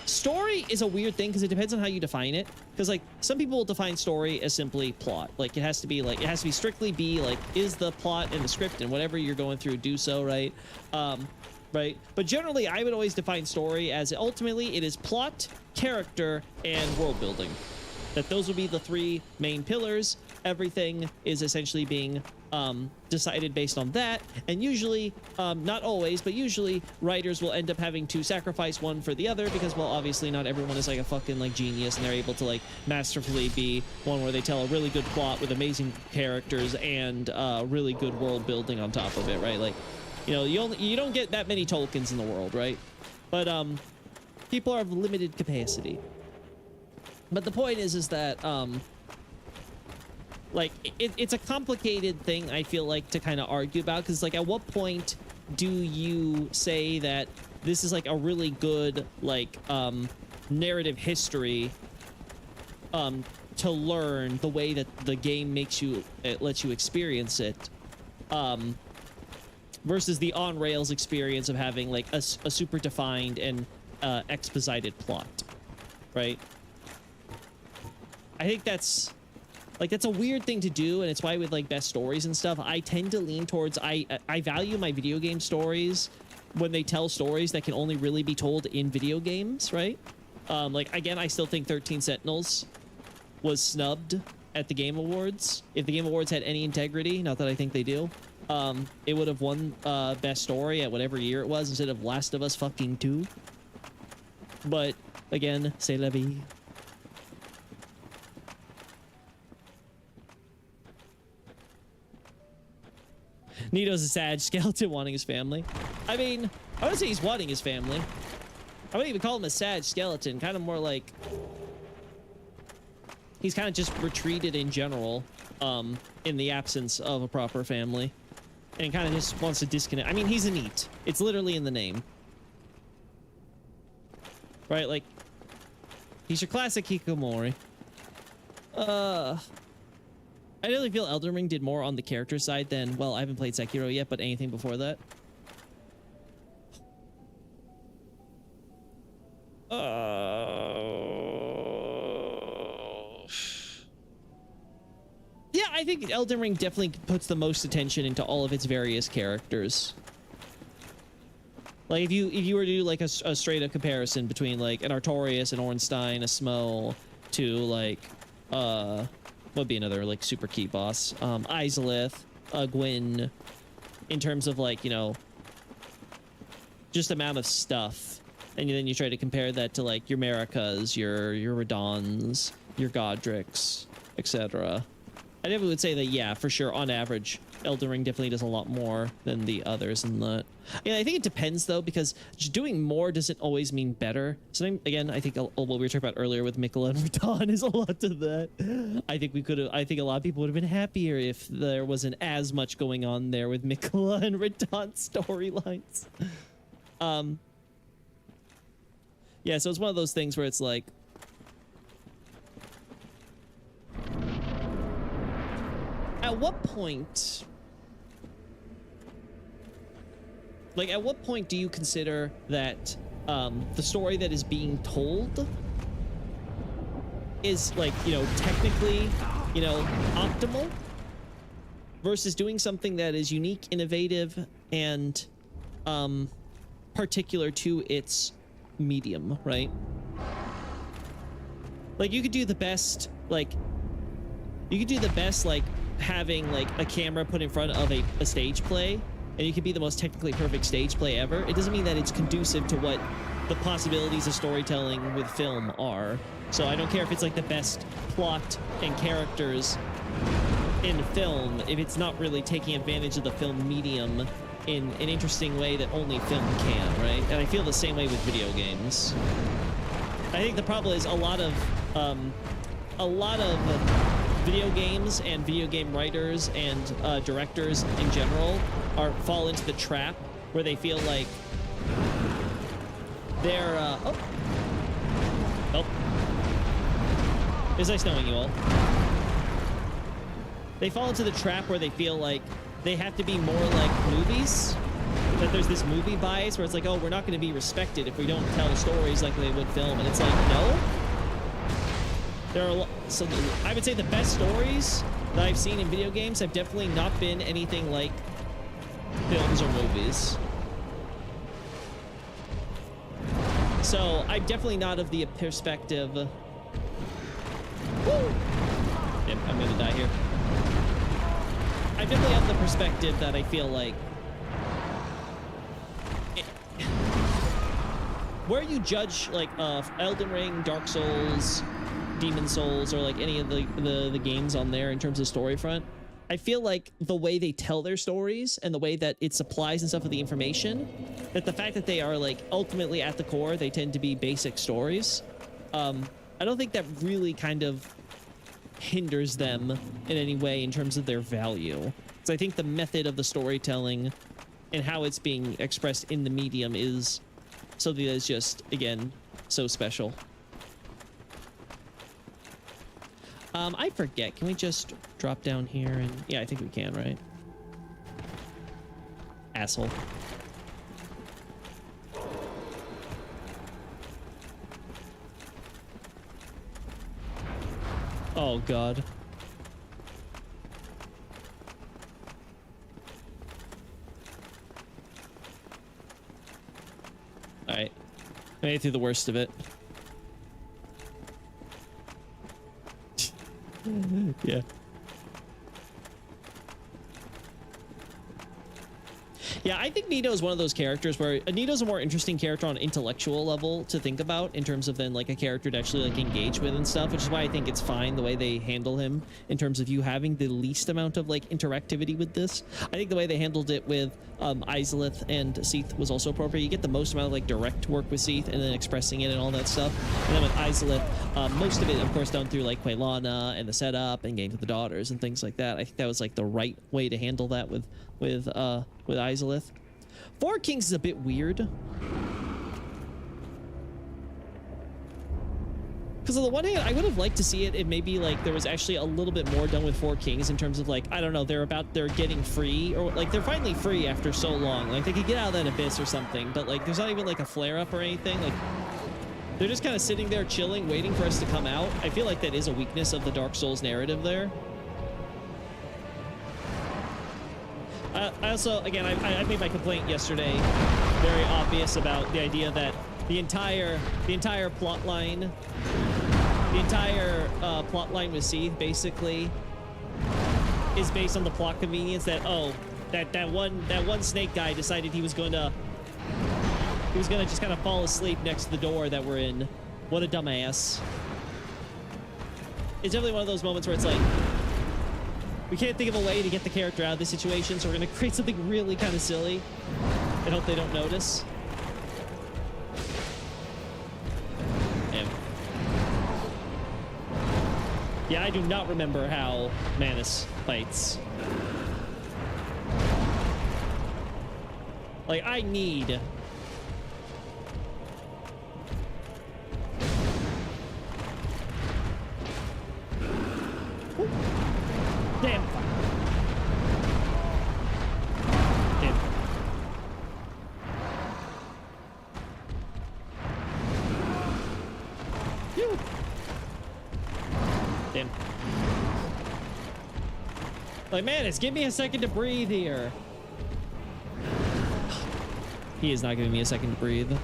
S1: story is a weird thing because it depends on how you define it. Because like some people will define story as simply plot. Like it has to be strictly be like, is the plot in the script and whatever you're going through, do so, right? Right? But generally, I would always define story as ultimately it is plot, character, and world building. that those would be the three main pillars. Everything is essentially being decided based on that, and usually, not always, but usually writers will end up having to sacrifice one for the other because, well, obviously not everyone is like a fucking like genius and they're able to like masterfully be one where they tell a really good plot with amazing characters and really good world building on top of it, right? Like, you know, you don't get that many Tolkiens in the world, right? But people are of limited capacity. But the point is that like it's a complicated thing, I feel like, to kind of argue about, because like at what point do you say that this is like a really good like narrative history to learn the way that the game makes you, it lets you experience it, versus the on rails experience of having like a super defined and exposited plot, right? I think that's a weird thing to do, and it's why with like best stories and stuff, I tend to lean towards I value my video game stories when they tell stories that can only really be told in video games, right? Like, again, I still think 13 Sentinels was snubbed at the Game Awards. If the Game Awards had any integrity, not that I think they do, it would have won best story at whatever year it was instead of Last of Us fucking 2. But again, c'est la vie. Nito's a sad skeleton wanting his family. I mean, I wouldn't say he's wanting his family. I wouldn't even call him a sad skeleton. Kind of more like he's kind of just retreated in general, in the absence of a proper family, and kind of just wants to disconnect. I mean, he's a NEET. It's literally in the name, right? Like, he's your classic hikikomori. I really feel Elden Ring did more on the character side than, well, I haven't played Sekiro yet, but anything before that. Yeah, I think Elden Ring definitely puts the most attention into all of its various characters. Like, if you were to do like a straight up comparison between like an Artorias, an Ornstein, a Smough, to like would be another like super key boss, Izalith, Gwyn, in terms of like, you know, just amount of stuff, and then you try to compare that to like your Marikas, your Radons, your Godric's, etc. I definitely would say that, yeah, for sure, on average, Elden Ring definitely does a lot more than the others in that. And I think it depends, though, because just doing more doesn't always mean better. So, again, I think what we were talking about earlier with Miquella and Radon is a lot to that. I think a lot of people would have been happier if there wasn't as much going on there with Miquella and Radon storylines. Yeah, so it's one of those things where it's like, at what point, do you consider that the story that is being told is, like, you know, technically, you know, optimal versus doing something that is unique, innovative, and particular to its medium, right? Like, you could do the best, like, having like a camera put in front of a stage play, and you could be the most technically perfect stage play ever. It doesn't mean that it's conducive to what the possibilities of storytelling with film are. So I don't care if it's like the best plot and characters in film, if it's not really taking advantage of the film medium in an interesting way that only film can, right? And I feel the same way with video games. I think the problem is a lot of video games and video game writers and directors in general fall into the trap where they feel like they're it's nice knowing you all. They fall into the trap where they feel like they have to be more like movies, that there's this movie bias where it's like, oh, we're not going to be respected if we don't tell stories like they would film, and it's like, no. There are so I would say the best stories that I've seen in video games have definitely not been anything like films or movies. So I'm definitely not of the perspective. Woo! Damn, I'm gonna die here. I definitely have the perspective that I feel like where you judge like Elden Ring, Dark Souls, Demon Souls, or like any of the games on there in terms of story front, I feel like the way they tell their stories and the way that it supplies and stuff of the information, that the fact that they are like ultimately at the core, they tend to be basic stories. I don't think that really kind of hinders them in any way in terms of their value. Because I think the method of the storytelling and how it's being expressed in the medium is something that is just, again, so special. I forget. Can we just drop down here and... Yeah, I think we can, right? Asshole. Oh, God. Alright. Made it through the worst of it. Yeah. Yeah, I think Nito is one of those characters where Nito's a more interesting character on an intellectual level to think about in terms of then like a character to actually like engage with and stuff, which is why I think it's fine the way they handle him in terms of you having the least amount of like interactivity with this. I think the way they handled it with Izalith and Seath was also appropriate. You get the most amount of like direct work with Seath and then expressing it and all that stuff. And then with Izalith, most of it of course done through like Quaylana and the setup and getting to the daughters and things like that. I think that was like the right way to handle that with Izalith. Four Kings is a bit weird. Because on the one hand, I would have liked to see it if maybe like there was actually a little bit more done with Four Kings in terms of like, I don't know, they're getting free, or like they're finally free after so long. Like they could get out of that abyss or something, but like there's not even like a flare up or anything. Like they're just kind of sitting there chilling, waiting for us to come out. I feel like that is a weakness of the Dark Souls narrative there. I also, again, I made my complaint yesterday, very obvious about the idea that the entire plot line, with Seath basically is based on the plot convenience that that one snake guy decided he was gonna just kind of fall asleep next to the door that we're in. What a dumbass. It's definitely one of those moments where it's like, we can't think of a way to get the character out of this situation, so we're going to create something really kind of silly and hope they don't notice. Damn. Yeah, I do not remember how Manus fights. Like, I need... Damn. Damn. Phew. Damn. Like, man, it's give me a second to breathe here. He is not giving me a second to breathe.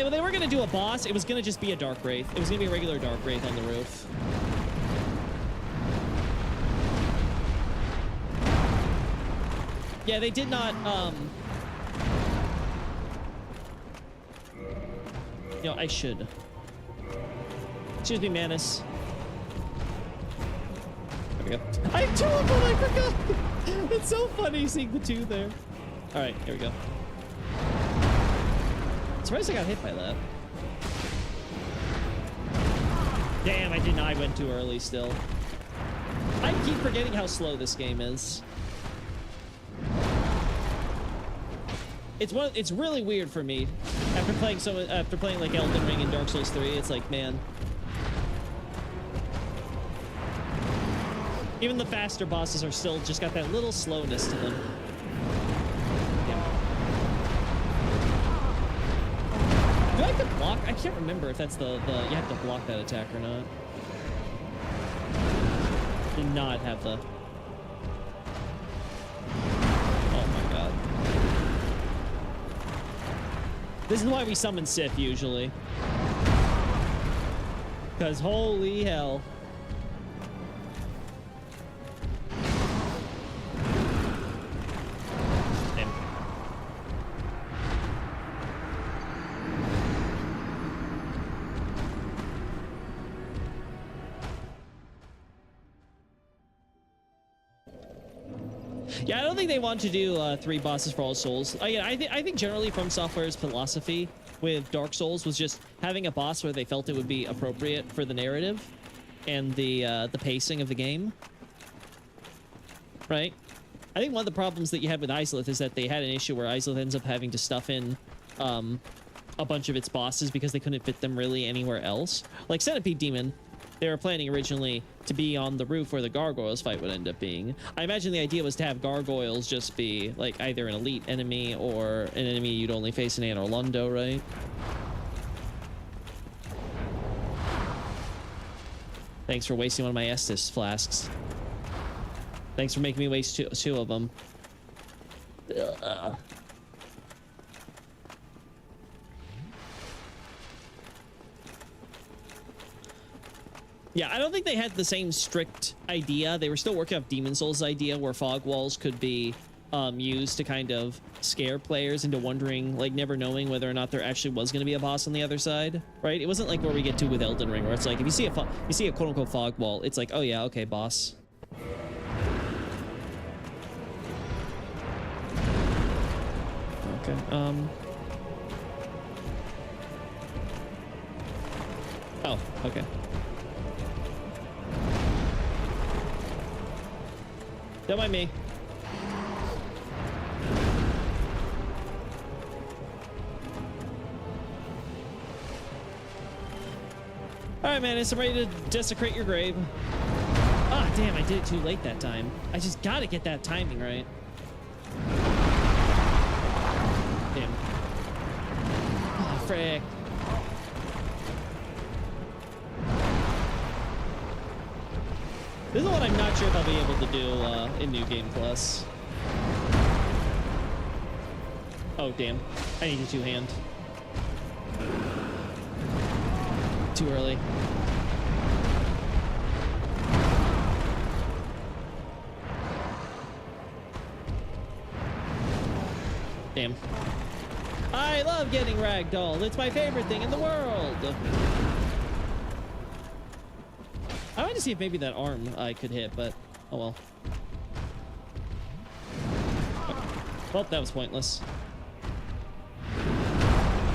S1: When they were going to do a boss, it was going to just be a Dark Wraith. It was going to be a regular Dark Wraith on the roof. Yeah, they did not, you know, I should. Excuse me, Manus. There we go. I have two of them, I forgot! It's so funny seeing the two there. Alright, here we go. Surprised I got hit by that. Damn, I went too early still. I keep forgetting how slow this game is. It's really weird for me. After playing like Elden Ring and Dark Souls 3, it's like, man. Even the faster bosses are still just got that little slowness to them. Do I have to block? I can't remember if that's the you have to block that attack or not. Did not have the... Oh my god. This is why we summon Sith usually. Because holy hell. Damn. Yeah, I don't think they want to do 3 bosses for all souls. I think generally From Software's philosophy with Dark Souls was just having a boss where they felt it would be appropriate for the narrative and the pacing of the game. Right? I think one of the problems that you had with Izalith is that they had an issue where Izalith ends up having to stuff in a bunch of its bosses because they couldn't fit them really anywhere else. Like Centipede Demon, they were planning originally to be on the roof where the gargoyles fight would end up being. I imagine the idea was to have gargoyles just be like either an elite enemy or an enemy you'd only face in Anor Londo, right? Thanks for wasting one of my Estus flasks. Thanks for making me waste two of them. Ugh. Yeah, I don't think they had the same strict idea. They were still working off Demon Souls' idea where fog walls could be used to kind of scare players into wondering, like never knowing whether or not there actually was going to be a boss on the other side, right? It wasn't like where we get to with Elden Ring, where it's like if you see a quote-unquote fog wall, it's like, oh yeah, okay, boss. Okay. Oh, okay. Don't mind me. All right, man, I'm ready to desecrate your grave. Ah, damn, I did it too late that time. I just gotta get that timing right. Damn. Oh, frick. This is what I'm not sure if I'll be able to do in New Game Plus. Oh, damn. I need a two-hand. Too early. Damn. I love getting ragdolled. It's my favorite thing in the world. I wanted to see if maybe that arm I could hit, but oh well. Well, that was pointless.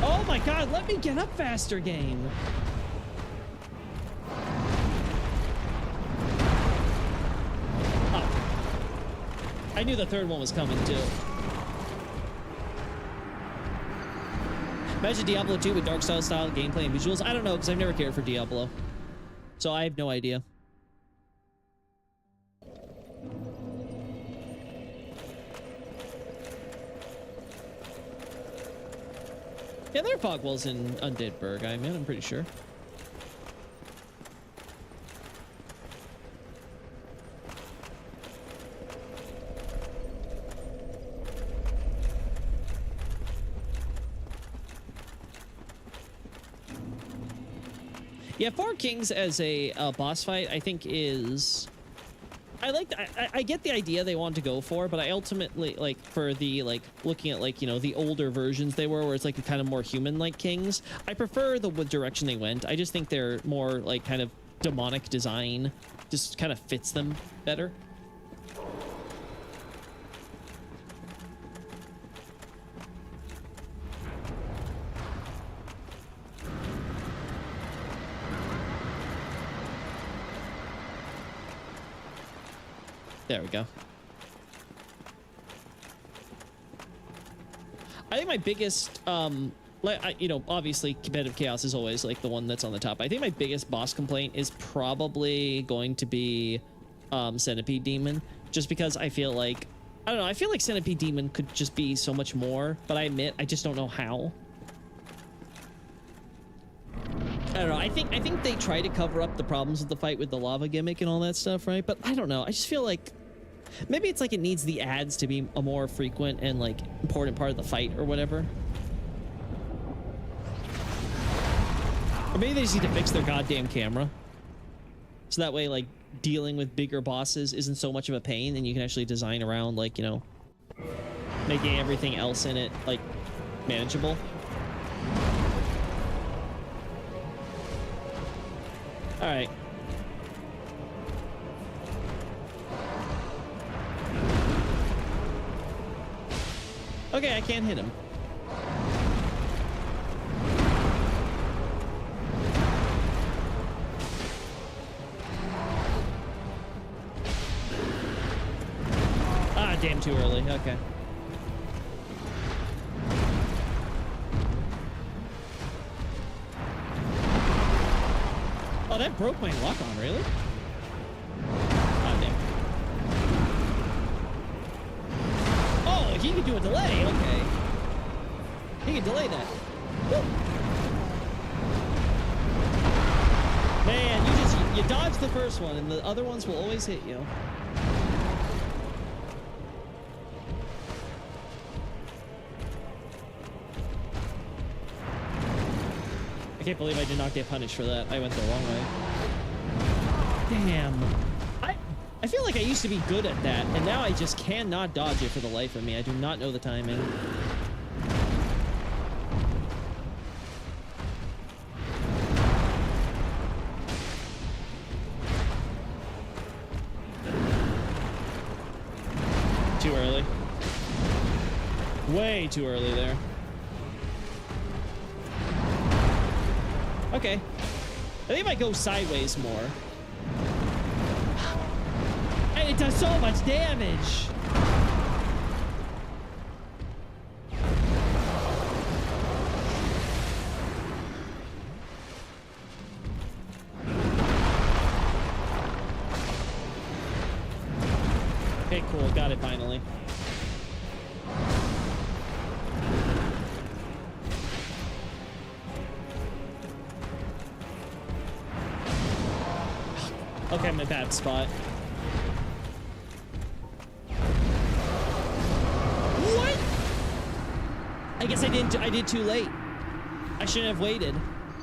S1: Oh my god, let me get up faster, game. Oh. I knew the third one was coming too. Imagine Diablo 2 with Dark style gameplay and visuals. I don't know, because I've never cared for Diablo. So I have no idea. Yeah, there are fog walls in Undead Burg, I'm pretty sure. Yeah, Four Kings as a boss fight, I think is... I get the idea they want to go for, but I ultimately, like, for the, like, looking at, like, you know, the older versions they were, where it's, like, kind of more human-like kings, I prefer the direction they went. I just think they're more, like, kind of demonic design. Just kind of fits them better. There we go. I think my biggest, you know, obviously competitive chaos is always like the one that's on the top. I think my biggest boss complaint is probably going to be Centipede Demon, just because I feel like, I don't know, I feel like Centipede Demon could just be so much more, but I admit I just don't know how. I don't know. I think they try to cover up the problems with the fight with the lava gimmick and all that stuff, right? But I don't know. I just feel like maybe it's like it needs the ads to be a more frequent and like important part of the fight or whatever. Or maybe they just need to fix their goddamn camera. So that way, like, dealing with bigger bosses isn't so much of a pain, and you can actually design around, like, you know, making everything else in it, like, manageable. Alright. Okay, I can't hit him. Ah, damn, too early. Okay. Oh, that broke my lock on, really? Ah, damn. Oh, he can do a delay. Okay. He can delay that. Woo. Man, you dodged the first one, and the other ones will always hit you. I can't believe I did not get punished for that. I went the wrong way. Damn. I feel like I used to be good at that, and now I just cannot dodge it for the life of me. I do not know the timing. Too early. Way too early there. Okay. I think if I go sideways more. And it does so much damage. Okay, cool. Got it finally. Okay, I'm in a bad spot. What? I guess I did too late. I shouldn't have waited.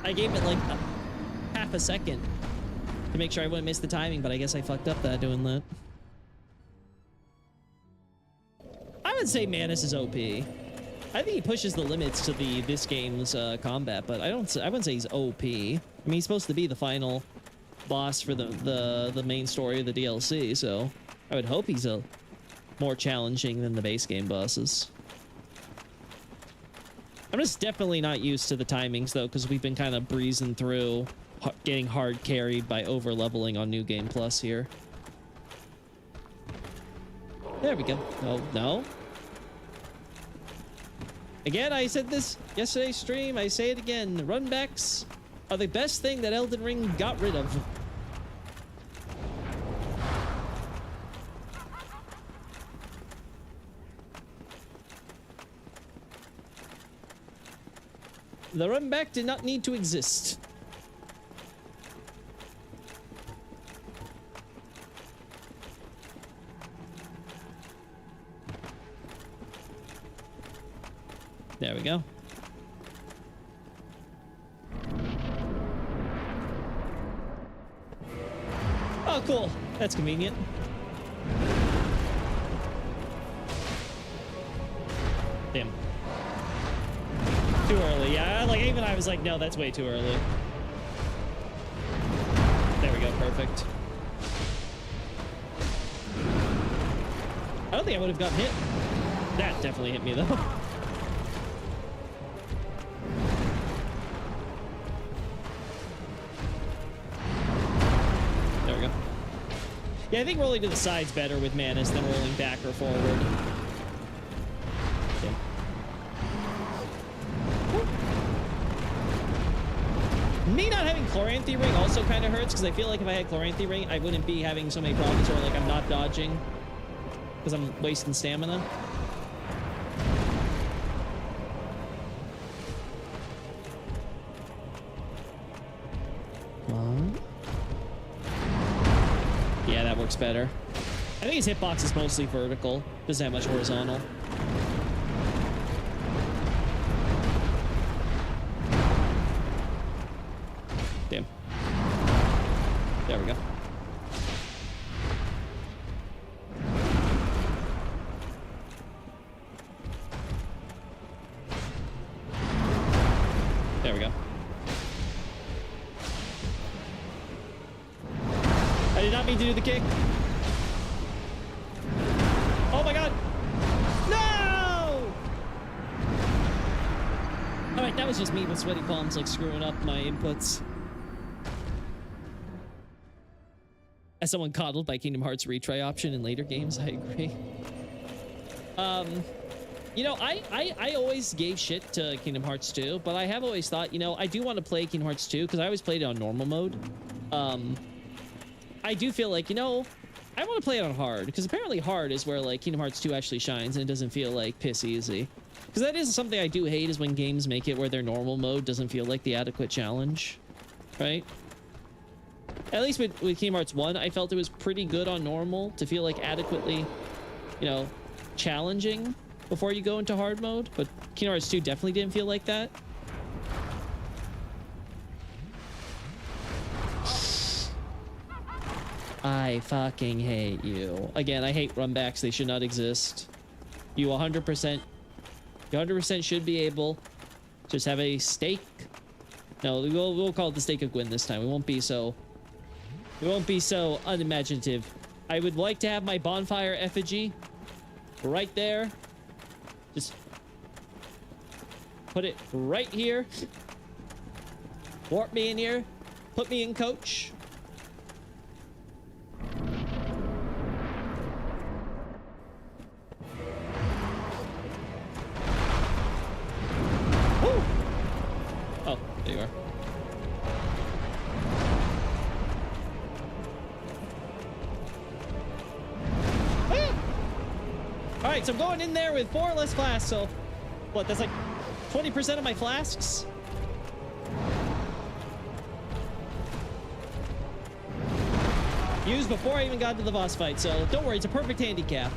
S1: I gave it like half a second to make sure I wouldn't miss the timing, but I guess I fucked up that doing that. I would say Manus is OP. I think he pushes the limits to this game's combat, but I wouldn't say he's OP. I mean, he's supposed to be the final boss for the main story of the DLC, so I would hope he's more challenging than the base game bosses. I'm just definitely not used to the timings though, because we've been kind of breezing through, getting hard carried by over leveling on New Game Plus here. There we go. Oh no. Again, I said this yesterday's stream, I say it again, runbacks are the best thing that Elden Ring got rid of. The runback did not need to exist. There we go. Oh, cool. That's convenient. Damn. Too early. Yeah, like even I was like, no, that's way too early. There we go. Perfect. I don't think I would have gotten hit. That definitely hit me though. There we go. Yeah, I think rolling to the side's better with Manus than rolling back or forward. Okay. Me not having Chloranthy Ring also kind of hurts, because I feel like if I had Chloranthy Ring, I wouldn't be having so many problems where like I'm not dodging because I'm wasting stamina. Yeah, that works better. I think his hitbox is mostly vertical. Doesn't have much horizontal. There we go. There we go. I did not mean to do the kick. Oh my god! No! Alright, that was just me with sweaty palms, like screwing up my inputs. As someone coddled by Kingdom Hearts retry option in later games, I agree. You know, I always gave shit to Kingdom Hearts 2, but I have always thought, you know, I do want to play Kingdom Hearts 2 because I always played it on normal mode. I do feel like, you know, I want to play it on hard because apparently hard is where like Kingdom Hearts 2 actually shines and it doesn't feel like piss easy. Because that is something I do hate is when games make it where their normal mode doesn't feel like the adequate challenge, right? At least with Kingdom Hearts 1, I felt it was pretty good on normal to feel like adequately, you know, challenging before you go into hard mode, but Kingdom Hearts 2 definitely didn't feel like that. I fucking hate you. Again, I hate runbacks. They should not exist. You 100% should be able to just have a stake. No, we'll call it the stake of Gwyn this time. We won't be so unimaginative. I would like to have my bonfire effigy right there. Just put it right here. Warp me in here. Put me in coach. Woo! Oh, there you are. All right, so I'm going in there with 4 less flasks, so what, that's like 20% of my flasks? Used before I even got into the boss fight, so don't worry, it's a perfect handicap.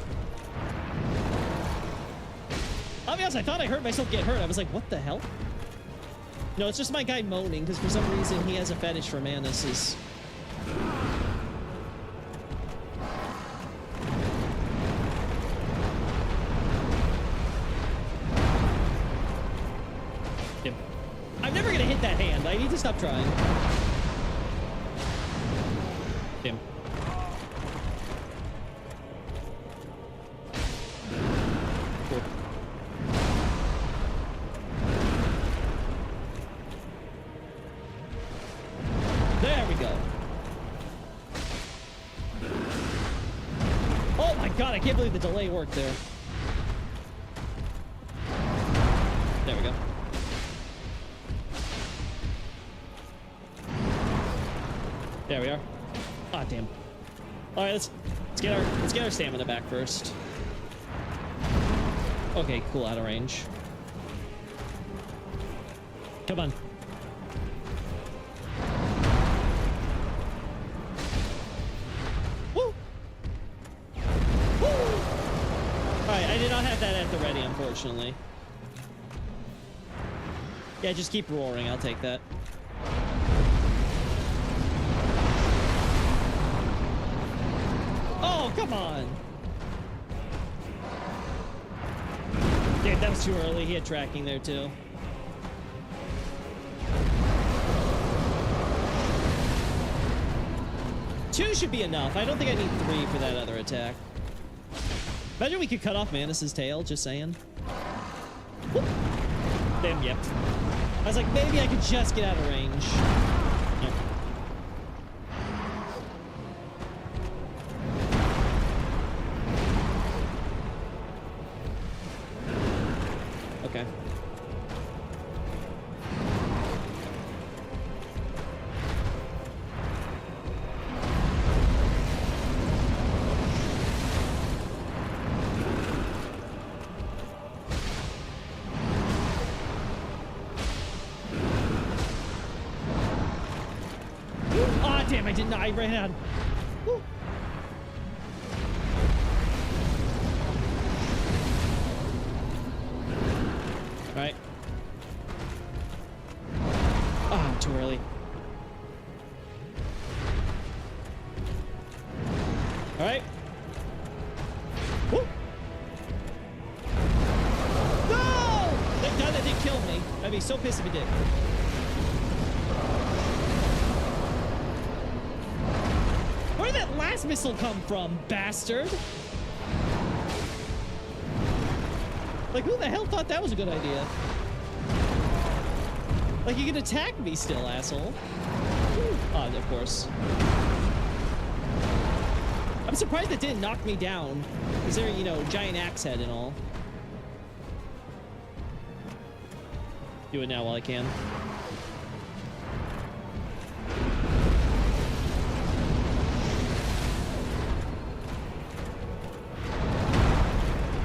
S1: I'll be honest, I thought I heard myself get hurt. I was like, what the hell? No, it's just my guy moaning, because for some reason he has a fetish for Manus's. I'm never gonna hit that hand. I need to stop trying. Damn. Cool. There we go. Oh my god, I can't believe the delay worked there. There we go. There we are. Ah, damn. All right, let's get our stamina back first. Okay, cool, out of range. Come on. Woo! Woo! All right, I did not have that at the ready, unfortunately. Yeah, just keep roaring. I'll take that. Oh, come on. Dude, that was too early. He had tracking there, too. Two should be enough. I don't think I need 3 for that other attack. Imagine we could cut off Manus's tail, just saying. Whoop. Damn, yep. I was like, maybe I could just get out of range. Nope. Okay. Ah, damn, I did not. I ran out. Woo. All right. Ah, too early. All right. Woo. No! Thank God that didn't kill me. I'd be so pissed if it did. Where did that last missile come from, bastard? Like, who the hell thought that was a good idea? Like, you can attack me still, asshole. Oh, of course. I'm surprised it didn't knock me down. Is there, you know, giant axe head and all? Do it now while I can.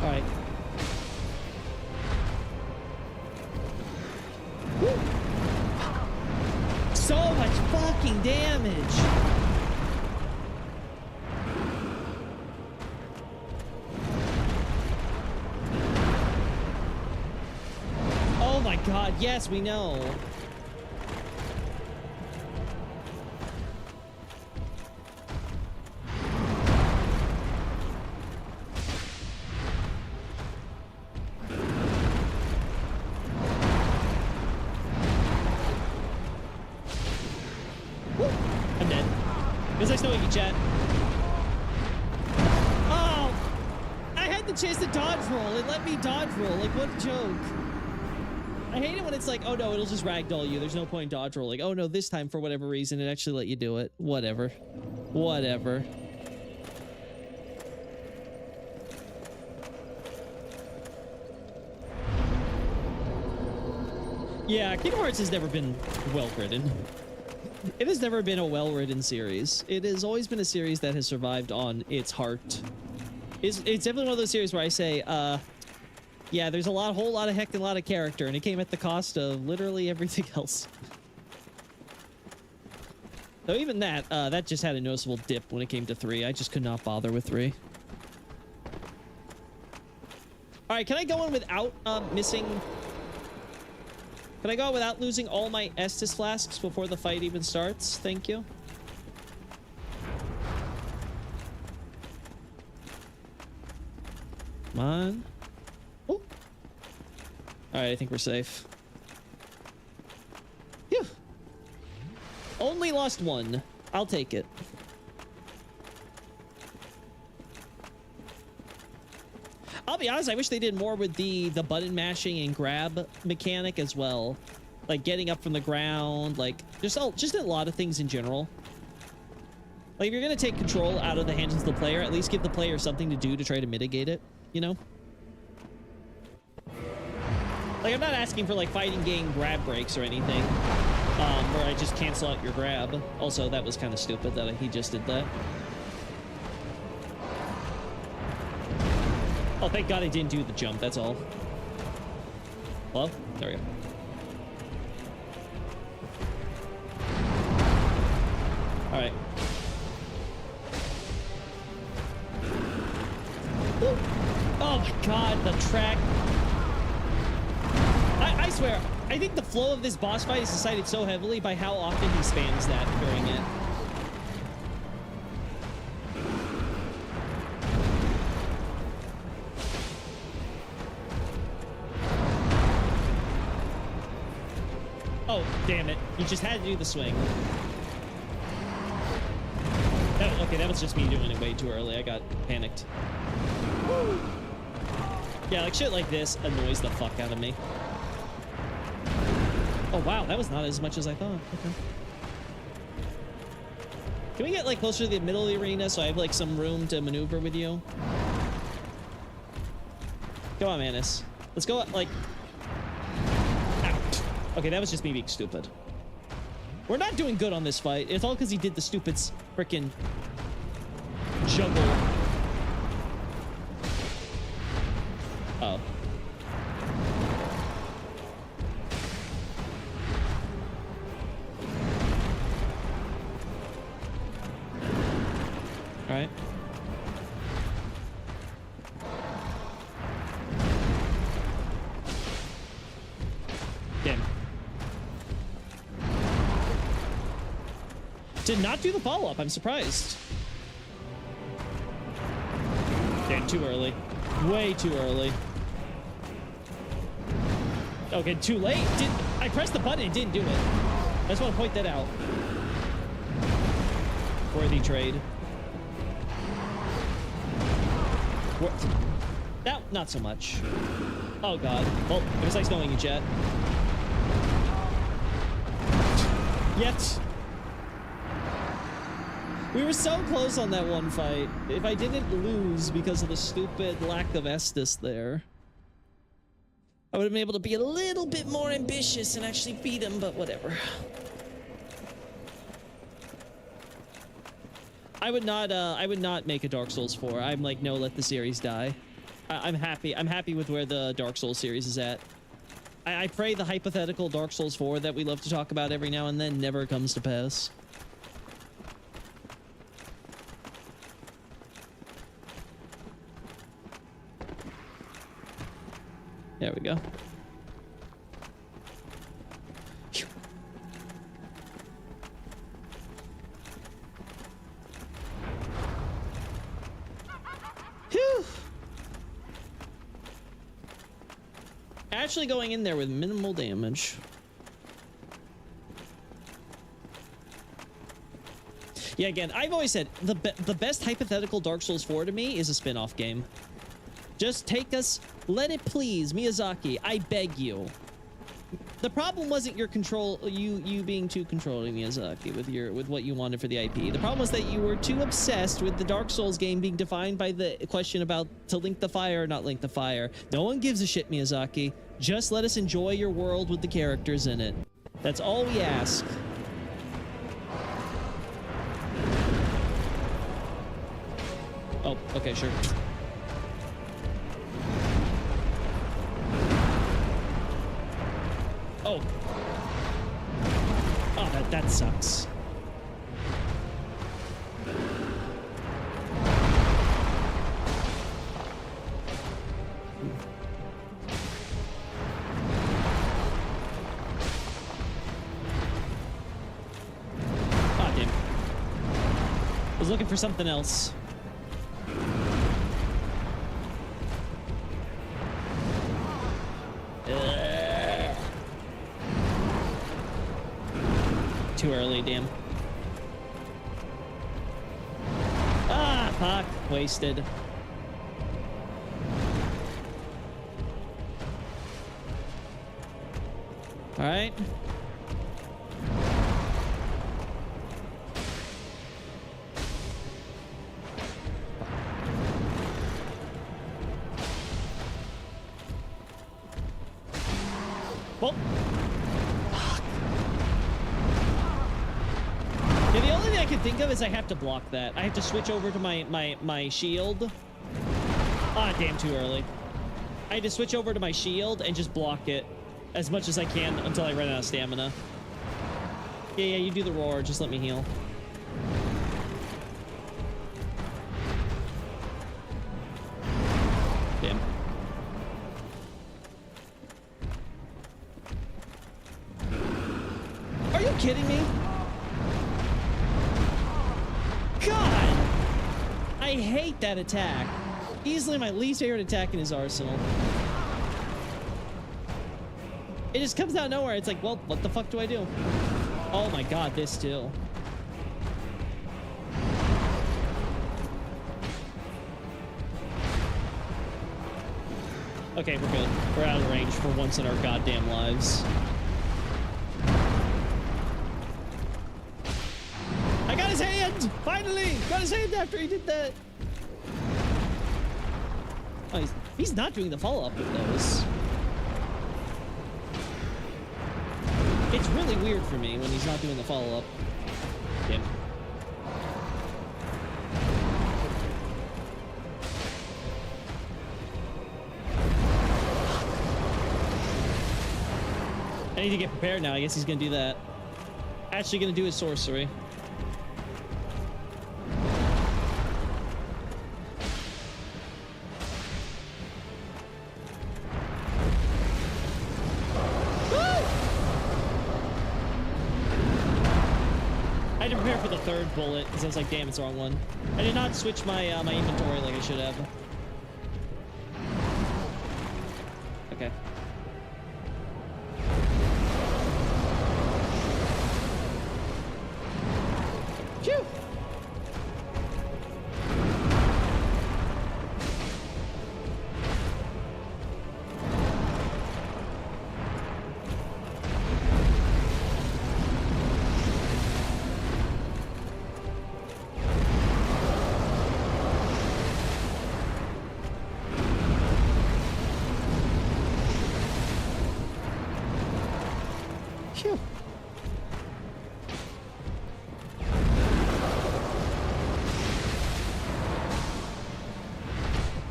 S1: All right. Woo. So much fucking damage. Oh my God, yes, we know. Woo. I'm dead. Feels like snowing, chat. Oh! I had the chance to dodge roll. It let me dodge roll. Like, what a joke. I hate it when it's like, oh no, it'll just ragdoll you. There's no point in dodge roll. Like, oh no, this time for whatever reason, it actually let you do it. Whatever. Whatever. Yeah, Kingdom Hearts has never been well-written. It has never been a well-written series. It has always been a series that has survived on its heart. It's definitely one of those series where I say, yeah, there's a whole lot of heck and a lot of character, and it came at the cost of literally everything else. Though even that, that just had a noticeable dip when it came to 3. I just could not bother with 3. All right, can I go in without missing? Can I go out without losing all my Estus flasks before the fight even starts? Thank you. Come on. Oh. All right, I think we're safe. Phew. Only lost 1. I'll take it. I'll be honest, I wish they did more with the button mashing and grab mechanic as well. Like getting up from the ground, like just a lot of things in general. Like if you're gonna take control out of the hands of the player, at least give the player something to do to try to mitigate it, you know? Like I'm not asking for like fighting game grab breaks or anything, where I just cancel out your grab. Also, that was kind of stupid that he just did that. Oh, thank God I didn't do the jump, that's all. Hello? There we go. All right. Woo. Oh my God, the track. I swear, I think the flow of this boss fight is decided so heavily by how often he spams that during it. Oh, damn it. You just had to do the swing. Okay, that was just me doing it way too early. I got panicked. Woo. Yeah, like shit like this annoys the fuck out of me. Oh, wow. That was not as much as I thought. Okay. Can we get like closer to the middle of the arena so I have like some room to maneuver with you? Come on, Manus. Let's go like... Okay, that was just me being stupid. We're not doing good on this fight. It's all because he did the stupid frickin' juggle. Oh. All right. Damn. Did not do the follow-up. I'm surprised. damn, too early. Way too early. Okay, too late. I pressed the button and didn't do it. I just want to point that out. Worthy trade. That, not so much. Oh god. Well, it was nice knowing you, Jet. Yet. We were so close on that one fight. If I didn't lose because of the stupid lack of Estus there, I would have been able to be a little bit more ambitious and actually beat him, but whatever. I would not make a Dark Souls 4. I'm like, no, let the series die. I'm happy. I'm happy with where the Dark Souls series is at. I pray the hypothetical Dark Souls 4 that we love to talk about every now and then never comes to pass. There we go. Phew. Phew. Actually going in there with minimal damage. Yeah, again, I've always said the best hypothetical Dark Souls 4 to me is a spin-off game. Just take us, let it please, Miyazaki, I beg you. The problem wasn't your control, you being too controlling, Miyazaki, with what you wanted for the IP. The problem was that you were too obsessed with the Dark Souls game being defined by the question about to link the fire or not link the fire. No one gives a shit, Miyazaki. Just let us enjoy your world with the characters in it. That's all we ask. Oh, okay, sure. Oh. Oh, that sucks. Ah, damn. I was looking for something else. Too early, damn. Ah, fuck. Wasted. All right. Well. Yeah, the only thing I can think of is I have to block that. I have to switch over to my shield. Ah, damn, too early. I had to switch over to my shield and just block it as much as I can until I run out of stamina. Yeah, you do the roar. Just let me heal. Damn. Are you kidding me? God! I hate that attack. Easily my least favorite attack in his arsenal. It just comes out of nowhere. It's like, well, what the fuck do I do? Oh my god, this too. Okay, we're good. We're out of range for once in our goddamn lives. I got his hand! Finally! Got his hand after he did that! Oh, he's not doing the follow-up with those. It's really weird for me when he's not doing the follow-up. Damn. I need to get prepared now. I guess he's gonna do that. Actually gonna do his sorcery. I had to prepare for the third bullet because I was like, damn, it's the wrong one. I did not switch my my inventory like I should have. Okay. Phew! Phew.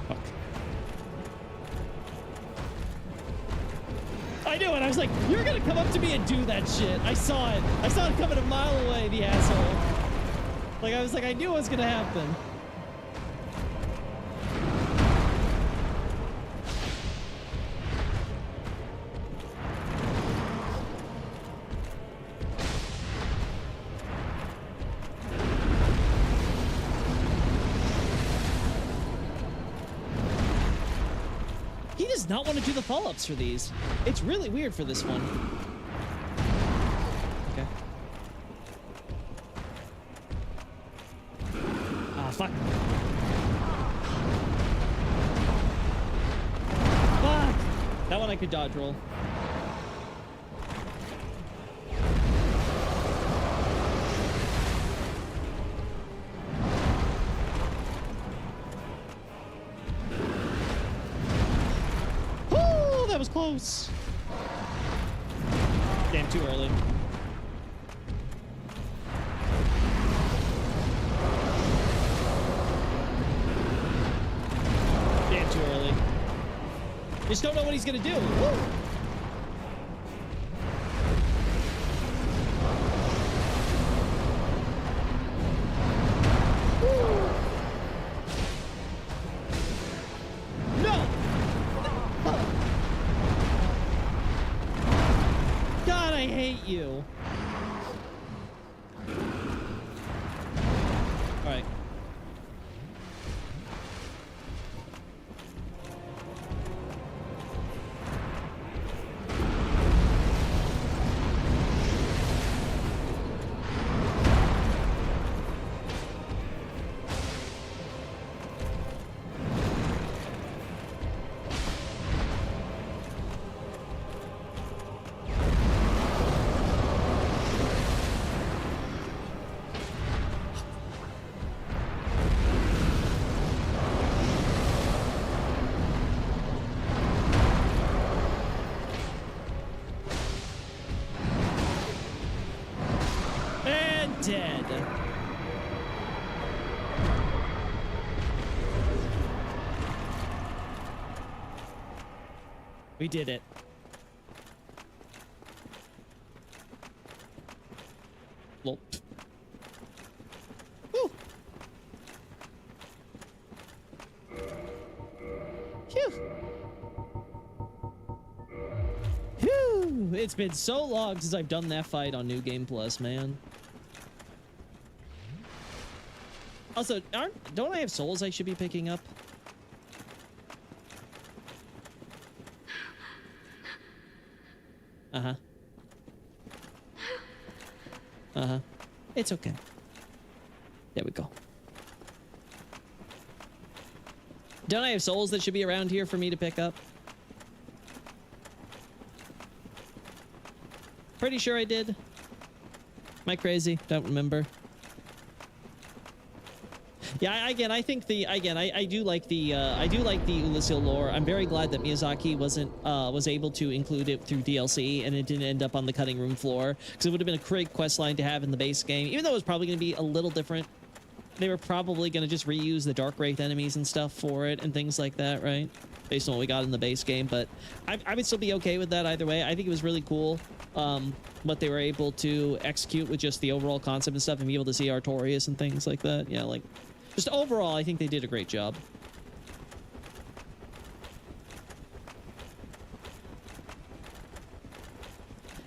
S1: Fuck. I knew it. I was like, you're gonna come up to me and do that shit. I saw it. I saw it coming a mile away, the asshole. Like, I was like, I knew it was gonna happen. He does not want to do the follow-ups for these. It's really weird for this one. Okay. Ah, fuck. Fuck! That one I could dodge roll. That was close. Damn, too early. Damn, too early. Just don't know what he's gonna do. Woo! You. All right. Dead. We did it. Lol. Woo. Phew. Phew. It's been so long since I've done that fight on New Game Plus, man. Also, don't I have souls I should be picking up? Uh-huh. Uh-huh. It's okay. There we go. Don't I have souls that should be around here for me to pick up? Pretty sure I did. Am I crazy? Don't remember. Yeah, again, I think I do like the Ulusil lore. I'm very glad that Miyazaki was able to include it through DLC and it didn't end up on the cutting room floor, because it would have been a great quest line to have in the base game, even though it was probably going to be a little different. They were probably going to just reuse the Dark Wraith enemies and stuff for it and things like that, right? Based on what we got in the base game, but I would still be okay with that either way. I think it was really cool what they were able to execute with just the overall concept and stuff, and be able to see Artorias and things like that. Yeah, like, just overall, I think they did a great job.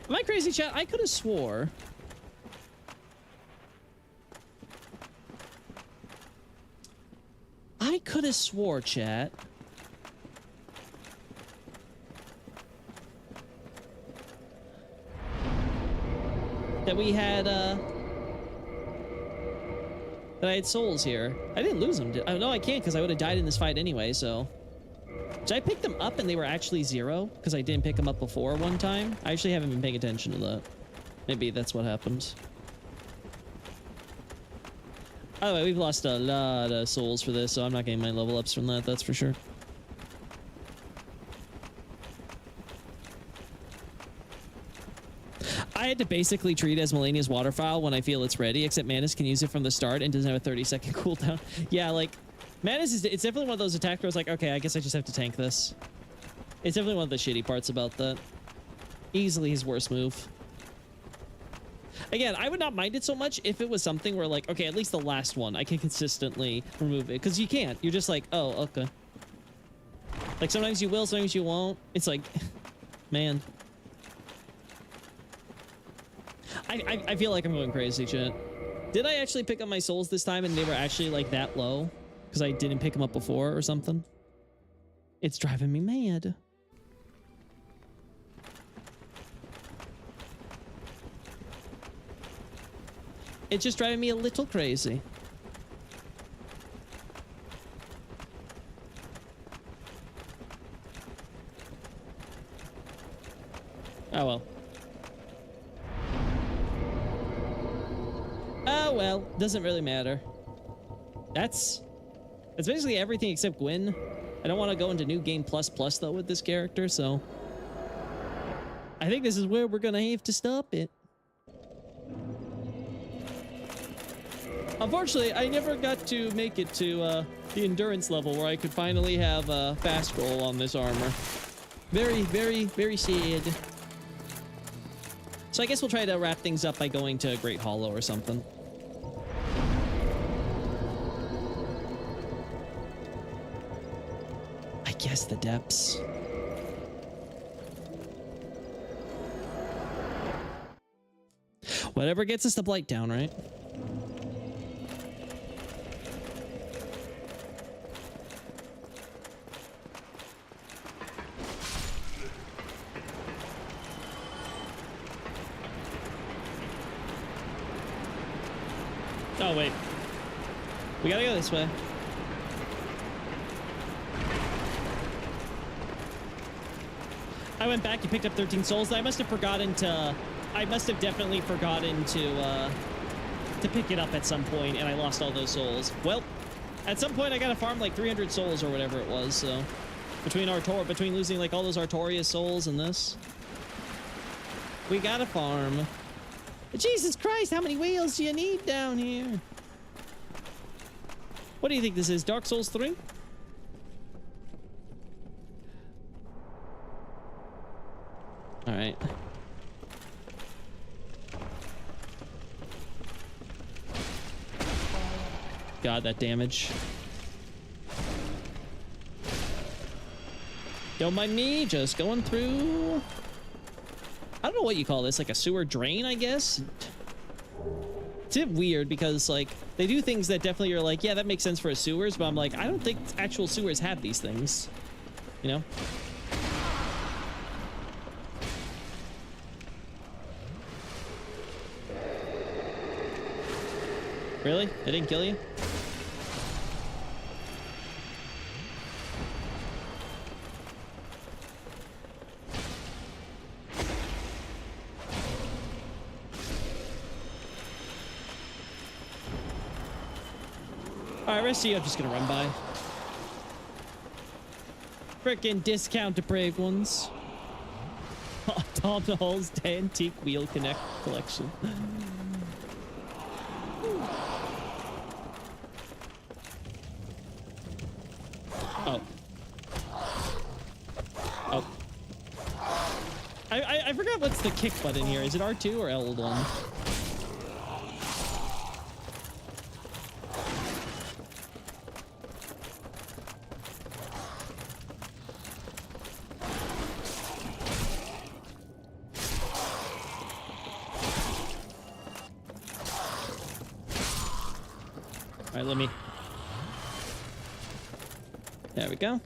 S1: Am I crazy, chat? I could have swore. I could have swore, chat, that we had that I had souls here. I didn't lose them. No, I can't because I would have died in this fight anyway, so. Did I pick them up and they were actually 0? Because I didn't pick them up before one time? I actually haven't been paying attention to that. Maybe that's what happened. By the way, we've lost a lot of souls for this, so I'm not getting my level ups from that, that's for sure. I had to basically treat it as Melania's waterfowl when I feel it's ready, except Manus can use it from the start and doesn't have a 30-second cooldown. Yeah, like, Manus is, it's definitely one of those attacks where it's like, okay, I guess I just have to tank this. It's definitely one of the shitty parts about that. Easily his worst move. Again, I would not mind it so much if it was something where like, okay, at least the last one, I can consistently remove it. Because you can't. You're just like, oh, okay. Like, sometimes you will, sometimes you won't. It's like, man. I feel like I'm going crazy, chat. Did I actually pick up my souls this time and they were actually like that low? Because I didn't pick them up before or something? It's driving me mad. It's just driving me a little crazy. Oh well. Oh well, doesn't really matter. That's basically everything except Gwyn. I don't want to go into New Game Plus Plus though with this character, so I think this is where we're gonna have to stop it. Unfortunately, I never got to make it to the endurance level where I could finally have a fast roll on this armor. Very, very, very sad. So I guess we'll try to wrap things up by going to Great Hollow or something. I guess the depths. Whatever gets us the blight down, right? Oh, wait. We gotta go this way. I went back, you picked up 13 souls. I must have forgotten to... I must have definitely forgotten to pick it up at some point, and I lost all those souls. Well, at some point I gotta farm like 300 souls or whatever it was, so... Between losing like all those Artorias souls and this. We gotta farm. Jesus Christ, how many wheels do you need down here? What do you think this is? Dark Souls 3? Alright. God, that damage. Don't mind me, just going through... I don't know what you call this, like a sewer drain, I guess? It's a bit weird because, like, they do things that definitely are like, yeah, that makes sense for a sewers, but I'm like, I don't think actual sewers have these things. You know? Really? They didn't kill you? Alright, rest of you I'm just gonna run by. Frickin' discount depraved ones. Tom Hall's Antique Wheel collection. Oh. Oh. I forgot what's the kick button here. Is it R2 or L1? Alright, let me... There we go.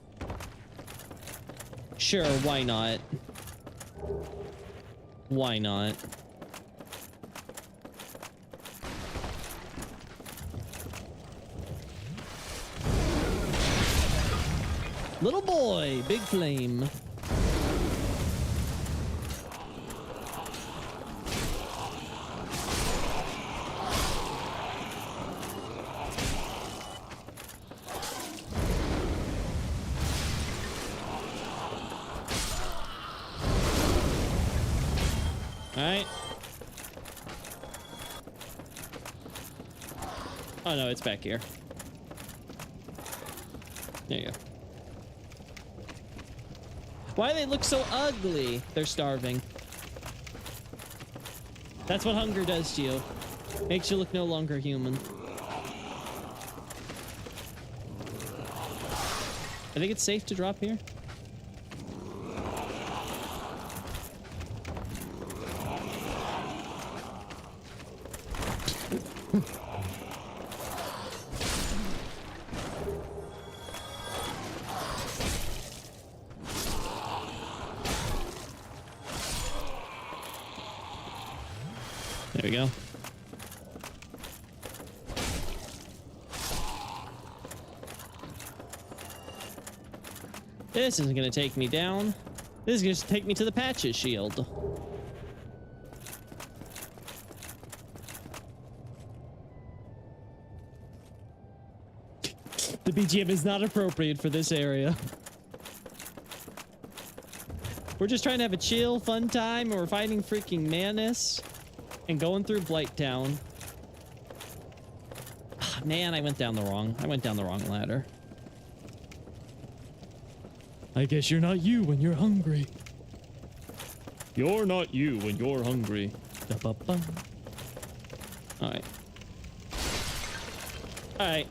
S1: Sure, why not? Why not? Little boy, big flame. All right. Oh no, it's back here. There you go. Why do they look so ugly? They're starving. That's what hunger does to you. Makes you look no longer human. I think it's safe to drop here. There we go. This isn't going to take me down. This is going to take me to the Patches shield. The BGM is not appropriate for this area. We're just trying to have a chill, fun time, and we're fighting freaking Manus and going through Blighttown. Man, I went down the wrong ladder. I guess you're not you when you're hungry. You're not you when you're hungry. Da-ba-ba. All right. All right.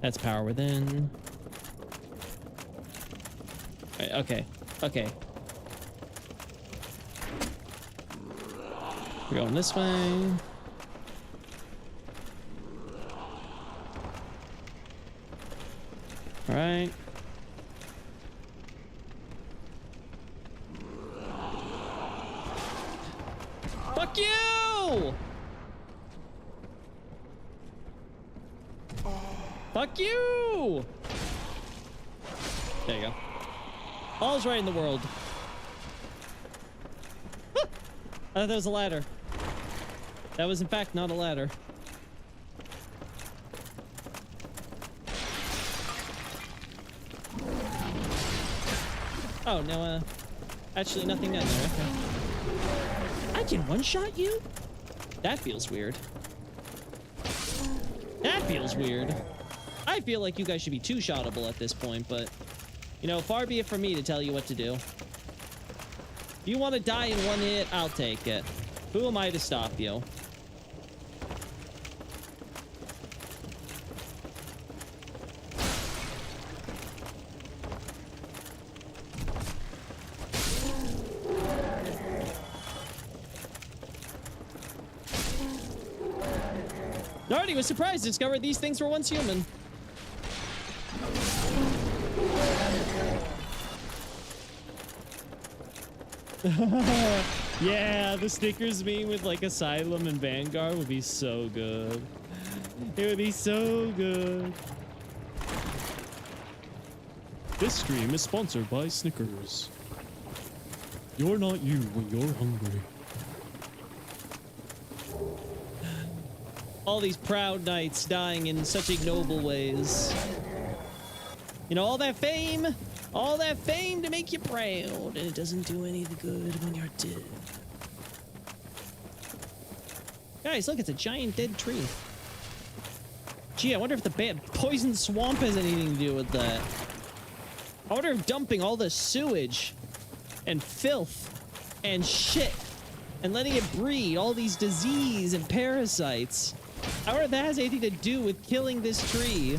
S1: That's power within. All right, okay. Okay. We're going this way. All right. Fuck you! Fuck you! There you go. All's right in the world. I thought that was a ladder. That was in fact not a ladder. Oh, no, actually nothing down there. Okay. I can one-shot you? That feels weird. That feels weird. I feel like you guys should be two-shottable at this point, but, you know, far be it from me to tell you what to do. If you want to die in one hit, I'll take it. Who am I to stop you? I already was surprised to discover these things were once human. Yeah, the Snickers meme with like Asylum and Vanguard would be so good. It would be so good. This stream is sponsored by Snickers. You're not you when you're hungry. All these proud knights dying in such ignoble ways. You know, all that fame to make you proud, and it doesn't do any good when you're dead. Guys, look, it's a giant dead tree. Gee, I wonder if the poison swamp has anything to do with that. I wonder if dumping all the sewage and filth and shit and letting it breed all these disease and parasites, I wonder if that has anything to do with killing this tree.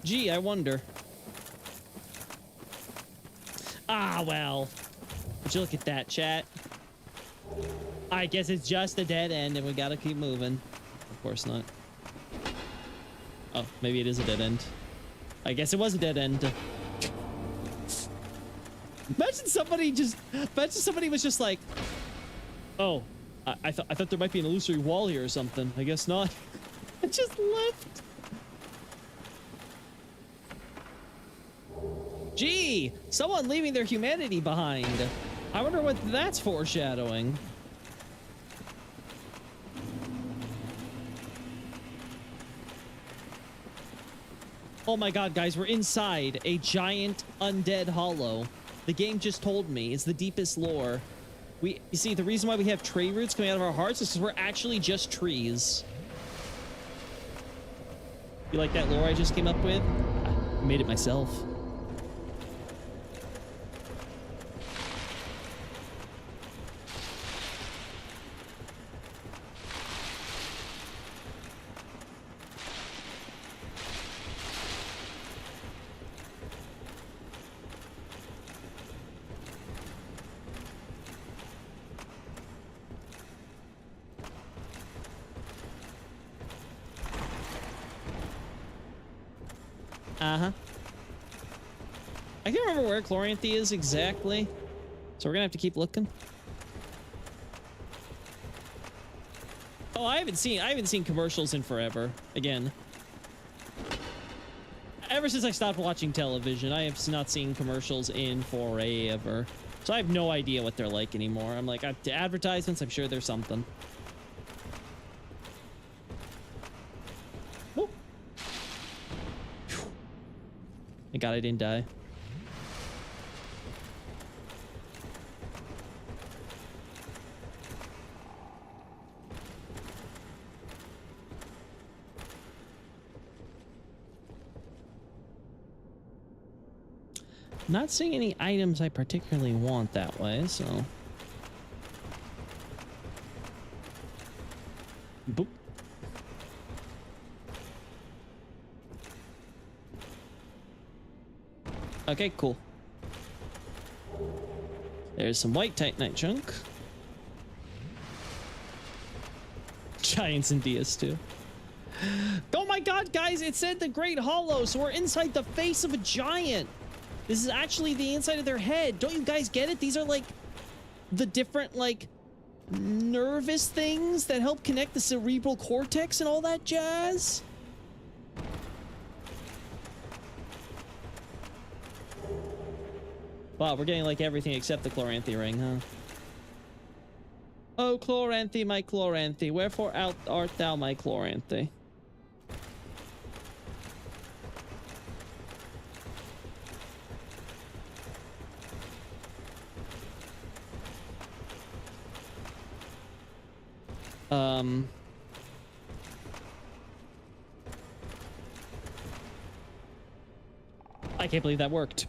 S1: Gee, I wonder. Ah, well. Would you look at that, chat? I guess it's just a dead end and we gotta keep moving. Of course not. Oh, maybe it is a dead end. I guess it was a dead end. Imagine somebody was just like, oh, I thought there might be an illusory wall here or something. I guess not. I just left. Gee, someone leaving their humanity behind. I wonder what that's foreshadowing. Oh my god, guys, we're inside a giant undead hollow. The game just told me it's the deepest lore. You see, the reason why we have tree roots coming out of our hearts is because we're actually just trees. You like that lore I just came up with? I made it myself. Uh-huh. I can't remember where Chloranthy is exactly, so we're gonna have to keep looking. Oh, I haven't seen commercials in forever. Again, ever since I stopped watching television, I have not seen commercials in forever. So I have no idea what they're like anymore. I'm like, the advertisements, I'm sure there's something. Woo. Thank God I didn't die. Not seeing any items I particularly want that way, so. Boop. Okay, cool. There's some white Titanite chunk. Giants and DS2. Oh my god, guys, it said the Great Hollow, so we're inside the face of a giant. This is actually the inside of their head. Don't you guys get it? These are like the different like nervous things that help connect the cerebral cortex and all that jazz. Wow, we're getting like everything except the Chloranthy ring, huh? Oh, Chloranthy, my Chloranthy, wherefore art thou, my Chloranthy? I can't believe that worked.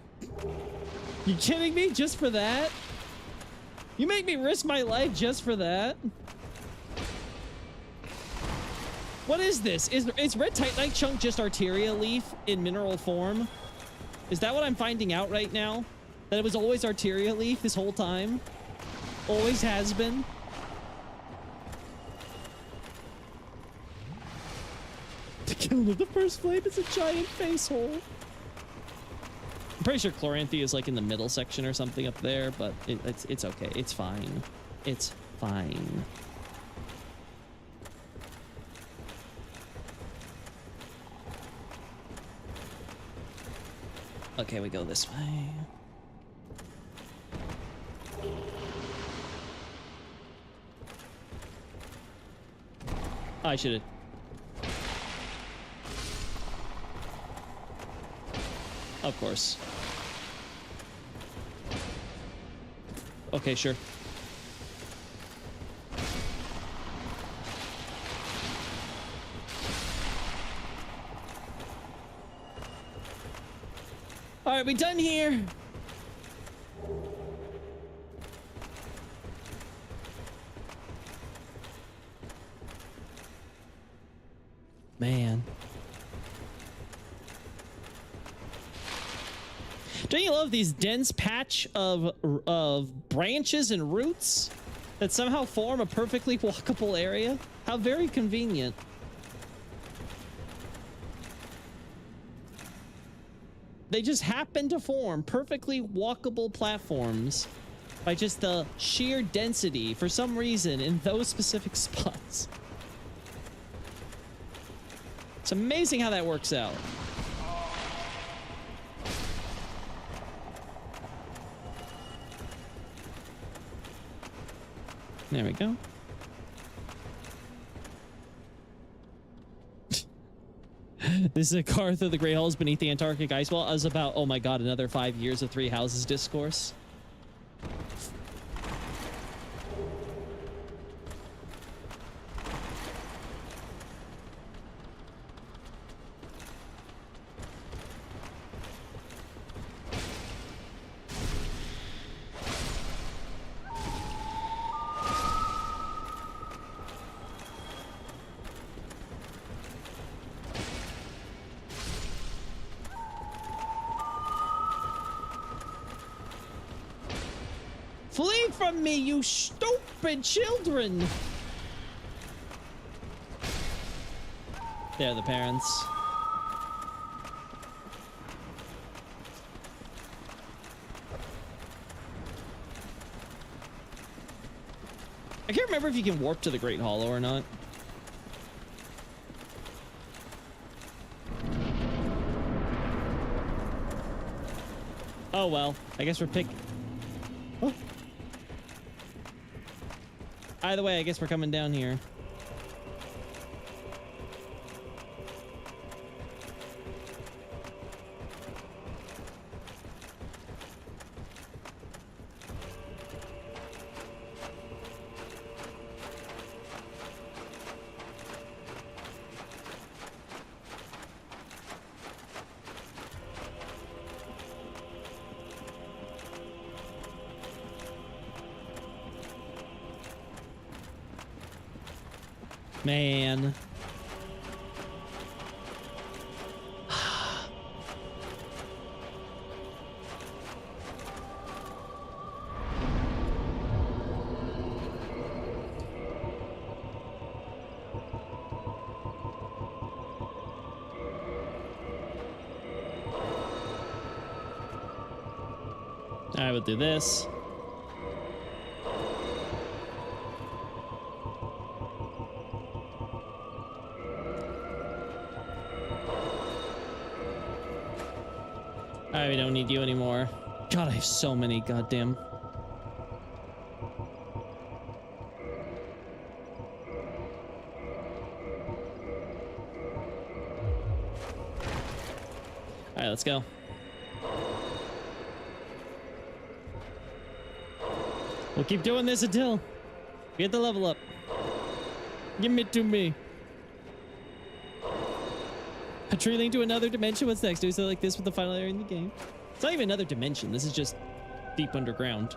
S1: You kidding me? Just for that? You make me risk my life just for that? What is this? Is red Titanite chunk just Arteria leaf in mineral form? Is that what I'm finding out right now? That it was always Arteria leaf this whole time? Always has been? The kiln of the first flame is a giant face hole. I'm pretty sure Chloranthy is like in the middle section or something up there, but it's okay. It's fine. It's fine. Okay, we go this way. I should have. Of course. Okay, sure. All right, we done here. Man. Don't you love these dense patch of branches and roots that somehow form a perfectly walkable area? How very convenient. They just happen to form perfectly walkable platforms by just the sheer density for some reason in those specific spots. It's amazing how that works out. There we go. This is a car through the Great Halls beneath the Antarctic ice wall. I was about, oh my god, another 5 years of Three Houses discourse. Flee from me, you stupid children! They're the parents. I can't remember if you can warp to the Great Hollow or not. Oh well, I guess we're Oh. Either way, I guess we're coming down here. Man. I will do this. We don't need you anymore. God, I have so many goddamn. All right, let's go. We'll keep doing this until we get the level up. Give it to me. A tree link to another dimension. What's next? Do something like this with the final area in the game. It's not even another dimension. This is just deep underground.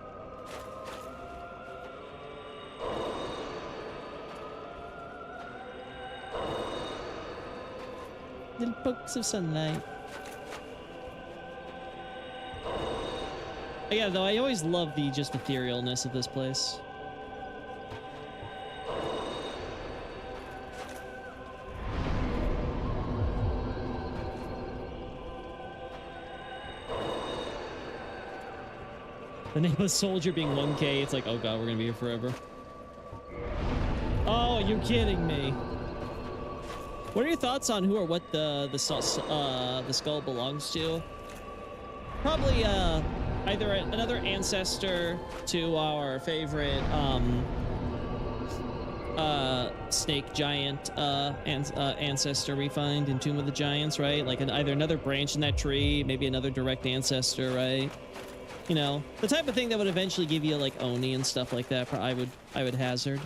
S1: Little pokes of sunlight. Yeah, though I always love the just etherealness of this place. The nameless soldier being 1K, it's like, oh god, we're gonna be here forever. Oh, you're kidding me. What are your thoughts on who or what the skull belongs to? Probably either another ancestor to our favorite snake giant ancestor we find in Tomb of the Giants, right? Like either another branch in that tree, maybe another direct ancestor, right? You know, the type of thing that would eventually give you like Oni and stuff like that. I would hazard.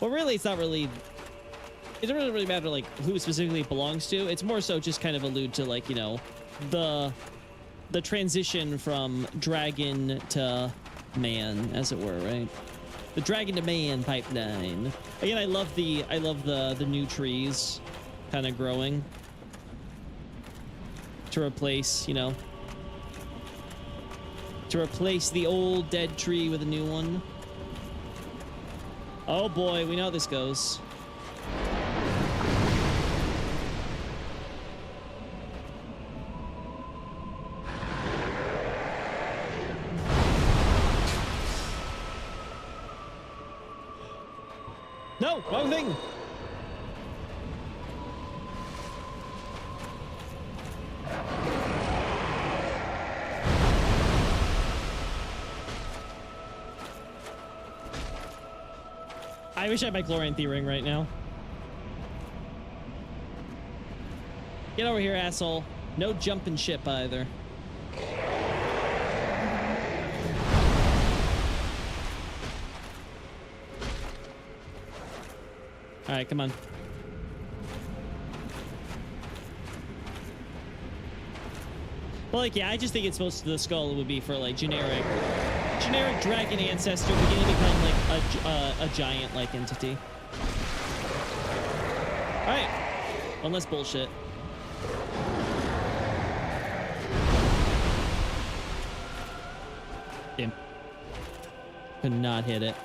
S1: Well, really, it's not really. It doesn't really matter like who specifically it belongs to. It's more so just kind of allude to like, you know, the transition from dragon to man, as it were, right? The dragon to man pipeline. Again, I love the new trees kind of growing to replace, you know. To replace the old dead tree with a new one. Oh boy, we know how this goes. No, wrong thing. I wish I had my Chloranthy ring right now. Get over here, asshole. No jumping ship either. All right, come on. Well, like, yeah, I just think it's supposed to, the skull would be for like generic dragon ancestor beginning to become like a giant-like entity. All right, one less bullshit. Damn. Could not hit it.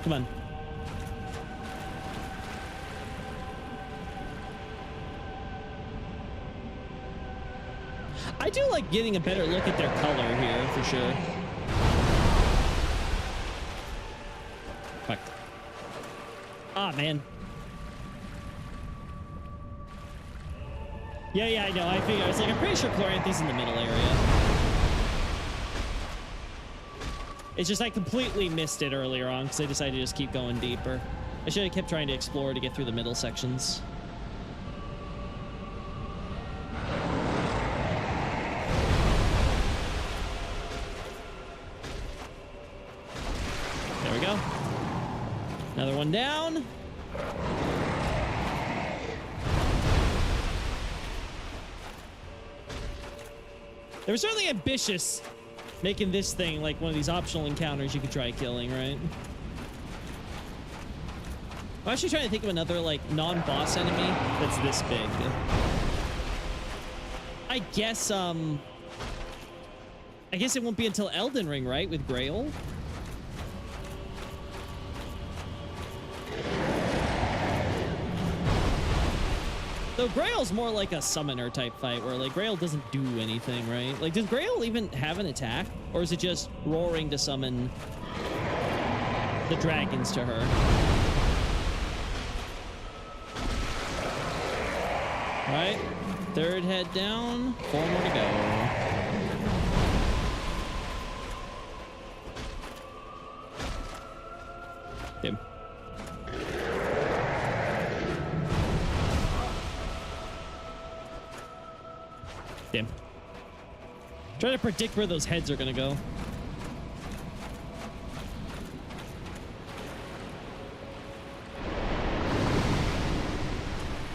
S1: Come on. I do like getting a better look at their color here, for sure. Fuck. Ah, man. Yeah, I know. I figured. I was like, I'm pretty sure Chloranthy's in the middle area. It's just I completely missed it earlier on because I decided to just keep going deeper. I should have kept trying to explore to get through the middle sections. There we go. Another one down. They were certainly ambitious making this thing like one of these optional encounters you could try killing, right? I'm actually trying to think of another like non-boss enemy that's this big. I guess it won't be until Elden Ring, right? With Grail. Though Grail's more like a summoner type fight where like Grail doesn't do anything, right? Like, does Grail even have an attack? Or is it just roaring to summon the dragons to her? All right, third head down, 4 more to go. Damn. Damn. Try to predict where those heads are gonna go.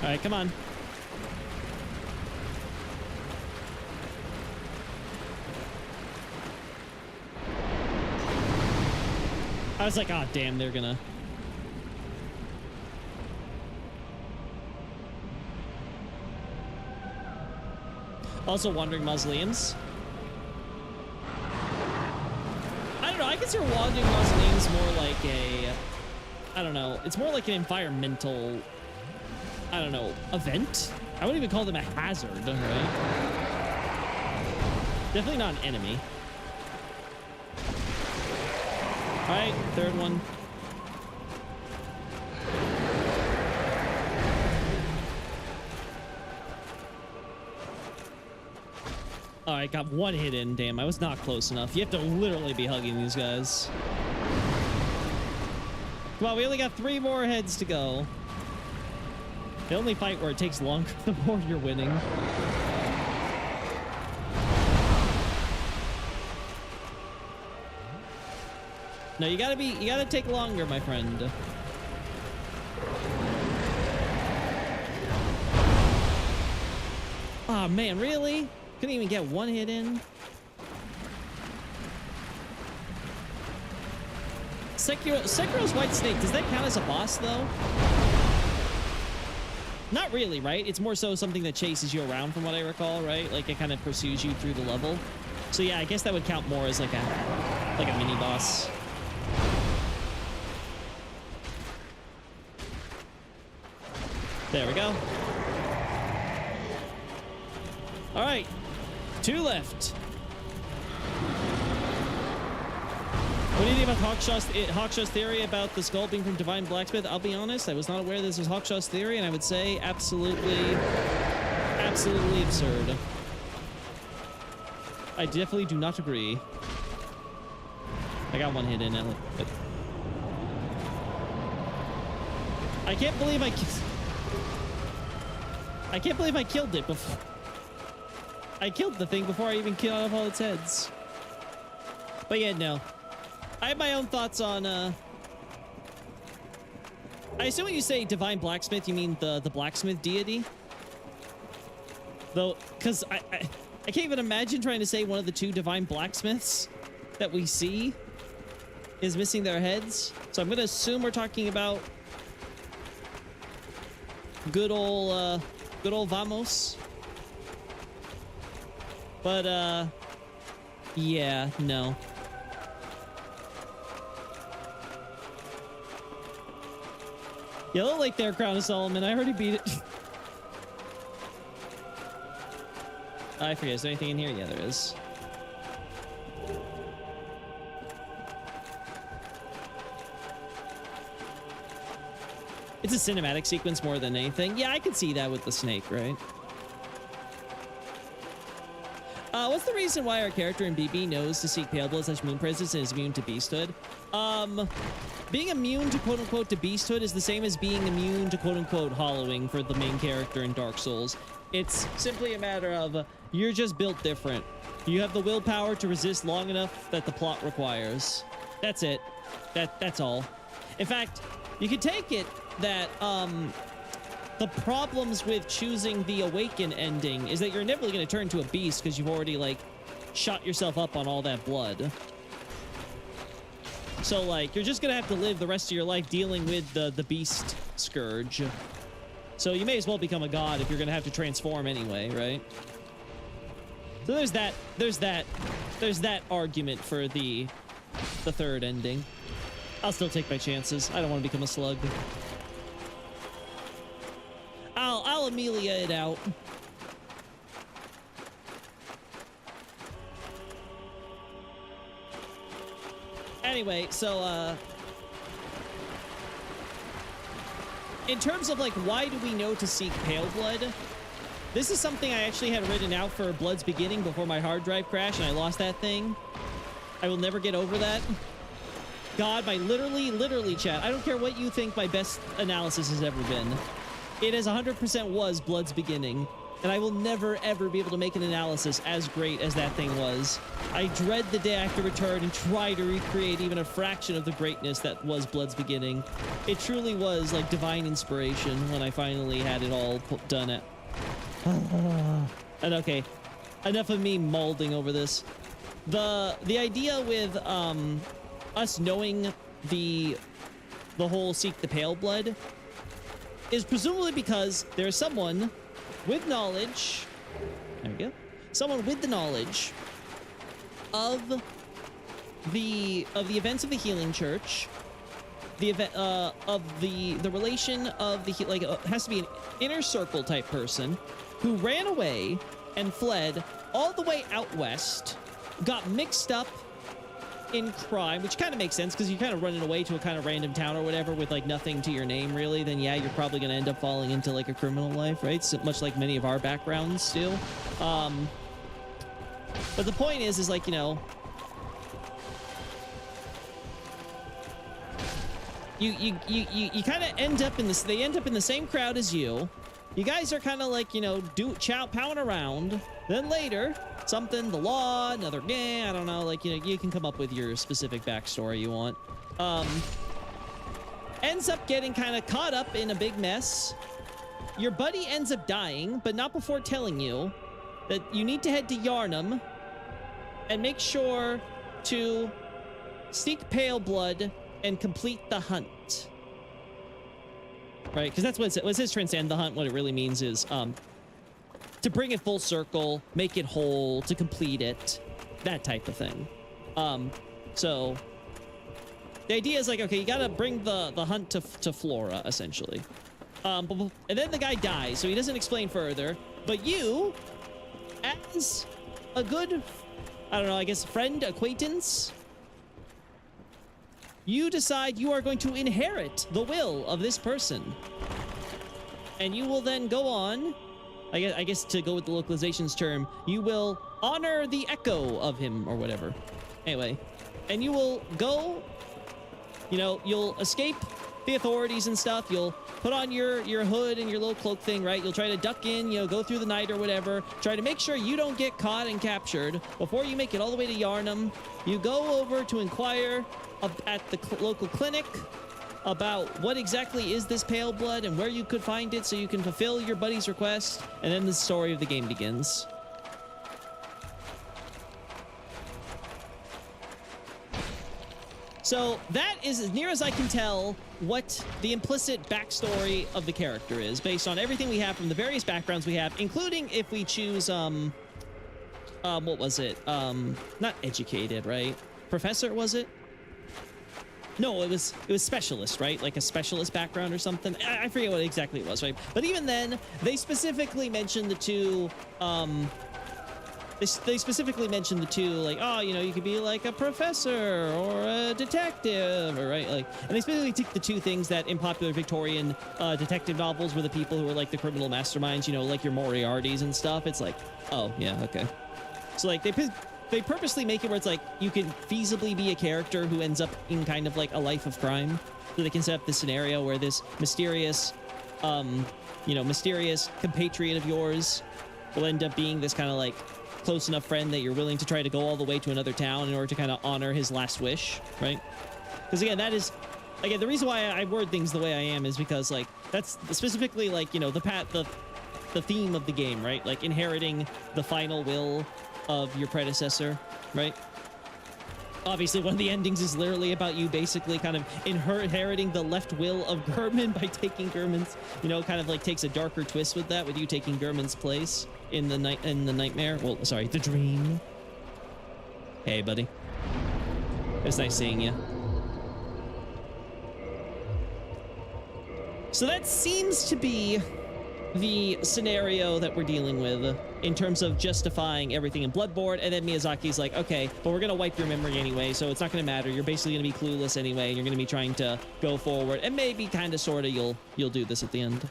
S1: All right, come on. I was like, oh, damn, they're gonna... Also wandering mausoleums. I don't know, I consider wandering mausoleums more like a... I don't know, it's more like an environmental... I don't know, event? I wouldn't even call them a hazard, right? Definitely not an enemy. All right, third one. All right, got one hit in. Damn, I was not close enough. You have to literally be hugging these guys. Come on, we only got 3 more heads to go. The only fight where it takes longer, the more you're winning. No, you gotta take longer, my friend. Oh man, really? Couldn't even get 1 hit in. Sekiro's White Snake, does that count as a boss though? Not really, right? It's more so something that chases you around from what I recall, right? Like it kind of pursues you through the level. So yeah, I guess that would count more as like a mini boss. There we go. All right, 2 left. What do you think about Hawkshaw's theory about the skull being from Divine Blacksmith? I'll be honest, I was not aware this was Hawkshaw's theory, and I would say absolutely absurd. I definitely do not agree. I got one hit in it. But I can't believe I can't believe I killed it before. I killed the thing before I even killed off all its heads. But yeah, no. I have my own thoughts on, I assume when you say Divine Blacksmith, you mean the blacksmith deity? Though, because I can't even imagine trying to say one of the two Divine Blacksmiths that we see is missing their heads. So I'm going to assume we're talking about good old Vamos. But, yeah, no. Yellow Lake there, Crown of Solomon. I already beat it. I forget. Is there anything in here? Yeah, there is. It's a cinematic sequence more than anything. Yeah, I could see that with the snake, right? What's the reason why our character in BB knows to seek Pale Blood / Moon Presence and is immune to Beasthood? Being immune to quote-unquote to Beasthood is the same as being immune to quote-unquote hollowing for the main character in Dark Souls. It's simply a matter of you're just built different. You have the willpower to resist long enough that the plot requires. That's it. That's all. In fact, you could take it that the problems with choosing the Awaken ending is that you're never going to turn into a beast because you've already, like, shot yourself up on all that blood. So, like, you're just going to have to live the rest of your life dealing with the beast scourge. So you may as well become a god if you're going to have to transform anyway, right? So there's that argument for the third ending. I'll still take my chances. I don't want to become a slug. I'll Amelia it out. Anyway, so in terms of like why do we know to seek Pale Blood? This is something I actually had written out for Blood's Beginning before my hard drive crashed and I lost that thing. I will never get over that. God, my literally chat. I don't care what you think my best analysis has ever been. It has 100% was Blood's Beginning, and I will never ever be able to make an analysis as great as that thing was. I dread the day I have to return and try to recreate even a fraction of the greatness that was Blood's Beginning. It truly was like divine inspiration when I finally had it all done at. And okay, enough of me molding over this. The idea with us knowing the whole seek the Pale Blood is presumably because there's someone with knowledge. There we go. Someone with the knowledge of the events of the Healing Church, the event of the relation of the like has to be an inner circle type person who ran away and fled all the way out west, got mixed up in crime, which kind of makes sense because you're kind of running away to a kind of random town or whatever with like nothing to your name really, then yeah, you're probably going to end up falling into like a criminal life, right? So much like many of our backgrounds still. But the point is like, you know, you kind of end up in this, they end up in the same crowd as you. You guys are kind of like, you know, powing around. Then later, something, the law, another gang, I don't know, like, you know, you can come up with your specific backstory you want. Ends up getting kind of caught up in a big mess. Your buddy ends up dying, but not before telling you that you need to head to Yharnam and make sure to seek Pale Blood and complete the hunt. Right? Because that's what it says, transcend the hunt. What it really means is to bring it full circle, make it whole, to complete it, that type of thing. So the idea is like, okay, you gotta bring the hunt to Flora, essentially. And then the guy dies, so he doesn't explain further. But you, as a good, I don't know, I guess friend, acquaintance, you decide you are going to inherit the will of this person. And you will then go on, I guess to go with the localizations term, you will honor the echo of him or whatever. Anyway, and you will go, you know, you'll escape the authorities and stuff. You'll put on your hood and your little cloak thing, right? You'll try to duck in, you know, go through the night or whatever. Try to make sure you don't get caught and captured. Before you make it all the way to Yharnam, you go over to inquire at the local clinic about what exactly is this pale blood and where you could find it so you can fulfill your buddy's request. And then the story of the game begins. So that is, as near as I can tell, what the implicit backstory of the character is, based on everything we have from the various backgrounds we have, including if we choose, what was it? Not educated, right? Professor, was it? No, it was specialist, right? Like a specialist background or something. I forget what exactly it was, right? But even then, they specifically mentioned the two, They specifically mentioned the two, like, oh, you know, you could be like a professor or a detective, or right, like, and they specifically took the two things that in popular Victorian detective novels were the people who were like the criminal masterminds, you know, like your Moriartys and stuff. It's like, oh yeah, okay. So like they purposely make it where it's like you can feasibly be a character who ends up in kind of like a life of crime, so they can set up this scenario where this mysterious, mysterious compatriot of yours will end up being this kind of like close enough friend that you're willing to try to go all the way to another town in order to kind of honor his last wish, right? Because again, that is, again, the reason why I word things the way I am is because like that's specifically like, you know, the theme of the game, right? Like inheriting the final will of your predecessor, right? Obviously, one of the endings is literally about you basically kind of inheriting the left will of Gehrman by taking Gehrman's, you know, kind of like takes a darker twist with that, with you taking Gehrman's place in the nightmare. Well, sorry, the dream. Hey, buddy. It was nice seeing you. So that seems to be the scenario that we're dealing with in terms of justifying everything in Bloodborne. And then Miyazaki's like, okay, but we're gonna wipe your memory anyway, so it's not gonna matter. You're basically gonna be clueless anyway, and you're gonna be trying to go forward, and maybe kind of sort of you'll do this at the end.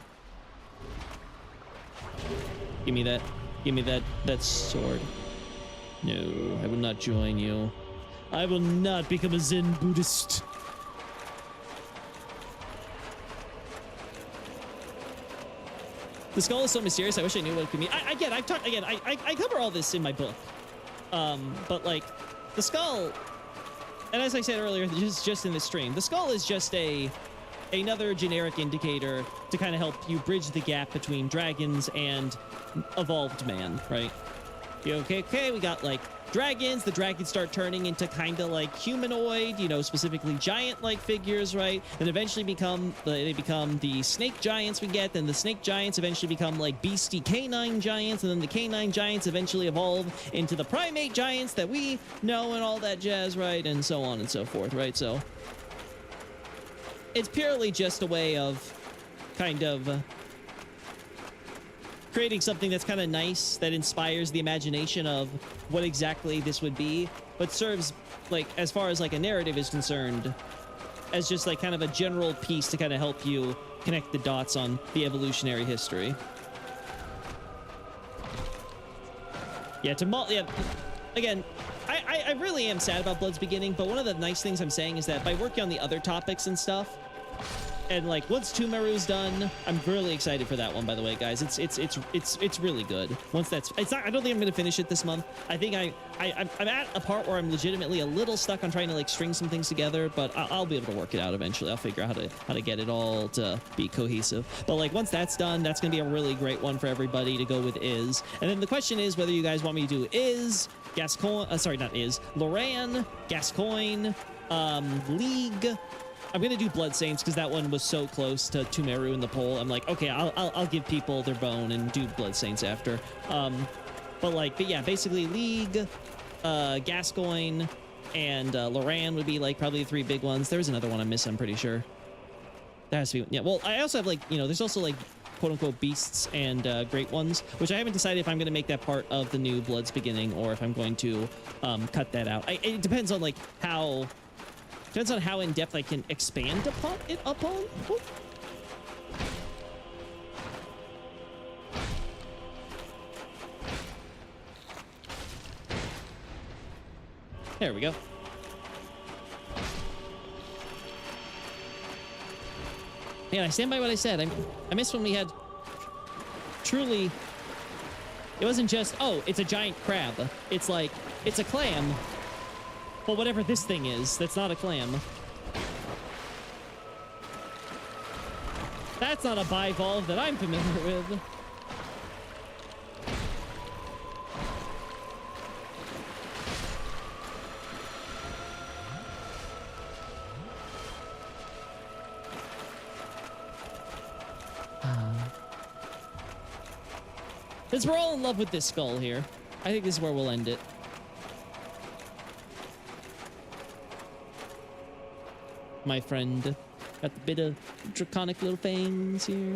S1: Give me that sword. No, I will not join you. I will not become a Zen Buddhist. The skull is so mysterious. I wish I knew what it could mean. I cover all this in my book. But like the skull, and as I said earlier, just in this stream, the skull is just another generic indicator to kind of help you bridge the gap between dragons and evolved man, right? Okay, we got like dragons. The dragons start turning into kind of like humanoid, you know, specifically giant-like figures, right? And eventually they become the snake giants we get. Then the snake giants eventually become like beastie canine giants, and then the canine giants eventually evolve into the primate giants that we know and all that jazz, right? And so on and so forth, right? So it's purely just a way of kind of creating something that's kind of nice, that inspires the imagination of what exactly this would be, but serves, like, as far as like a narrative is concerned, as just like kind of a general piece to kind of help you connect the dots on the evolutionary history. Yeah, again, I really am sad about Blood's beginning, but one of the nice things I'm saying is that by working on the other topics and stuff, and like once Tumeru's done, I'm really excited for that one, by the way, guys. It's really good. Once that's, it's not, I don't think I'm gonna finish it this month. I think I'm at a part where I'm legitimately a little stuck on trying to like string some things together, but I'll be able to work it out eventually. I'll figure out how to get it all to be cohesive. But like once that's done, that's gonna be a really great one for everybody to go with Is. And then the question is whether you guys want me to do Is, Gascoigne, sorry, not Is, Loran, Gascoigne, League. I'm gonna do Blood Saints because that one was so close to Tumeru in the poll. I'm like, okay, I'll give people their bone and do Blood Saints after. But yeah, basically League, Gascoigne, and Loran would be like probably the three big ones. There's another one I missed, I'm pretty sure. That has to be, yeah. Well, I also have like, you know, there's also like quote unquote beasts and great ones, which I haven't decided if I'm gonna make that part of the new Blood's beginning or if I'm going to cut that out. It depends on like how Depends on how in depth I can expand upon it. Whoop. There we go. Man, I stand by what I said. I miss when we had truly. It wasn't just, oh, it's a giant crab. It's like, it's a clam. Well, whatever this thing is, that's not a clam. That's not a bivalve that I'm familiar with. Since we're all in love with this skull here, I think this is where we'll end it. My friend, got the bit of draconic little fangs here.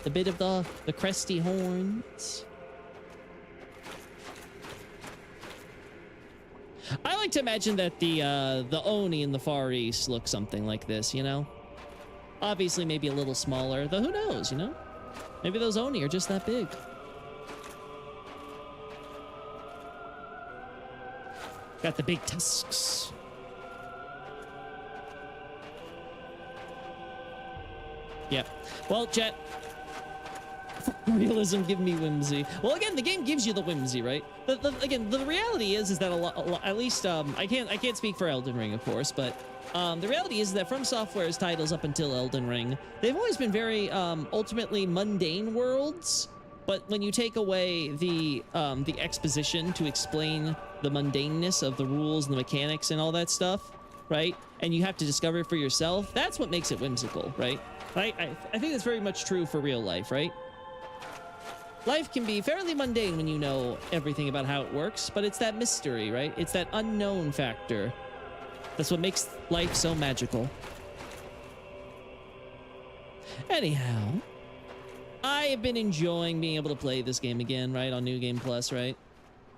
S1: The bit of the cresty horns. I like to imagine that the Oni in the Far East look something like this, you know? Obviously, maybe a little smaller, though who knows, you know? Maybe those Oni are just that big. Got the big tusks. Yep. Well, chat. Realism give me whimsy. Well, again, the game gives you the whimsy, right? Again, the reality is that a lot, at least I can't speak for Elden Ring, of course, but the reality is that From Software's titles up until Elden Ring, they've always been very ultimately mundane worlds. But when you take away the exposition to explain the mundaneness of the rules and the mechanics and all that stuff, right? And you have to discover it for yourself. That's what makes it whimsical, right? I think that's very much true for real life, right? Life can be fairly mundane when you know everything about how it works, but it's that mystery, right? It's that unknown factor. That's what makes life so magical. Anyhow, I have been enjoying being able to play this game again, right? On New Game Plus, right?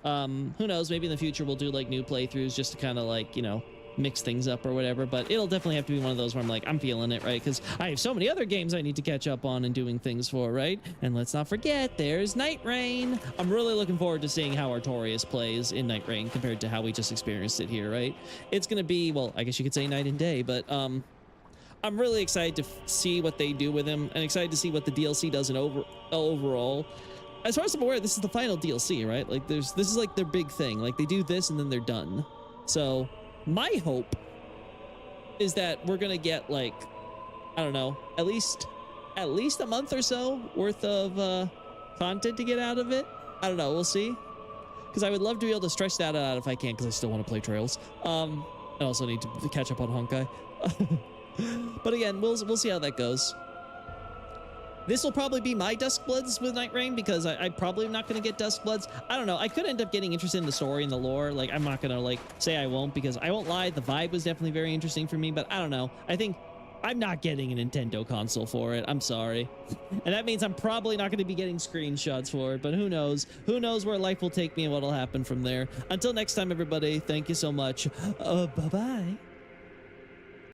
S1: Who knows? Maybe in the future we'll do like new playthroughs just to kind of like, you know, mix things up or whatever, but it'll definitely have to be one of those where I'm like, I'm feeling it, right? Because I have so many other games I need to catch up on and doing things for, right? And let's not forget, there's Night Rain. I'm really looking forward to seeing how Artorias plays in Night Rain compared to how we just experienced it here, right? It's gonna be, well, I guess you could say night and day, but I'm really excited to see what they do with him and excited to see what the DLC does in overall. As far as I'm aware, this is the final DLC, right? Like this is like their big thing. Like they do this and then they're done. So my hope is that we're gonna get like, I don't know, at least a month or so worth of content to get out of it. I don't know, we'll see. Because I would love to be able to stretch that out if I can, because I still want to play Trails. I also need to catch up on Honkai. But again, we'll see how that goes. This will probably be my Duskbloods with Night Rain, because I probably am not going to get Duskbloods. I don't know. I could end up getting interested in the story and the lore. Like, I'm not going to, like, say I won't, because I won't lie. The vibe was definitely very interesting for me, but I don't know. I think I'm not getting a Nintendo console for it. I'm sorry. And that means I'm probably not going to be getting screenshots for it, but who knows? Who knows where life will take me and what will happen from there. Until next time, everybody, thank you so much. Bye-bye.